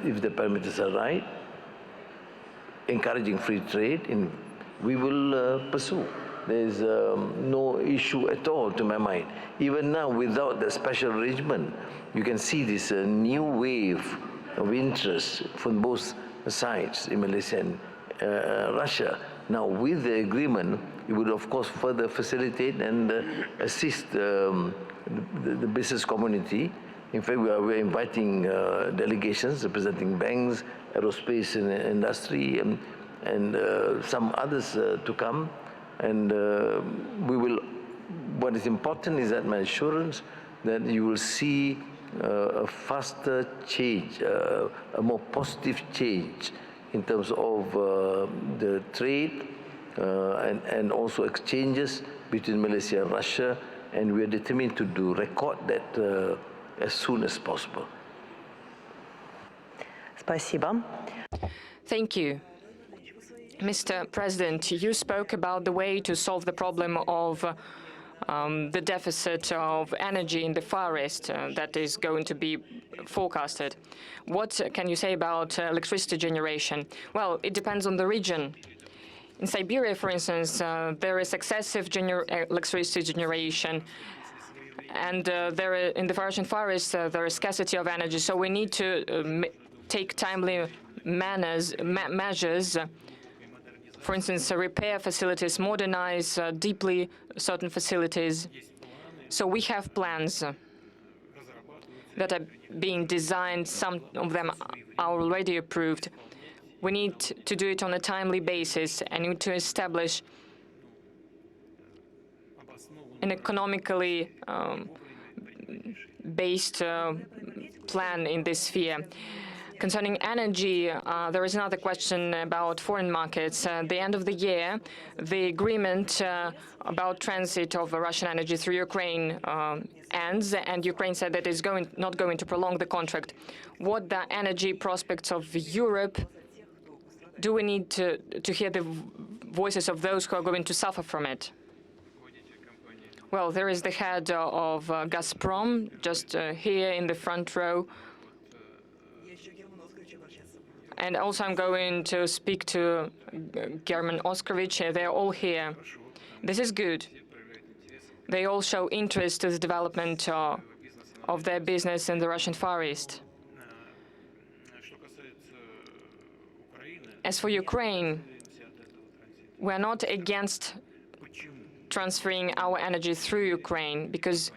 if the parameters are right, encouraging free trade, we will pursue. There's no issue at all to my mind. Even now, without the special arrangement, you can see this new wave of interest from both sides in Malaysia and Russia. Now, with the agreement, it would, of course, further facilitate and assist the business community. In fact, we're inviting delegations representing banks, aerospace and industry, and some others to come. And what is important is that my assurance that you will see a faster change, a more positive change in terms of the trade and also exchanges between Malaysia and Russia, and we are determined to record that as soon as possible. Спасибо. Thank you. Mr. President, you spoke about the way to solve the problem of the deficit of energy in the Far East that is going to be forecasted. What can you say about electricity generation? Well, it depends on the region. In Siberia, for instance, there is excessive electricity generation, and in the Far East, there is scarcity of energy. So we need to take timely measures. For instance, repair facilities, modernize deeply certain facilities. So we have plans that are being designed. Some of them are already approved. We need to do it on a timely basis and need to establish an economically based plan in this sphere. Concerning energy, there is another question about foreign markets. At the end of the year, the agreement about transit of Russian energy through Ukraine ends, and Ukraine said that it's not going to prolong the contract. What the energy prospects of Europe? Do we need to hear the voices of those who are going to suffer from it? Well, there is the head of Gazprom, just here in the front row. And also I'm going to speak to German Oskovich. They're all here. This is good. They all show interest in the development of their business in the Russian Far East. As for Ukraine, we're not against transferring our energy through Ukraine, because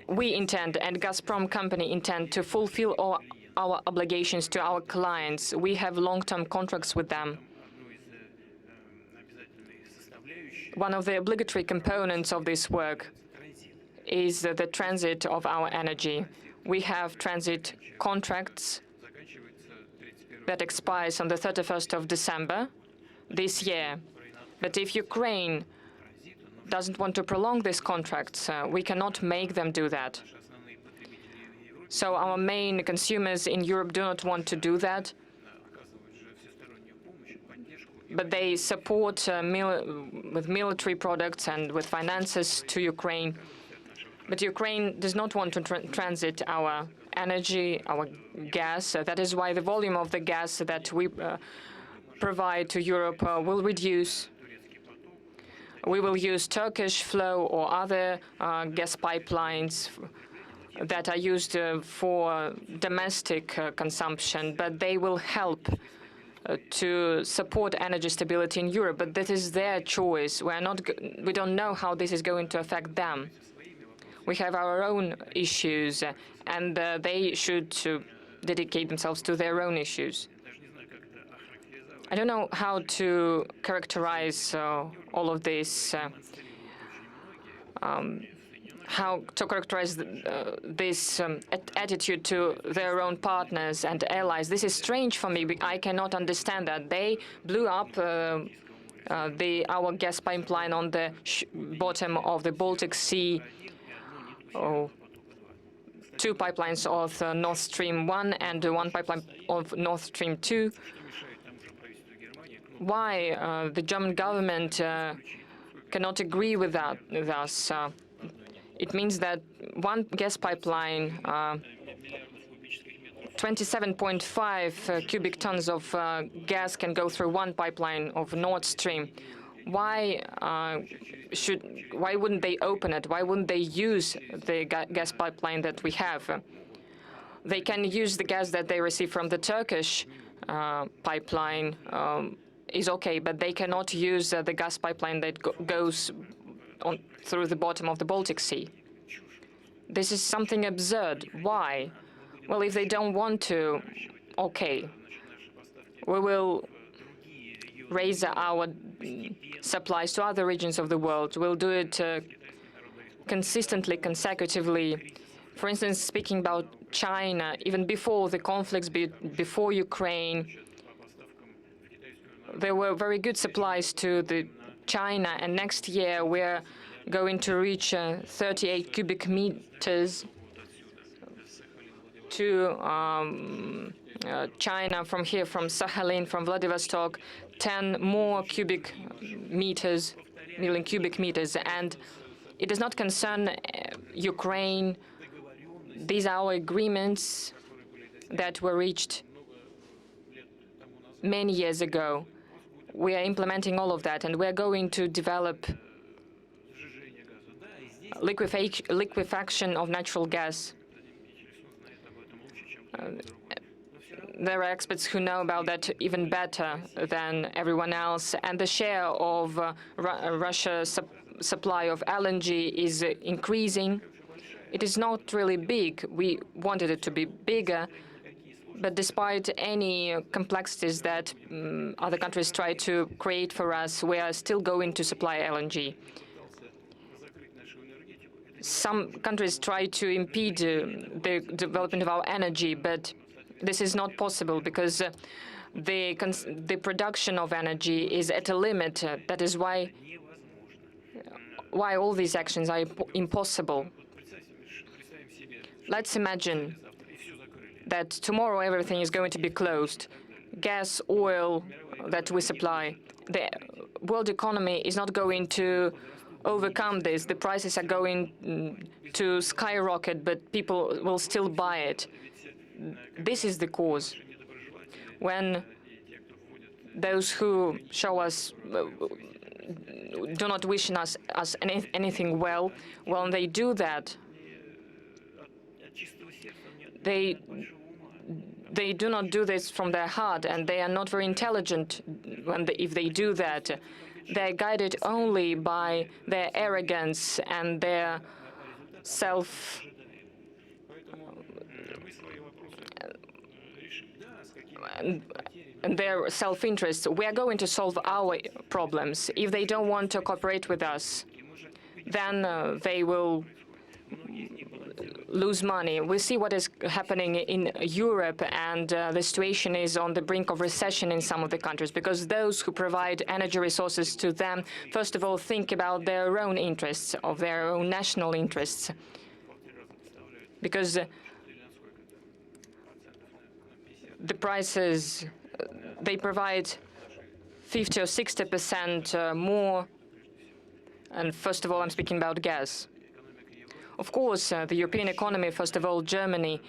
we intend, and Gazprom company intend, to fulfill our obligations to our clients. We have long-term contracts with them. One of the obligatory components of this work is the transit of our energy. We have transit contracts that expires on the 31st of December this year. But if Ukraine doesn't want to prolong these contracts, we cannot make them do that. So our main consumers in Europe do not want to do that, but they support with military products and with finances to Ukraine. But Ukraine does not want to transit our energy, our gas. That is why the volume of the gas that we provide to Europe will reduce. We will use Turkish flow or other gas pipelines that are used for domestic consumption, but they will help to support energy stability in Europe. But that is their choice. We don't know how this is going to affect them. We have our own issues, and they should dedicate themselves to their own issues. I don't know how to characterize all of this, how to characterize this attitude to their own partners and allies. This is strange for me. I cannot understand that. They blew up our gas pipeline on the bottom of the Baltic Sea. Two pipelines of Nord Stream 1 and one pipeline of Nord Stream 2. Why the German government cannot agree with that with us? It means that one gas pipeline, 27.5 cubic tons of gas can go through one pipeline of Nord Stream. Why wouldn't they open it? Why wouldn't they use the gas pipeline that we have? They can use the gas that they receive from the Turkish pipeline. Is okay, but they cannot use the gas pipeline that goes through the bottom of the Baltic Sea. This is something absurd. Why? Well, if they don't want to, okay, we will raise our supplies to other regions of the world. We'll do it consistently, consecutively. For instance, speaking about China, even before the conflicts, before Ukraine, there were very good supplies to China, and next year we're going to reach 38 cubic meters to China from here, from Sakhalin, from Vladivostok, 10 more million cubic meters, and it does not concern Ukraine. These are our agreements that were reached many years ago. We are implementing all of that, and we're going to develop liquefaction of natural gas. There are experts who know about that even better than everyone else, and the share of Russia's supply of LNG is increasing. It is not really big. We wanted it to be bigger, but despite any complexities that other countries try to create for us, we are still going to supply LNG. Some countries try to impede the development of our energy, but this is not possible because the production of energy is at a limit. That is why all these actions are impossible. Let's imagine that tomorrow everything is going to be closed. Gas, oil that we supply. The world economy is not going to overcome this. The prices are going to skyrocket, but people will still buy it. This is the cause. When those who show us do not wish us anything well, when they do that, they do not do this from their heart, and they are not very intelligent if they do that. They're guided only by their arrogance and their self-interest. We are going to solve our problems. If they don't want to cooperate with us, then they will lose money. We see what is happening in Europe, and the situation is on the brink of recession in some of the countries, because those who provide energy resources to them, first of all, think about their own interests, of their own national interests. Because the prices, they provide 50 or 60% more, and first of all, I'm speaking about gas. Of course, the European economy, first of all, Germany,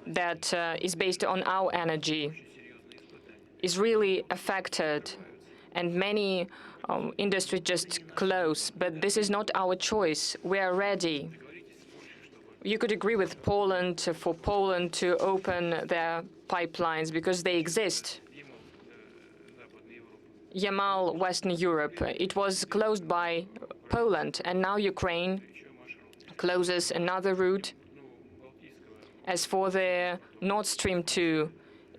that is based on our energy, is really affected, and many industries just close. But this is not our choice. We are ready. You could agree with Poland for Poland to open their pipelines because they exist. Yamal, Western Europe, it was closed by Poland, and now Ukraine closes another route. As for the Nord Stream 2,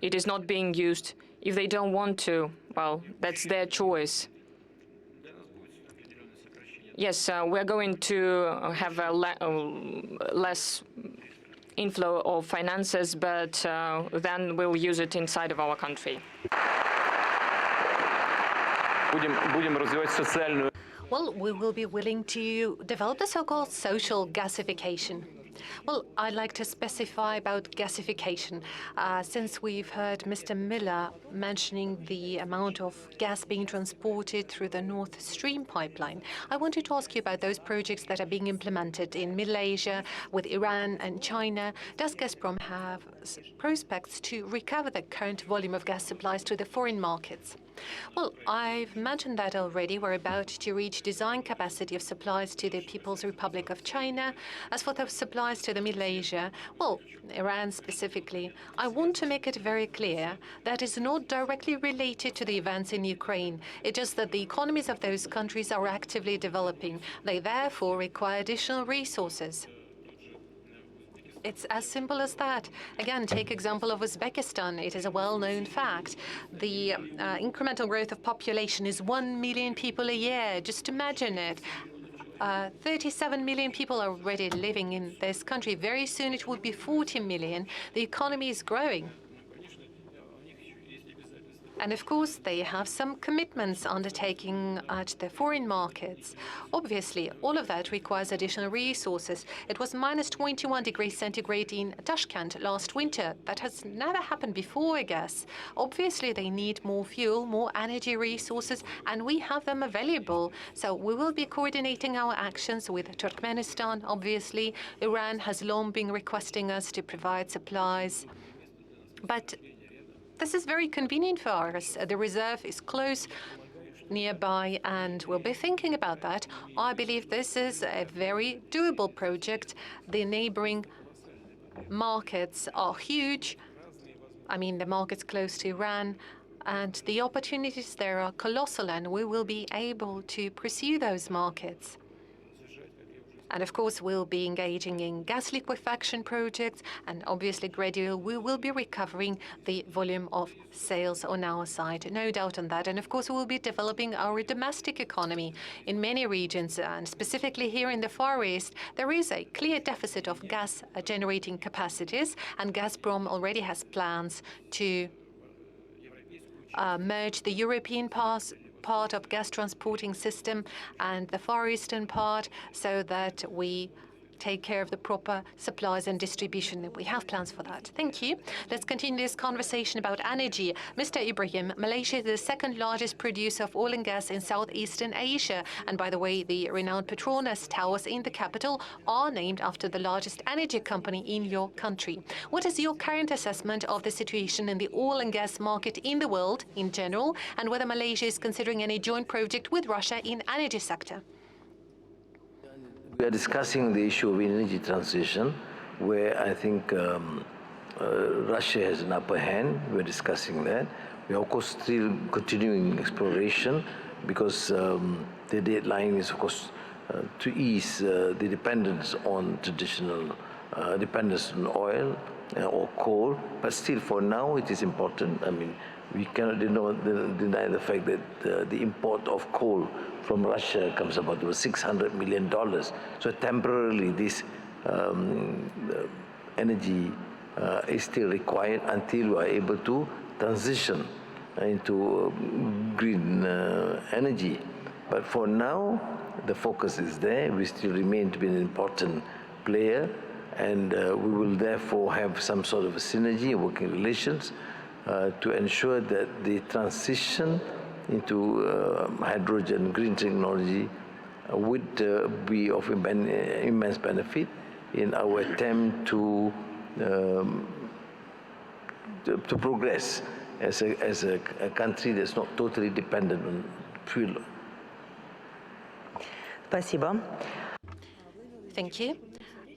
it is not being used. If they don't want to, well, that's their choice. Yes, we're going to have a less inflow of finances, but then we'll use it inside of our country. Будем развивать социальную. Well, we will be willing to develop the so-called social gasification. Well, I'd like to specify about gasification. Since we've heard Mr. Miller mentioning the amount of gas being transported through the North Stream pipeline, I wanted to ask you about those projects that are being implemented in Malaysia, with Iran and China. Does Gazprom have prospects to recover the current volume of gas supplies to the foreign markets? Well, I've mentioned that already. We're about to reach design capacity of supplies to the People's Republic of China. As for the supplies to the Middle Asia, well, Iran specifically, I want to make it very clear that is not directly related to the events in Ukraine. It's just that the economies of those countries are actively developing. They therefore require additional resources. It's as simple as that. Again, take example of Uzbekistan. It is a well-known fact. The incremental growth of population is 1 million people a year. Just imagine it. 37 million people are already living in this country. Very soon it will be 40 million. The economy is growing. And of course, they have some commitments undertaking at the foreign markets. Obviously, all of that requires additional resources. It was minus 21 degrees centigrade in Tashkent last winter. That has never happened before, I guess. Obviously, they need more fuel, more energy resources, and we have them available. So we will be coordinating our actions with Turkmenistan, obviously. Iran has long been requesting us to provide supplies. But this is very convenient for us. The reserve is close, nearby, and we'll be thinking about that. I believe this is a very doable project. The neighboring markets are huge. I mean, the markets close to Iran, and the opportunities there are colossal, and we will be able to pursue those markets. And of course, we'll be engaging in gas liquefaction projects, and obviously gradually we will be recovering the volume of sales on our side. No doubt on that. And of course, we will be developing our domestic economy in many regions, and specifically here in the Far East, there is a clear deficit of gas generating capacities, and Gazprom already has plans to merge the European part of gas transporting system and the Far Eastern part, so that we take care of the proper supplies and distribution. We have plans for that. Thank you. Let's continue this conversation about energy. Mr. Ibrahim, Malaysia is the second largest producer of oil and gas in Southeastern Asia. And by the way, the renowned Petronas towers in the capital are named after the largest energy company in your country. What is your current assessment of the situation in the oil and gas market in the world in general, and whether Malaysia is considering any joint project with Russia in energy sector? We are discussing the issue of energy transition, where I think Russia has an upper hand. We're discussing that. We're of course still continuing exploration, because the deadline is of course to ease the dependence on traditional dependence on oil or coal. But still, for now, it is important. I mean, we cannot deny the fact that the import of coal from Russia comes about $600 million. So temporarily, this energy is still required until we are able to transition into green energy. But for now, the focus is there. We still remain to be an important player, and we will therefore have some sort of a synergy, working relations, to ensure that the transition into hydrogen, green technology would be of immense benefit in our attempt to progress as a country that's not totally dependent on fuel. Спасибо. Thank you.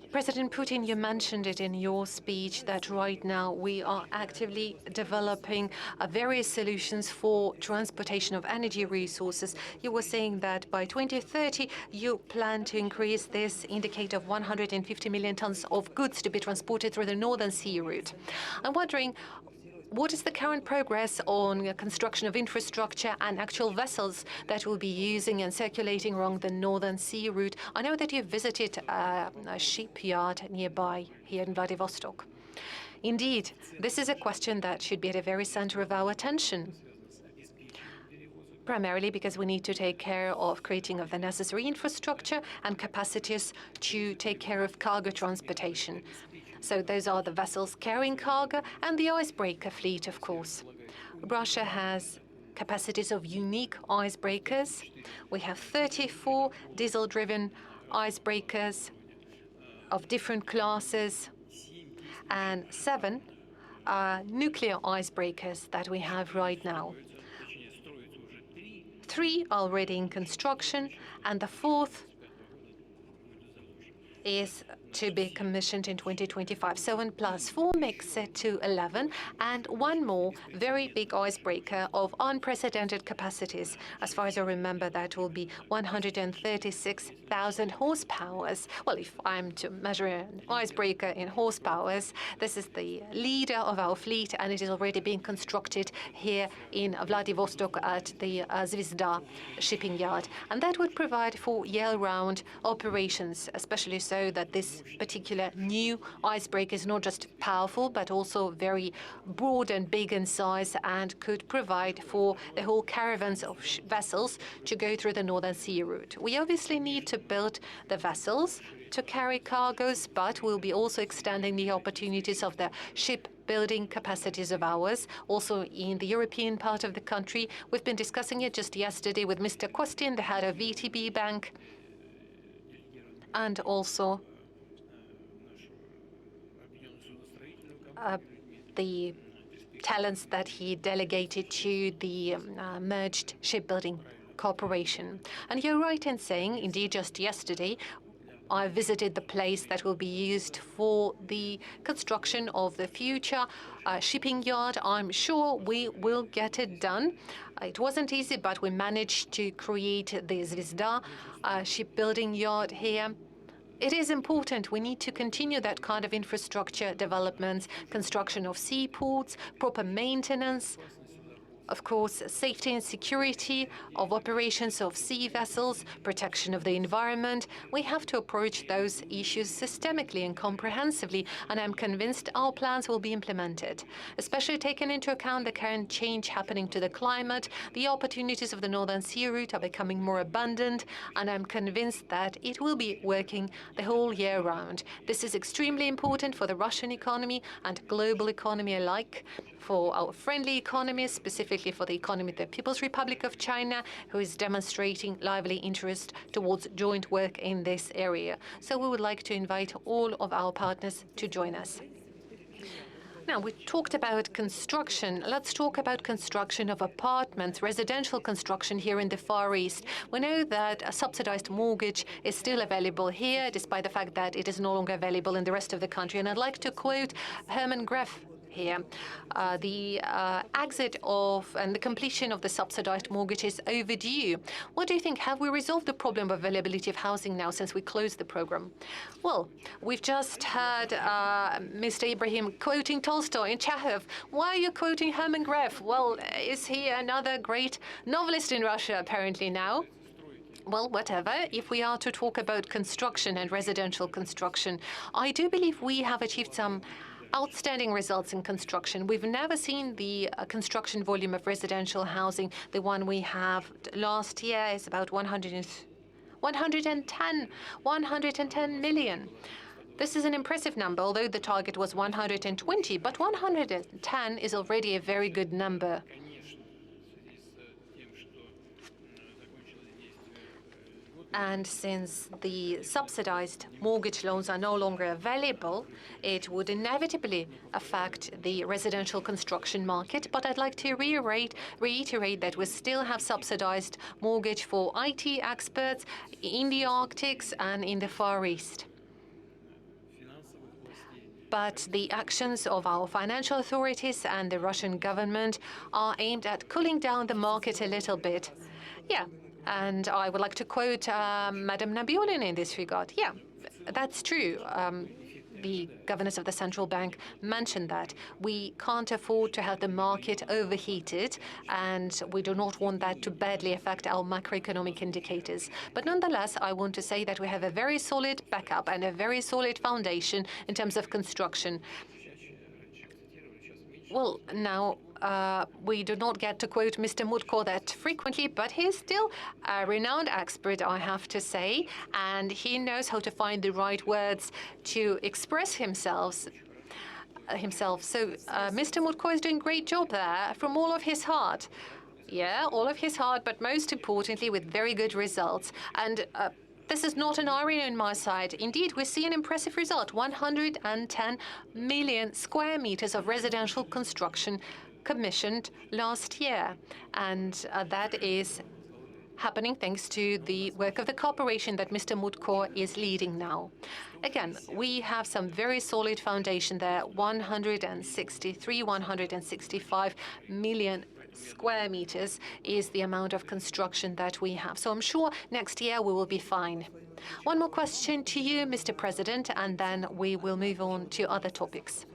President Putin, you mentioned it in your speech that right now we are actively developing various solutions for transportation of energy resources. You were saying that by 2030 you plan to increase this indicator of 150 million tons of goods to be transported through the Northern Sea route. I'm wondering, What is the current progress on construction of infrastructure and actual vessels that will be using and circulating along the Northern Sea route? I know that you've visited a shipyard nearby here in Vladivostok. Indeed, this is a question that should be at the very center of our attention, primarily because we need to take care of creating of the necessary infrastructure and capacities to take care of cargo transportation. So those are the vessels carrying cargo and the icebreaker fleet, of course. Russia has capacities of unique icebreakers. We have 34 diesel-driven icebreakers of different classes and 7 nuclear icebreakers that we have right now. 3 already in construction, and the 4th is to be commissioned in 2025. 7 plus 4 makes it to 11, and 1 more very big icebreaker of unprecedented capacities. As far as I remember, that will be 136,000 horsepowers. Well, if I'm to measure an icebreaker in horsepowers, this is the leader of our fleet, and it is already being constructed here in Vladivostok at the Zvezda shipping yard. And that would provide for year-round operations, especially so that this particular new icebreaker is not just powerful, but also very broad and big in size, and could provide for the whole caravans of vessels to go through the Northern Sea route. We obviously need to build the vessels to carry cargoes, but we'll be also extending the opportunities of the shipbuilding capacities of ours, also in the European part of the country. We've been discussing it just yesterday with Mr. Kostin, the head of VTB Bank, and also the talents that he delegated to the merged shipbuilding corporation. And you're right in saying, indeed, just yesterday, I visited the place that will be used for the construction of the future shipping yard. I'm sure we will get it done. It wasn't easy, but we managed to create the Zvezda shipbuilding yard here. It is important. We need to continue that kind of infrastructure development, construction of seaports, proper maintenance, of course, safety and security of operations of sea vessels, protection of the environment. We have to approach those issues systemically and comprehensively, and I'm convinced our plans will be implemented, especially taking into account the current change happening to the climate. The opportunities of the Northern Sea route are becoming more abundant, and I'm convinced that it will be working the whole year round. This is extremely important for the Russian economy and global economy alike, for our friendly economies, specifically for the economy of the People's Republic of China, who is demonstrating lively interest towards joint work in this area. So we would like to invite all of our partners to join us. Now, we talked about construction. Let's talk about construction of apartments, residential construction here in the Far East. We know that a subsidized mortgage is still available here, despite the fact that it is no longer available in the rest of the country. And I'd like to quote Herman Greff here. The exit of and the completion of the subsidized mortgage is overdue. What do you think? Have we resolved the problem of availability of housing now since we closed the program? Well, we've just heard Mr. Ibrahim quoting Tolstoy and Chekhov. Why are you quoting Herman Greff? Well, is he another great novelist in Russia apparently now? Well, whatever. If we are to talk about construction and residential construction, I do believe we have achieved some outstanding results in construction. We've never seen the construction volume of residential housing. The one we have last year is about 110 million. This is an impressive number, although the target was 120, but 110 is already a very good number. And since the subsidized mortgage loans are no longer available, it would inevitably affect the residential construction market. But I'd like to reiterate that we still have subsidized mortgage for IT experts in the Arctics and in the Far East. But the actions of our financial authorities and the Russian government are aimed at cooling down the market a little bit. Yeah. And I would like to quote Madam Nabiullina in this regard. Yeah, that's true. the governors of the central bank mentioned that. We can't afford to have the market overheated, and we do not want that to badly affect our macroeconomic indicators. But nonetheless, I want to say that we have a very solid backup and a very solid foundation in terms of construction. Well, now, we do not get to quote Mr. Mutko that frequently, but he's still a renowned expert, I have to say, and he knows how to find the right words to express himself. So Mr. Mutko is doing a great job there from all of his heart. Yeah, all of his heart, but most importantly, with very good results. And this is not an irony on my side. Indeed, we see an impressive result, 110 million square meters of residential construction commissioned last year. And that is happening thanks to the work of the corporation that Mr. Mutko is leading now. Again, we have some very solid foundation there, 165 million square meters is the amount of construction that we have. So I'm sure next year we will be fine. One more question to you, Mr. President, and then we will move on to other topics.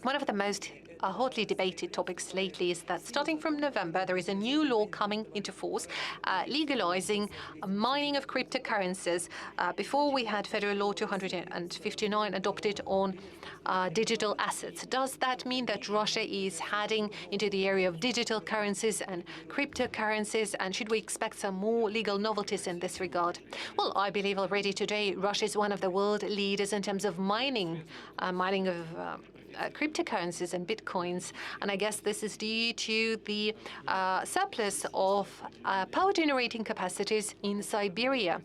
One of the most hotly debated topics lately is that starting from November, there is a new law coming into force legalizing mining of cryptocurrencies. Before we had Federal Law 259 adopted on digital assets. Does that mean that Russia is heading into the area of digital currencies and cryptocurrencies? And should we expect some more legal novelties in this regard? Well, I believe already today Russia is one of the world leaders in terms of mining of cryptocurrencies and bitcoins, and I guess this is due to the surplus of power generating capacities in Siberia.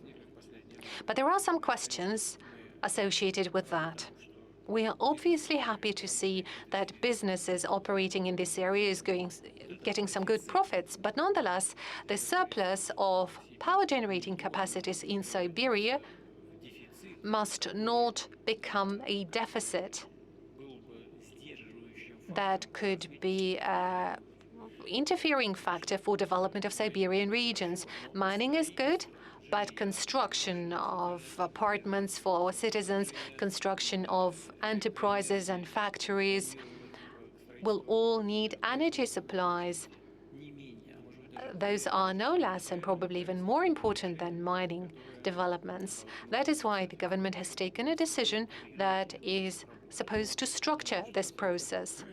But there are some questions associated with that. We are obviously happy to see that businesses operating in this area is getting some good profits, but nonetheless, the surplus of power generating capacities in Siberia must not become a deficit that could be an interfering factor for development of Siberian regions. Mining is good, but construction of apartments for our citizens, construction of enterprises and factories will all need energy supplies. Those are no less and probably even more important than mining developments. That is why the government has taken a decision that is supposed to structure this process.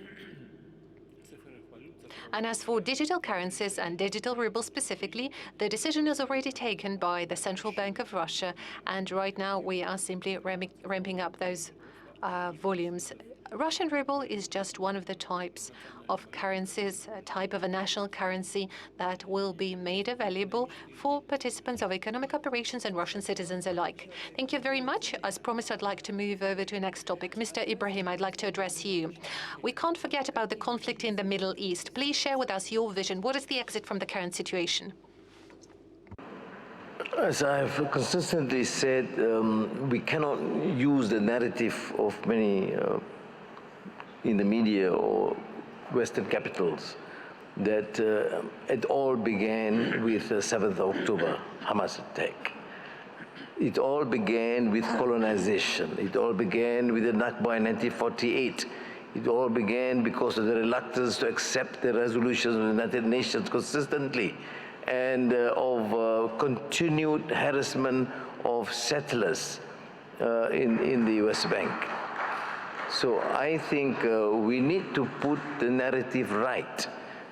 And as for digital currencies and digital ruble specifically, the decision is already taken by the Central Bank of Russia, and right now we are simply ramping up those volumes. Russian ruble is just one of the types of currencies, a type of a national currency that will be made available for participants of economic operations and Russian citizens alike. Thank you very much. As promised, I'd like to move over to the next topic. Mr. Ibrahim, I'd like to address you. We can't forget about the conflict in the Middle East. Please share with us your vision. What is the exit from the current situation? As I've consistently said, we cannot use the narrative of many in the media or Western capitals that it all began with the 7th of October, Hamas attack. It all began with colonization. It all began with the Nakba in 1948. It all began because of the reluctance to accept the resolutions of the United Nations consistently, and of continued harassment of settlers in the West Bank. So I think we need to put the narrative right.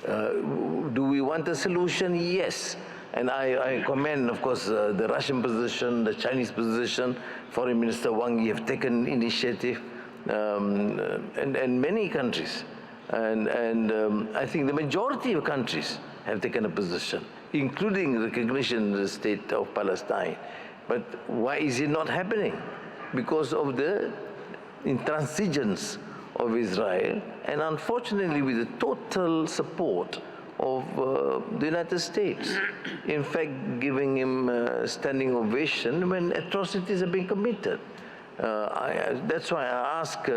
Do we want a solution? Yes. And I commend, of course, the Russian position, the Chinese position. Foreign Minister Wang Yi have taken initiative, and many countries. And I think the majority of countries have taken a position, including recognition of the state of Palestine. But why is it not happening? Because of the intransigence of Israel, and unfortunately with the total support of the United States. In fact, giving him a standing ovation when atrocities are being committed. That's why I ask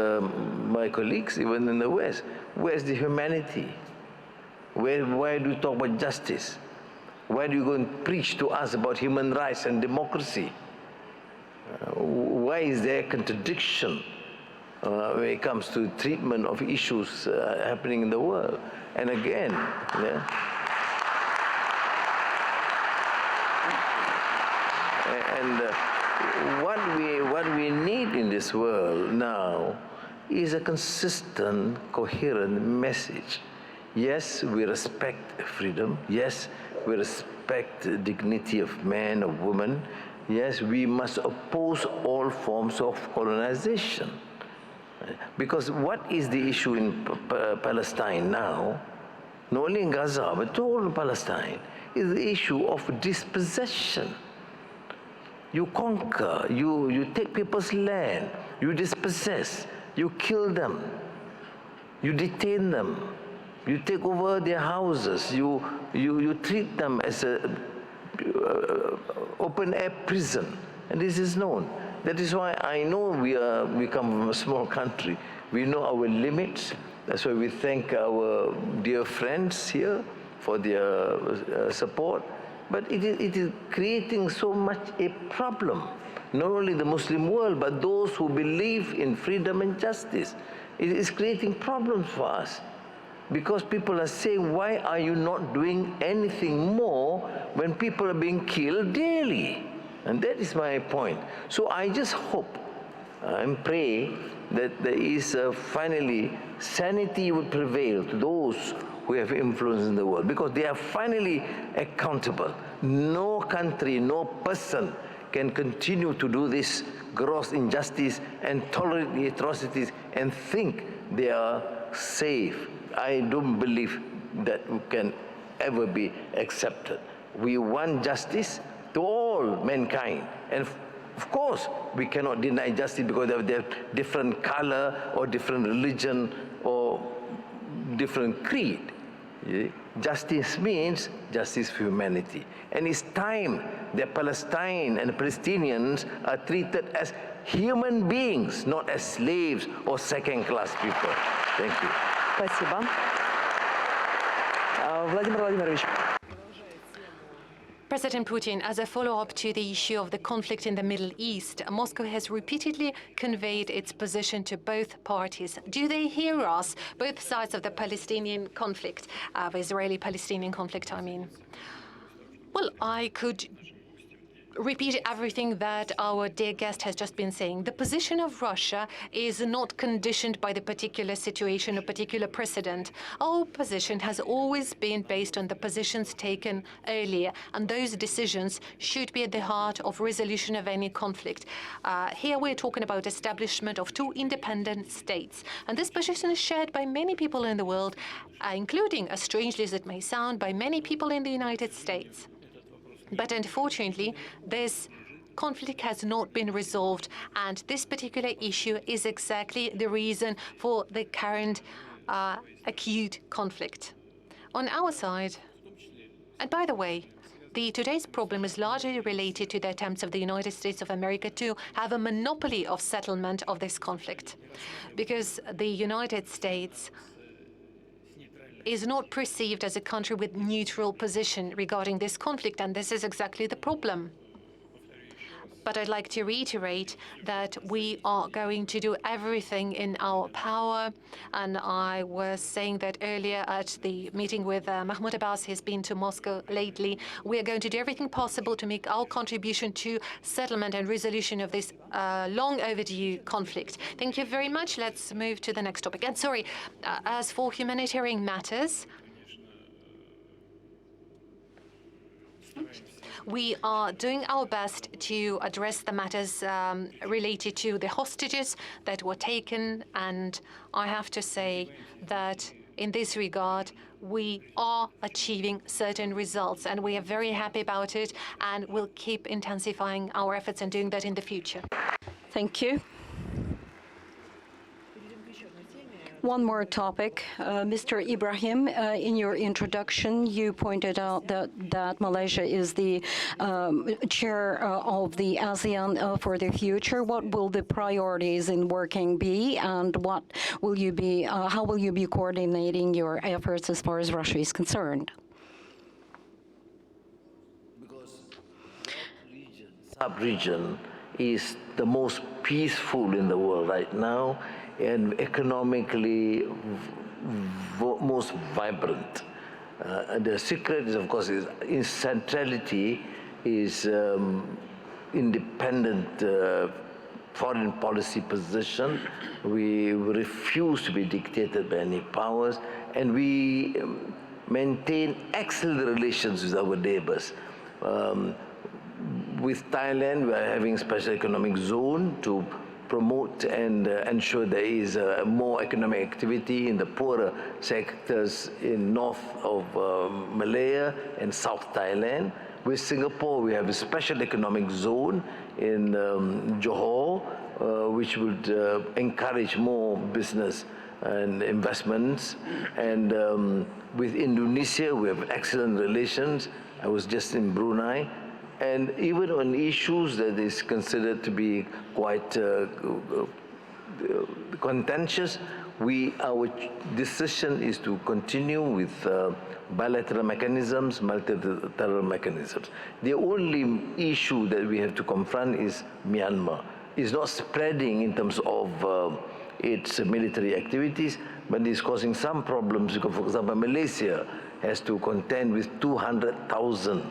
my colleagues, even in the West, where's the humanity? Why do you talk about justice? Why do you go and preach to us about human rights and democracy? Why is there contradiction when it comes to treatment of issues happening in the world. And again, what we need in this world now is a consistent, coherent message. Yes, we respect freedom. Yes, we respect the dignity of man or woman. Yes, we must oppose all forms of colonization. Because what is the issue in Palestine now, not only in Gaza, but all Palestine, is the issue of dispossession. You conquer, you take people's land, you dispossess, you kill them, you detain them, you take over their houses, you treat them as a open-air prison, and this is known. That is why I know we come from a small country. We know our limits. That's why we thank our dear friends here for their support. But it is creating so much a problem, not only the Muslim world, but those who believe in freedom and justice. It is creating problems for us. Because people are saying, why are you not doing anything more when people are being killed daily? And that is my point. So I just hope and pray that there is finally sanity will prevail to those who have influence in the world, because they are finally accountable. No country, no person can continue to do this gross injustice and tolerate the atrocities and think they are safe. I don't believe that can ever be accepted. We want justice to all mankind. And of course, we cannot deny justice because of their different color or different religion or different creed. Justice means justice for humanity. And it's time that Palestine and Palestinians are treated as human beings, not as slaves or second-class people. Thank you. Спасибо. Владимир Владимирович. President Putin, as a follow-up to the issue of the conflict in the Middle East, Moscow has repeatedly conveyed its position to both parties. Do they hear us, both sides of the Palestinian conflict, the Israeli-Palestinian conflict, I mean? Well, I could repeat everything that our dear guest has just been saying. The position of Russia is not conditioned by the particular situation or particular precedent. Our position has always been based on the positions taken earlier, and those decisions should be at the heart of resolution of any conflict. Here we're talking about establishment of two independent states, and this position is shared by many people in the world, including, as strangely as it may sound, by many people in the United States. But unfortunately, this conflict has not been resolved, and this particular issue is exactly the reason for the current acute conflict. On our side, and by the way, today's problem is largely related to the attempts of the United States of America to have a monopoly of settlement of this conflict, because the United States is not perceived as a country with neutral position regarding this conflict, and this is exactly the problem. But I'd like to reiterate that we are going to do everything in our power, and I was saying that earlier at the meeting with Mahmoud Abbas. He's been to Moscow lately. We are going to do everything possible to make our contribution to settlement and resolution of this long overdue conflict. Thank you very much. Let's move to the next topic. And sorry, as for humanitarian matters, we are doing our best to address the matters related to the hostages that were taken, and I have to say that in this regard, we are achieving certain results, and we are very happy about it, and we'll keep intensifying our efforts and doing that in the future. Thank you. One more topic. Mr. Ibrahim, in your introduction, you pointed out that Malaysia is the chair of the ASEAN for the future. What will the priorities in working be, and what will you be? How will you be coordinating your efforts as far as Russia is concerned? Because that sub-region is the most peaceful in the world right now. and economically most vibrant. The secret is, of course, in centrality is independent foreign policy position. We refuse to be dictated by any powers, and we maintain excellent relations with our neighbors. With Thailand, we are having a special economic zone to promote and ensure there is more economic activity in the poorer sectors in north of Malaya and South Thailand. With Singapore, we have a special economic zone in Johor, which would encourage more business and investments. And with Indonesia, we have excellent relations. I was just in Brunei. And even on issues that is considered to be quite contentious, our decision is to continue with bilateral mechanisms, multilateral mechanisms. The only issue that we have to confront is Myanmar. It's not spreading in terms of its military activities, but it's causing some problems because, for example, Malaysia has to contend with 200,000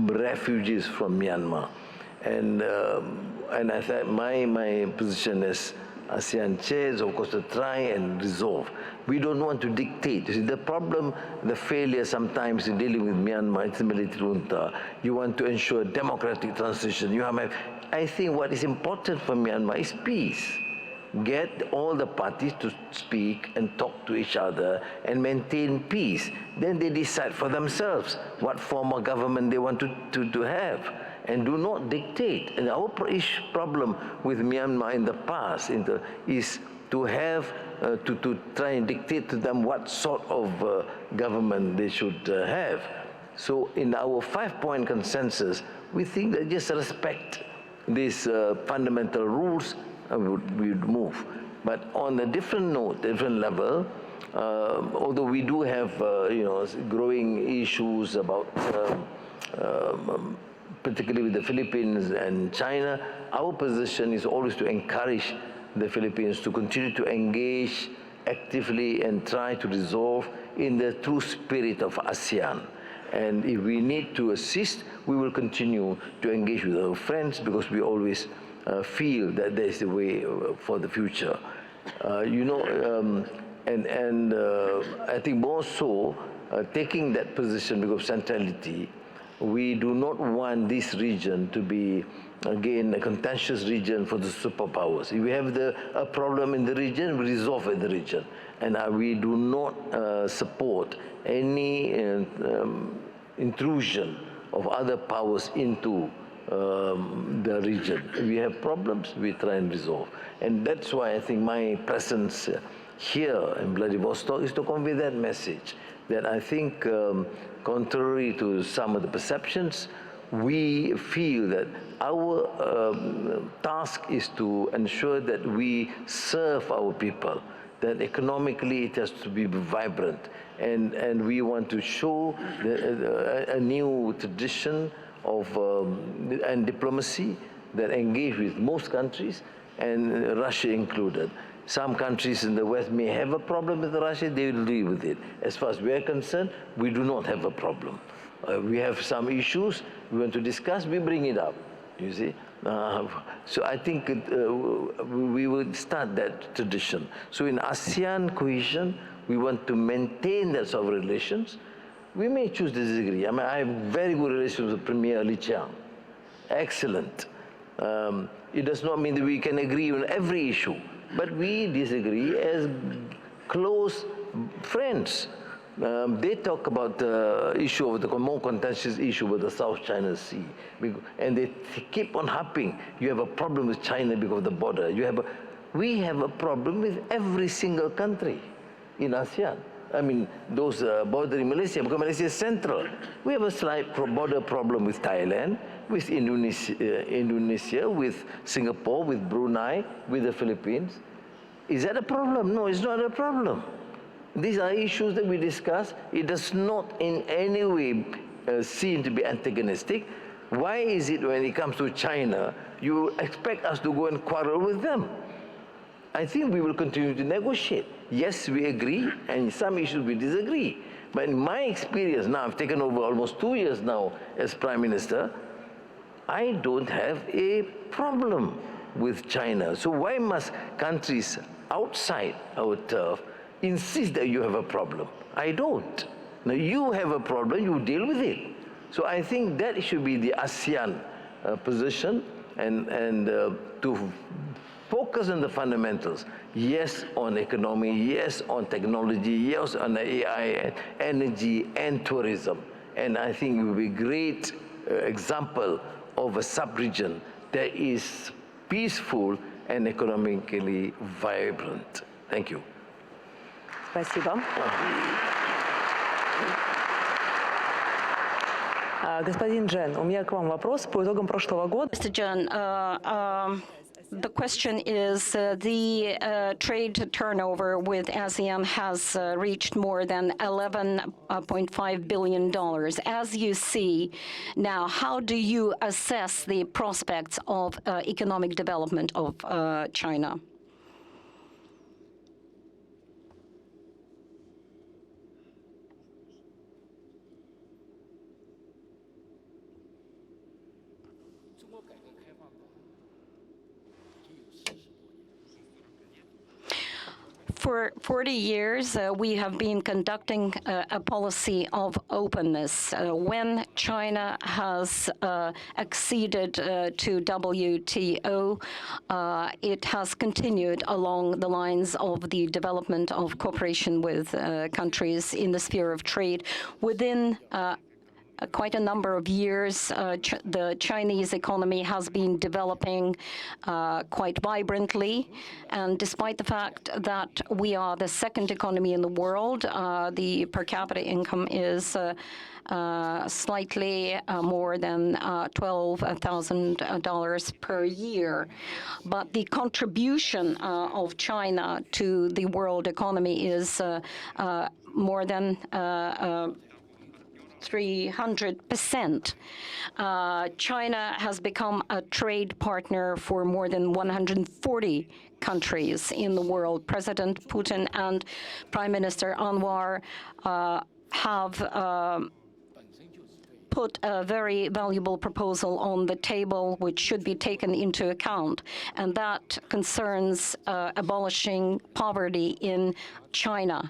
refugees from Myanmar. And I thought my position as ASEAN chair is, of course, to try and resolve. We don't want to dictate. You see, the problem, the failure sometimes in dealing with Myanmar, it's a military junta. You want to ensure democratic transition. I think what is important for Myanmar is peace. Get all the parties to speak and talk to each other and maintain peace. Then they decide for themselves what form of government they want to have, and do not dictate. And our problem with Myanmar in the past is to have to try and dictate to them what sort of government they should have. So in our 5-point consensus, we think that just respect these fundamental rules, we would move. But on a different note, different level, although we do have growing issues about particularly with the Philippines and China, our position is always to encourage the Philippines to continue to engage actively and try to resolve in the true spirit of ASEAN. And if we need to assist, we will continue to engage with our friends because we always feel that there is a way for the future. I think more so, taking that position because of centrality, we do not want this region to be, again, a contentious region for the superpowers. If we have a problem in the region, we resolve in the region. And we do not support any intrusion of other powers into the region. If we have problems, we try and resolve. And that's why I think my presence here in Vladivostok is to convey that message, that I think, contrary to some of the perceptions, we feel that our task is to ensure that we serve our people, that economically it has to be vibrant. And we want to show a new tradition of and diplomacy that engage with most countries, and Russia included. Some countries in the West may have a problem with Russia, they will deal with it. As far as we are concerned, we do not have a problem. We have some issues we want to discuss, we bring it up, you see. So I think we will start that tradition. So in ASEAN cohesion, we want to maintain that sort of relations. We may choose to disagree. I mean, I have very good relations with Premier Li Qiang. Excellent. It does not mean that we can agree on every issue, but we disagree as close friends. They talk about the issue of the more contentious issue with the South China Sea, and they keep on harping. You have a problem with China because of the border. We have a problem with every single country in ASEAN. I mean, those bordering Malaysia, because Malaysia is central. We have a slight border problem with Thailand, with Indonesia, with Singapore, with Brunei, with the Philippines. Is that a problem? No, it's not a problem. These are issues that we discuss. It does not in any way seem to be antagonistic. Why is it when it comes to China, you expect us to go and quarrel with them? I think we will continue to negotiate. Yes, we agree, and some issues we disagree. But in my experience now, I've taken over almost 2 years now as Prime Minister, I don't have a problem with China. So why must countries outside our turf insist that you have a problem? I don't. Now you have a problem, you deal with it. So I think that should be the ASEAN position, and to focus on the fundamentals. Yes, on economy, yes, on technology, yes, on AI, energy, and tourism. And I think it will be a great example of a sub-region that is peaceful and economically vibrant. Thank you. Спасибо. Господин Джен, у меня к вам вопрос по итогам прошлого года. Mr. Jen, the question is the trade turnover with ASEAN has reached more than $11.5 billion. As you see now, how do you assess the prospects of economic development of China? For 40 years, we have been conducting a policy of openness. When China has acceded to WTO, it has continued along the lines of the development of cooperation with countries in the sphere of trade. Within quite a number of years, the Chinese economy has been developing quite vibrantly, and despite the fact that we are the second economy in the world, the per capita income is slightly more than $12,000 per year. But the contribution of China to the world economy is more than 300%. China has become a trade partner for more than 140 countries in the world. President Putin and Prime Minister Anwar have put a very valuable proposal on the table, which should be taken into account, and that concerns abolishing poverty in China.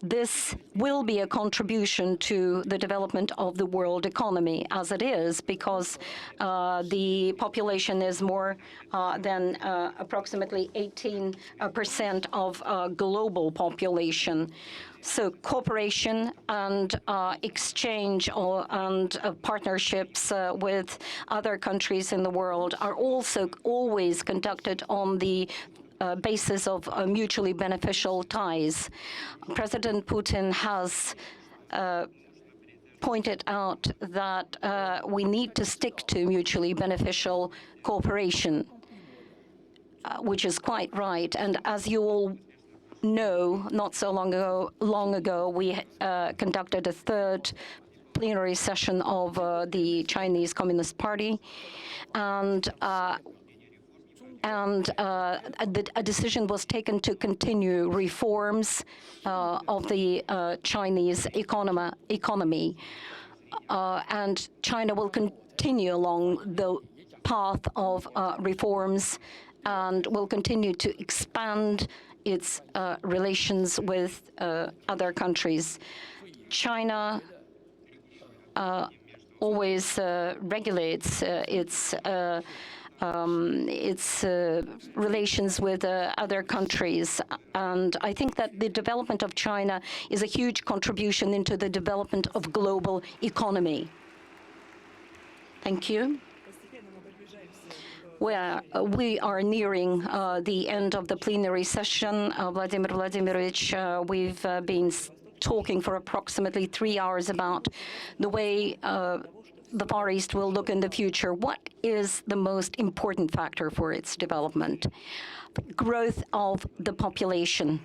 This will be a contribution to the development of the world economy, as it is, because the population is more than approximately 18% of global population. So cooperation and exchange and partnerships with other countries in the world are also always conducted on the basis of mutually beneficial ties. President Putin has pointed out that we need to stick to mutually beneficial cooperation, which is quite right. And as you all know, not so long ago, we conducted a third plenary session of the Chinese Communist Party, and a decision was taken to continue reforms of the Chinese economy. And China will continue along the path of reforms and will continue to expand its relations with other countries. China always regulates its relations with other countries. And I think that the development of China is a huge contribution into the development of global economy. Thank you. We are nearing the end of the plenary session. Vladimir Vladimirovich, we've been talking for approximately 3 hours about the way the Far East will look in the future. What is the most important factor for its development? The growth of the population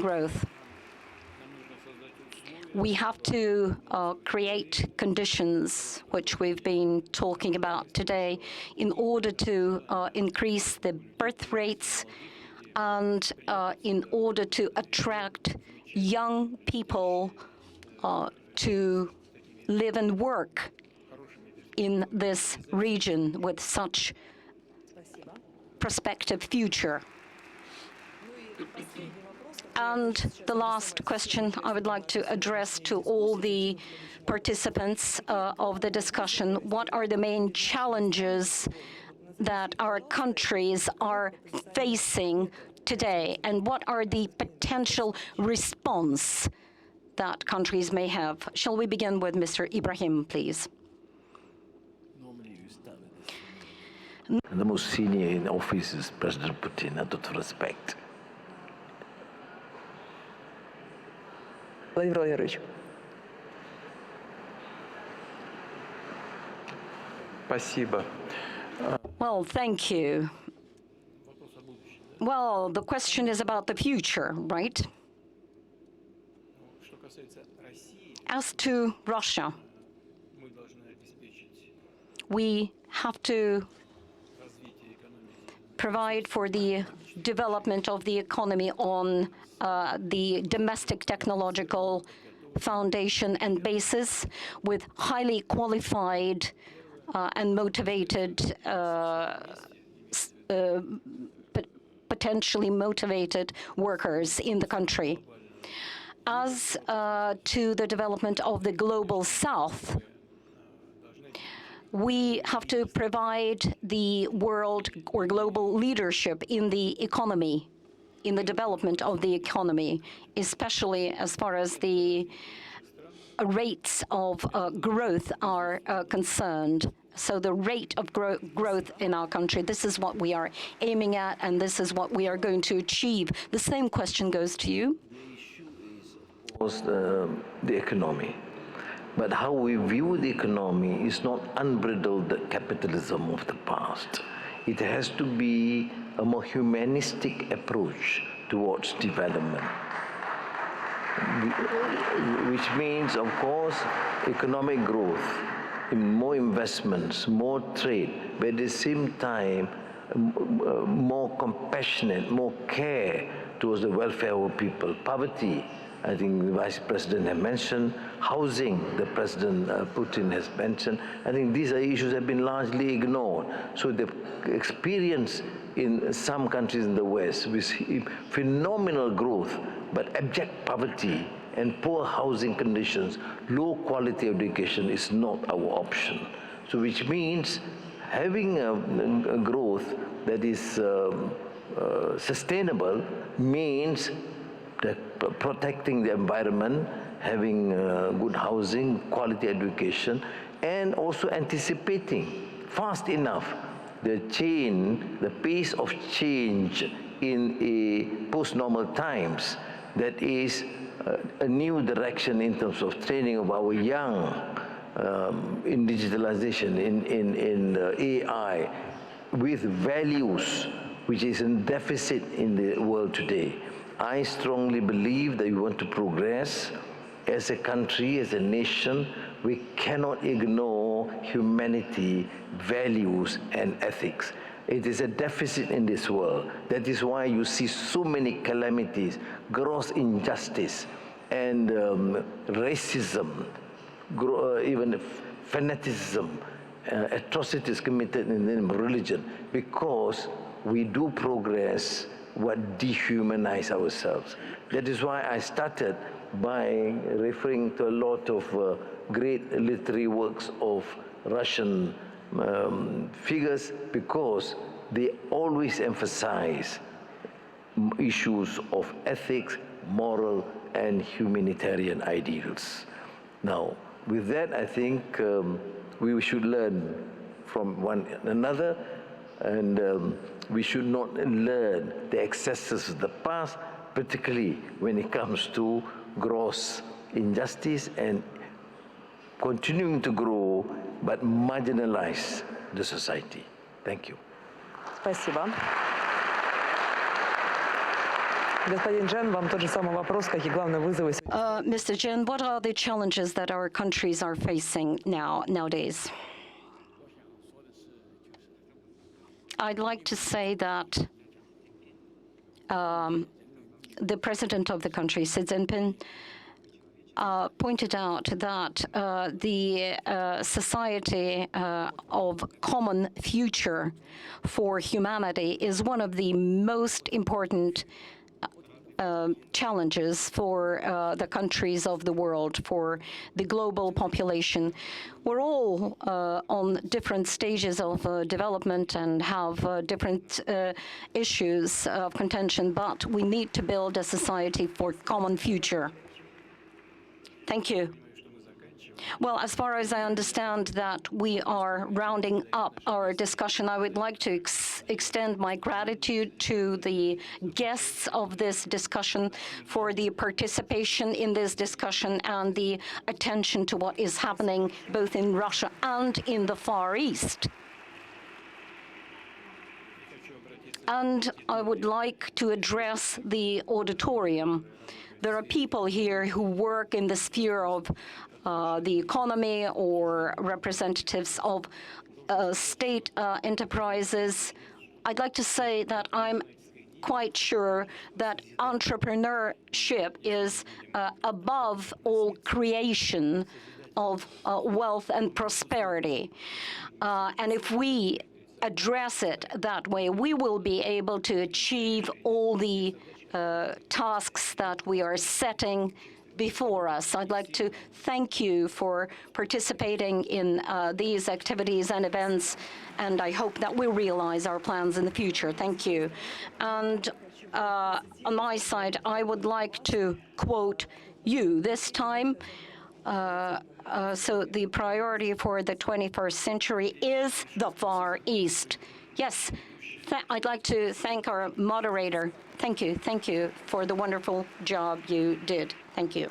growth. We have to create conditions, which we've been talking about today, in order to increase the birth rates and in order to attract young people to live and work in this region with such prospective future. And the last question I would like to address to all the participants of the discussion: what are the main challenges that our countries are facing today, and what are the potential response that countries may have? Shall we begin with Mr. Ibrahim, please? The most senior in office is President Putin, out of respect. Владимир Владимирович. Спасибо. Well, thank you. Well, the question is about the future, right? As to Russia, we have to provide for the development of the economy on the domestic technological foundation and basis with highly qualified and motivated, potentially motivated workers in the country. As to the development of the global south, we have to provide the world or global leadership in the economy, in the development of the economy, especially as far as the rates of growth are concerned. So the rate of growth in our country, this is what we are aiming at, and this is what we are going to achieve. The same question goes to you. Was the economy. But how we view the economy is not unbridled capitalism of the past. It has to be a more humanistic approach towards development, which means, of course, economic growth, more investments, more trade, but at the same time, more compassionate, more care towards the welfare of people. Poverty, I think the Vice President has mentioned. Housing, the President Putin has mentioned. I think these are issues that have been largely ignored. So the experience in some countries in the West with phenomenal growth, but abject poverty and poor housing conditions, low quality education is not our option. So which means having a growth that is sustainable means that protecting the environment, having good housing, quality education, and also anticipating fast enough the pace of change in a post-normal times, that is a new direction in terms of training of our young in digitalization, in AI, with values which is in deficit in the world today. I strongly believe that we want to progress as a country, as a nation. We cannot ignore humanity, values, and ethics. It is a deficit in this world. That is why you see so many calamities, gross injustice, and racism, even fanaticism, atrocities committed in the name of religion, because we do progress what dehumanize ourselves. That is why I started by referring to a lot of great literary works of Russian figures, because they always emphasize issues of ethics, moral, and humanitarian ideals. Now, with that, I think we should learn from one another, and we should not learn the excesses of the past, particularly when it comes to gross injustice and continuing to grow but marginalize the society. Thank you. Спасибо. Господин Джен, вам тот же самый вопрос, какие главные вызовы? Mr. Jin, what are the challenges that our countries are facing nowadays? I'd like to say that the president of the country, Xi Jinping, pointed out that the society of common future for humanity is one of the most important challenges for the countries of the world, for the global population. We're all on different stages of development and have different issues of contention, but we need to build a society for common future. Thank you. Well, as far as I understand that we are rounding up our discussion, I would like to extend my gratitude to the guests of this discussion for the participation in this discussion and the attention to what is happening both in Russia and in the Far East. And I would like to address the auditorium. There are people here who work in the sphere of the economy or representatives of state enterprises. I'd like to say that I'm quite sure that entrepreneurship is above all creation of wealth and prosperity. And if we address it that way, we will be able to achieve all the tasks that we are setting before us. I'd like to thank you for participating in these activities and events, and I hope that we realize our plans in the future. Thank you. And on my side, I would like to quote you this time. So the priority for the 21st century is the Far East. Yes, I'd like to thank our moderator. Thank you for the wonderful job you did. Thank you.